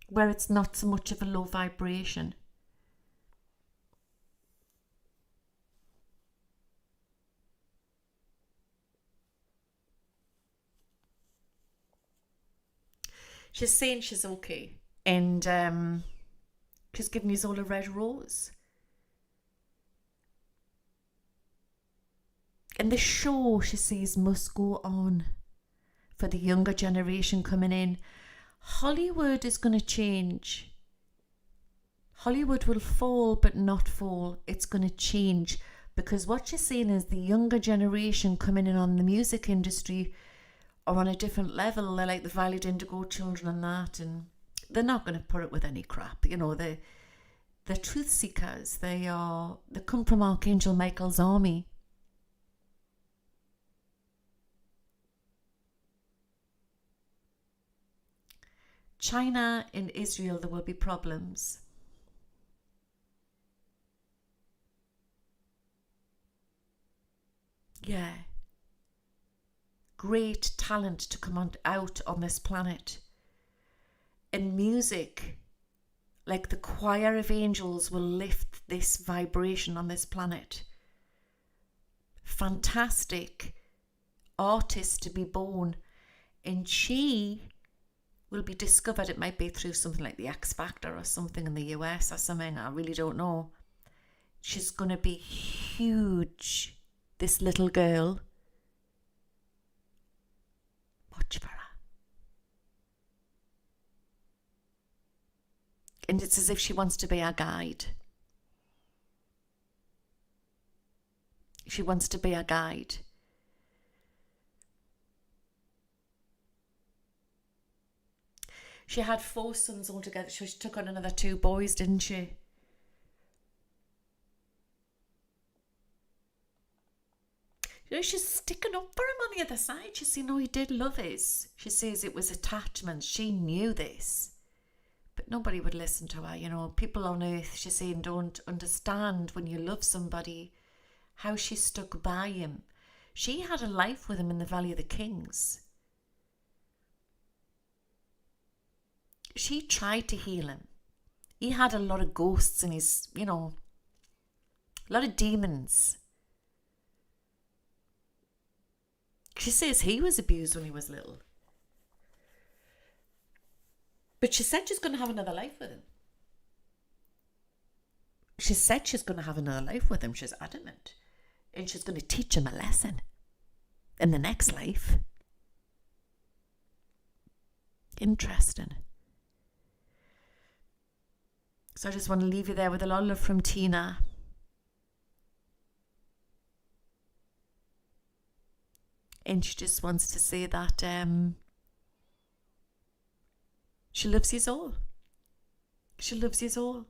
Where it's not so much of a low vibration. She's saying she's okay. And she's giving us all a red rose. And the show, she says, must go on for the younger generation coming in. Hollywood is going to change. Hollywood will fall, but not fall. It's going to change because what you're saying is the younger generation coming in on the music industry are on a different level. They're like the Violet Indigo children and that, and they're not going to put it with any crap. They're truth seekers. They come from Archangel Michael's army. China and Israel, there will be problems. Yeah. Great talent to come out on this planet. And music, like the choir of angels, will lift this vibration on this planet. Fantastic artist to be born. And she will be discovered. It might be through something like the X Factor or something in the US or something. I really don't know. She's going to be huge, this little girl. Watch for her. And it's as if she wants to be our guide. She wants to be our guide. She had 4 sons altogether. She took on another 2 boys, didn't she? She's sticking up for him on the other side. She's saying, he did love us. She says it was attachment. She knew this. But nobody would listen to her. People on earth, she's saying, don't understand when you love somebody how she stuck by him. She had a life with him in the Valley of the Kings. she tried to heal him. He had a lot of ghosts in his, a lot of demons. She says he was abused when he was little. But she said she's going to have another life with him. She said she's going to have another life with him. She's adamant. And she's going to teach him a lesson in the next life. Interesting. So I just want to leave you there with a lot of love from Tina. And she just wants to say that she loves you all. She loves you all.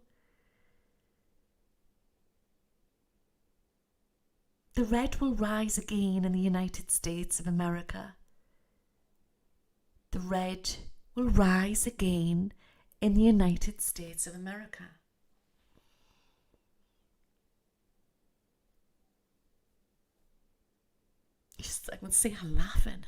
The red will rise again in the United States of America. The red will rise again in the United States of America. I can see her laughing.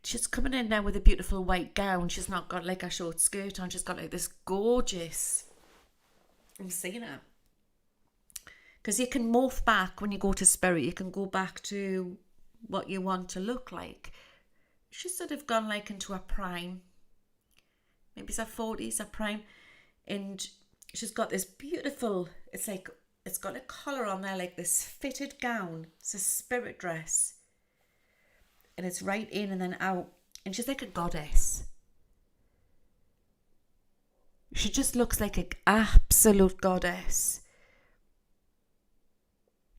She's coming in now with a beautiful white gown. She's not got like a short skirt on. She's got like this gorgeous... I'm seeing her. Because you can morph back when you go to spirit. You can go back to what you want to look like. She's sort of gone like into her prime. Maybe it's her 40s, her prime. And she's got this beautiful... It's got a collar on there like this fitted gown. It's a spirit dress. And it's right in and then out. And she's like a goddess. She just looks like an absolute goddess.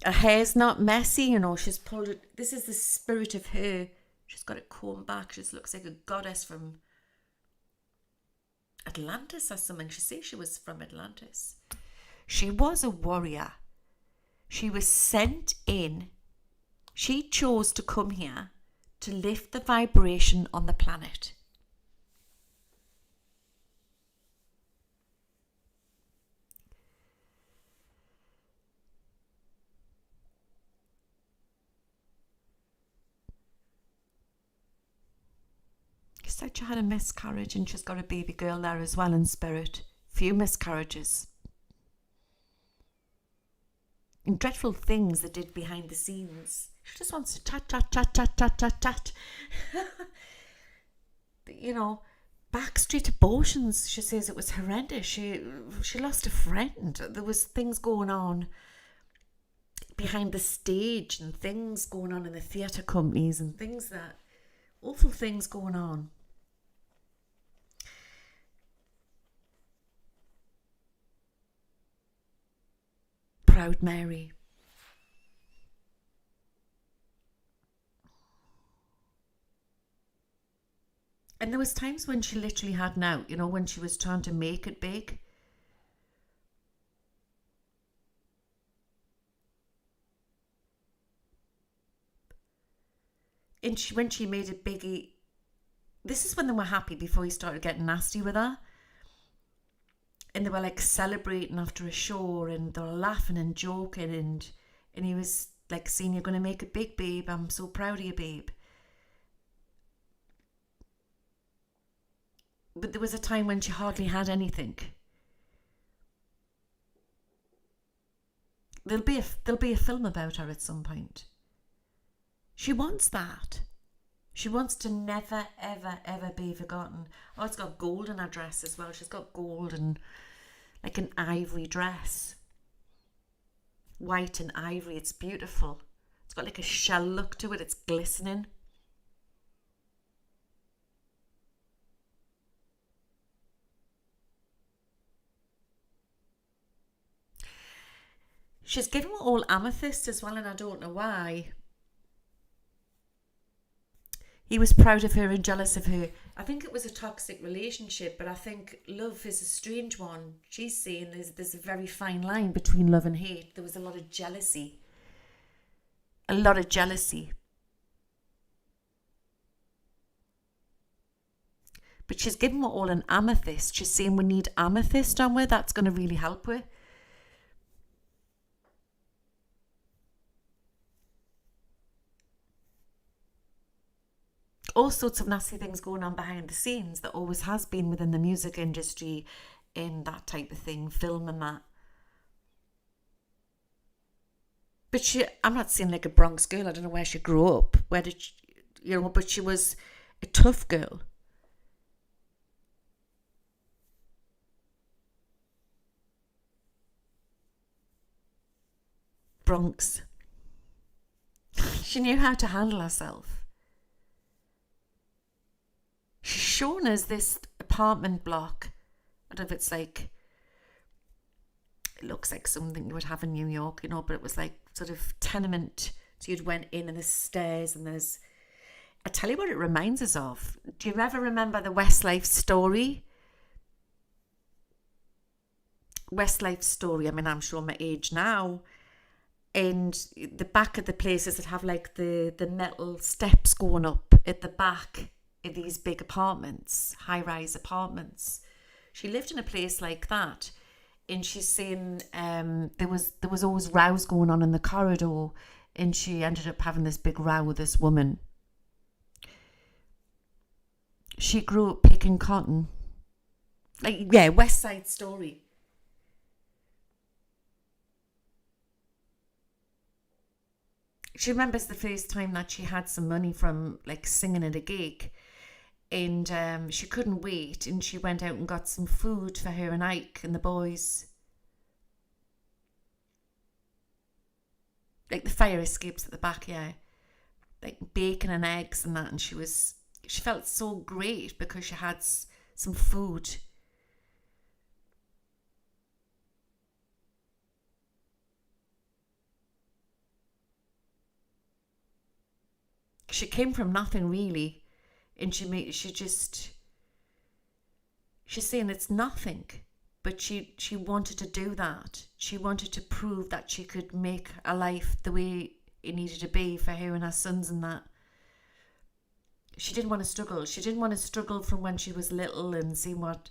Her hair's not messy, she's pulled it. This is the spirit of her. She's got it combed back. She just looks like a goddess from Atlantis or something. She says she was from Atlantis. She was a warrior. She was sent in. She chose to come here to lift the vibration on the planet. She said she had a miscarriage and she's got a baby girl there as well in spirit. Few miscarriages. And dreadful things they did behind the scenes. She just wants to chat. Backstreet abortions. She says it was horrendous. She lost a friend. There was things going on behind the stage and things going on in the theatre companies and awful things going on. Proud Mary. And there was times when she literally had an out, when she was trying to make it big. And when she made it biggie, this is when they were happy before he started getting nasty with her. And they were like celebrating after a show and they were laughing and joking and he was like saying, "You're going to make it big, babe. I'm so proud of you, babe." But there was a time when she hardly had anything. There'll be a film about her at some point. She wants that. She wants to never, ever, ever be forgotten. Oh, it's got gold in her dress as well. She's got gold and like an ivory dress. White and ivory. It's beautiful. It's got like a shell look to it. It's glistening. She's given her all amethyst as well, and I don't know why. He was proud of her and jealous of her. I think it was a toxic relationship, but I think love is a strange one. She's saying there's a very fine line between love and hate. There was a lot of jealousy. A lot of jealousy. But she's given her all an amethyst. She's saying we need amethyst on her. That's going to really help her. all sorts of nasty things going on behind the scenes. That always has been within the music industry, in that type of thing, film and that. But I'm not saying like a Bronx girl. I don't know where she grew up. Where did she, but she was a tough girl. Bronx. She knew how to handle herself. She's shown us this apartment block. I don't know if it's like, it looks like something you would have in New York, but it was like sort of tenement. So you'd went in and there's stairs and there's, I tell you what it reminds us of. Do you ever remember the Westlife Story? Westlife Story, I mean, I'm sure my age now. And the back of the places that have like the metal steps going up at the back of these big apartments, high-rise apartments. She lived in a place like that, and she's saying there was always rows going on in the corridor, and she ended up having this big row with this woman. She grew up picking cotton. Like, yeah, West Side Story. She remembers the first time that she had some money from like singing at a gig, and she couldn't wait, and she went out and got some food for her and Ike and the boys. Like the fire escapes at the back, yeah. Like bacon and eggs and that, and she felt so great because she had some food. She came from nothing really, and she's saying it's nothing, but she wanted to do that. She wanted to prove that she could make a life the way it needed to be for her and her sons and that. She didn't want to struggle. She didn't want to struggle from when she was little and see what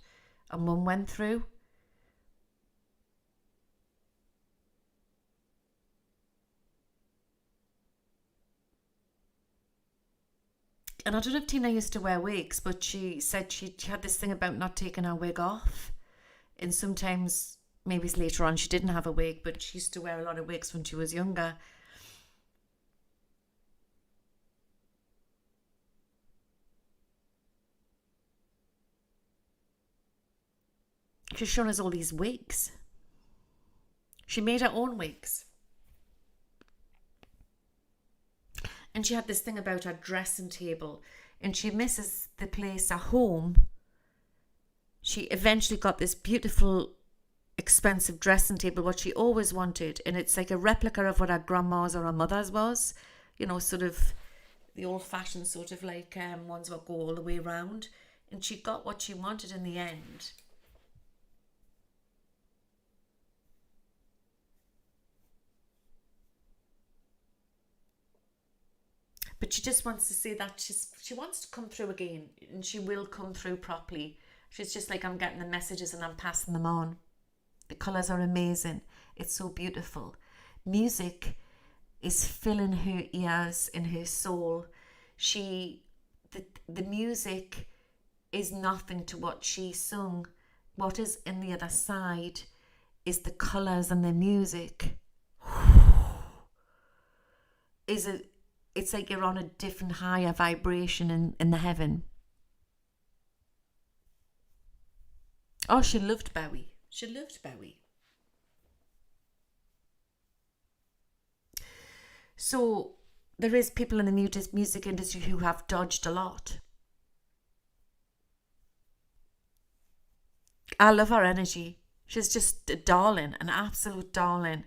her mum went through. And I don't know if Tina used to wear wigs, but she said she had this thing about not taking her wig off. And sometimes, maybe later on, she didn't have a wig, but she used to wear a lot of wigs when she was younger. She's shown us all these wigs. She made her own wigs. And she had this thing about her dressing table, and she misses the place at home. She eventually got this beautiful, expensive dressing table, what she always wanted, and it's like a replica of what her grandma's or her mother's was, sort of the old-fashioned sort of like ones that go all the way around. And she got what she wanted in the end. But she just wants to say that she wants to come through again, and she will come through properly. She's just like, I'm getting the messages and I'm passing them on. The colours are amazing. It's so beautiful. Music is filling her ears and her soul. The music is nothing to what she sung. What is in the other side is the colours and the music. It's like you're on a different higher vibration in the heaven. Oh, she loved Bowie. She loved Bowie. So there is people in the music industry who have dodged a lot. I love her energy. She's just a darling, an absolute darling.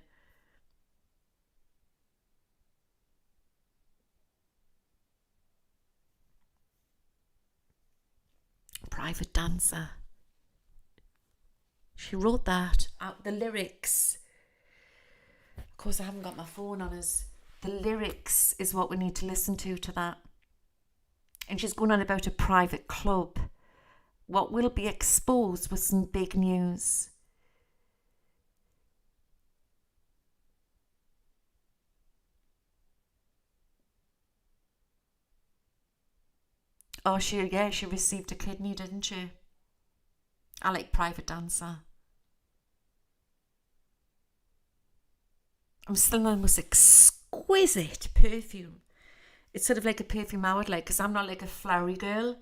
Private dancer. She wrote that out. The lyrics. Of course, I haven't got my phone on us. The lyrics is what we need to listen to that. And she's going on about a private club. What will be exposed with some big news. Oh, she received a kidney, didn't she? I like Private Dancer. I'm still on the most exquisite perfume. It's sort of like a perfume I would like, because I'm not like a flowery girl.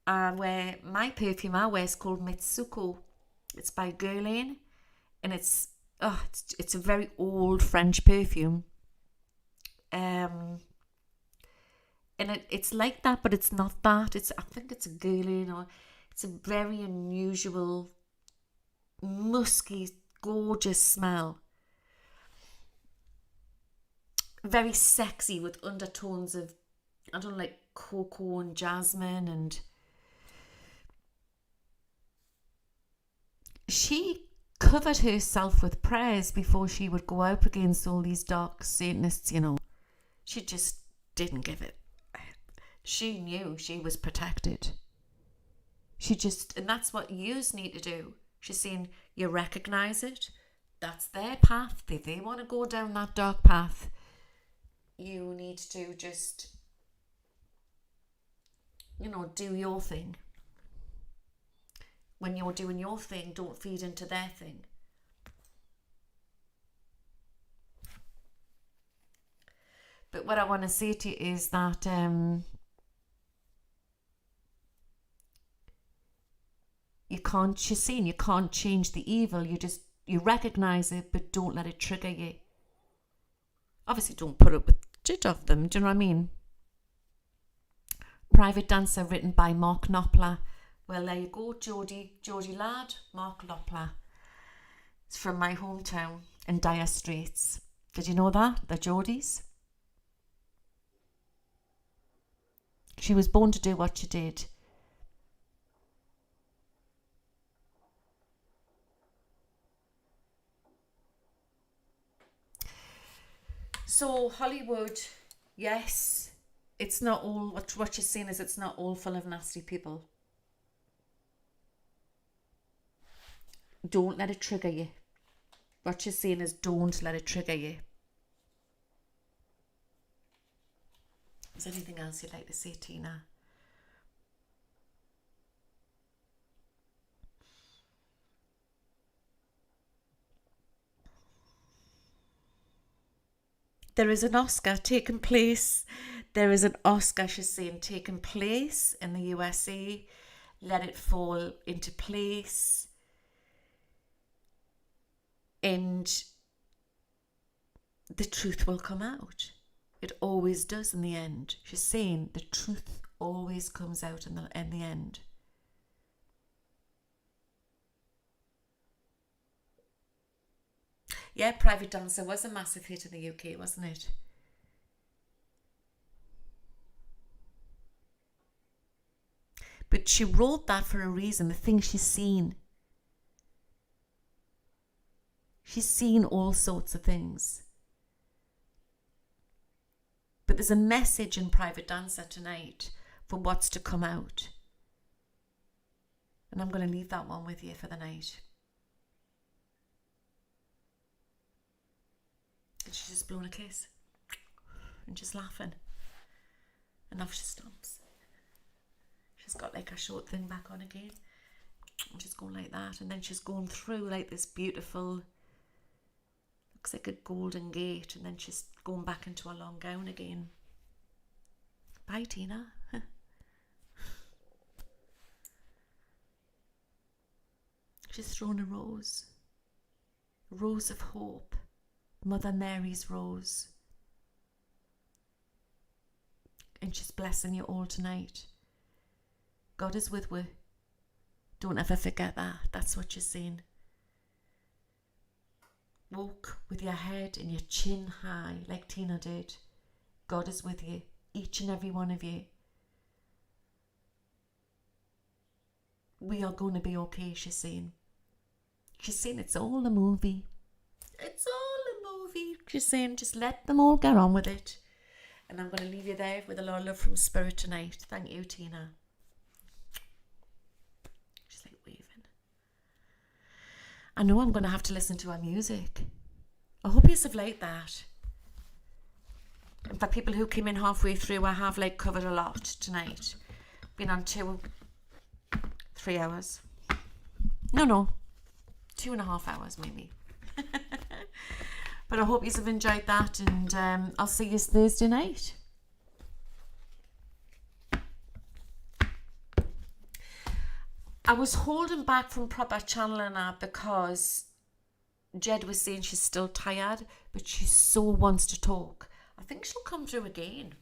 My perfume I wear is called Mitsuko. It's by Guerlain, and it's a very old French perfume. And it's like that, but it's not that. I think it's a Guerlain, or it's a very unusual, musky, gorgeous smell. Very sexy with undertones of, I don't know, like cocoa and jasmine. And she covered herself with prayers before she would go out against all these dark Satanists, you know. She just didn't give it. She knew she was protected. And that's what yous need to do. She's saying, you recognise it. That's their path. If they want to go down that dark path, you need to just, do your thing. When you're doing your thing, don't feed into their thing. But what I want to say to you is that you can't change the evil. You recognise it, but don't let it trigger you. Obviously, don't put up with shit of them. Do you know what I mean? Private Dancer, written by Mark Knopfler. Well, there you go, Geordie lad, Mark Knopfler. It's from my hometown in Dire Straits. Did you know that? They're Geordies. She was born to do what she did. So Hollywood, yes, it's not all, what you're saying is it's not all full of nasty people. Don't let it trigger you. What you're saying is don't let it trigger you. Is there anything else you'd like to say, Tina? There is an Oscar taking place. There is an Oscar, she's saying, taking place in the USA. Let it fall into place. And the truth will come out. It always does in the end. She's saying the truth always comes out in the end. Yeah, Private Dancer was a massive hit in the UK, wasn't it? But she wrote that for a reason, the thing she's seen. She's seen all sorts of things. But there's a message in Private Dancer tonight for what's to come out. And I'm going to leave that one with you for the night. And she's just blown a kiss. And just laughing. And off she stomps. She's got like her short thing back on again. And she's going like that. And then she's going through like this beautiful, looks like a golden gate. And then she's going back into a long gown again. Bye, Tina. She's thrown a rose. A rose of hope. Mother Mary's rose. And she's blessing you all tonight. God is with you. Don't ever forget that. That's what you're saying. Walk with your head and your chin high like Tina did. God is with you. Each and every one of you. We are going to be okay, she's saying. She's saying it's all a movie. It's all a movie. She's saying just let them all get on with it. And I'm going to leave you there with a lot of love from Spirit tonight. Thank you, Tina. She's like waving. I know I'm going to have to listen to her music. I hope you have liked that. And for people who came in halfway through, I have like covered a lot tonight. Been on 3 hours. No, 2.5 hours maybe. But I hope you have enjoyed that, and I'll see you Thursday night. I was holding back from proper channeling her because Jed was saying she's still tired, but she so wants to talk. I think she'll come through again.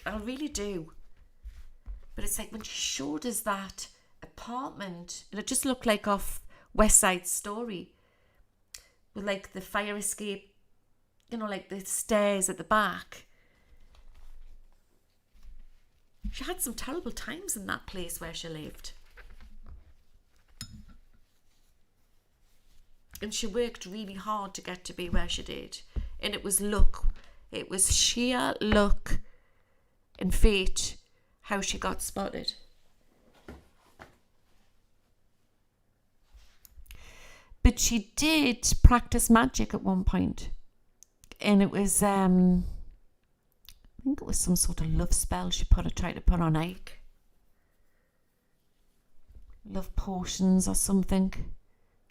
I really do. But it's like when she showed us that apartment, and it just looked like off West Side Story, with like the fire escape, you know, like the stairs at the back. She had some terrible times in that place where she lived. And she worked really hard to get to be where she did. And it was luck. It was sheer luck and fate how she got spotted. But she did practice magic at one point. And it was, I think it was some sort of love spell she tried to put on Ike. Love potions or something.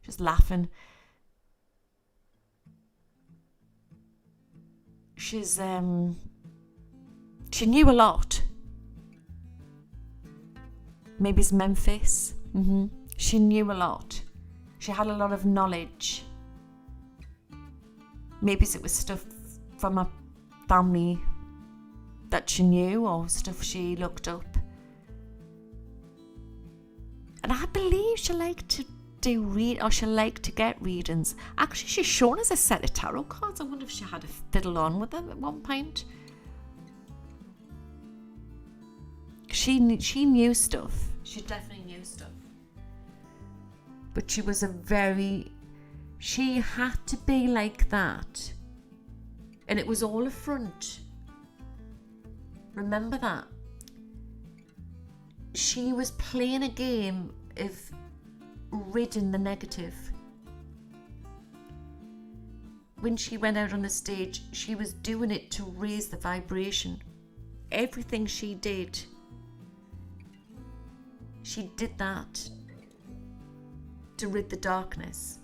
Just laughing. She's, she knew a lot. Maybe it's Memphis. She knew a lot. She had a lot of knowledge. Maybe it was stuff from her family that she knew, or stuff she looked up. And I believe she liked to she liked to get readings. Actually, she's shown us a set of tarot cards. I wonder if she had a fiddle on with them at one point. She knew stuff. She definitely knew stuff. But she was she had to be like that. And it was all a front. Remember that. She was playing a game of ridding the negative. When she went out on the stage, she was doing it to raise the vibration. Everything she did that to rid the darkness.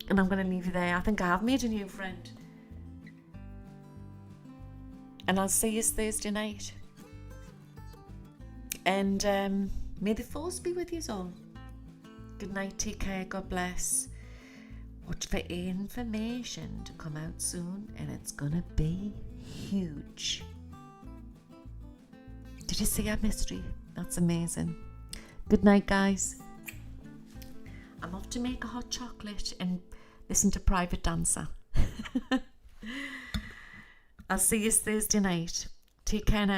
And I'm going to leave you there. I think I have made a new friend. And I'll see you Thursday night. And may the force be with you all. Good night, take care, God bless. Watch for information to come out soon, and it's gonna be huge. Did you see our mystery? That's amazing. Good night, guys. I'm off to make a hot chocolate and listen to Private Dancer. I'll see you Thursday night. Take care now.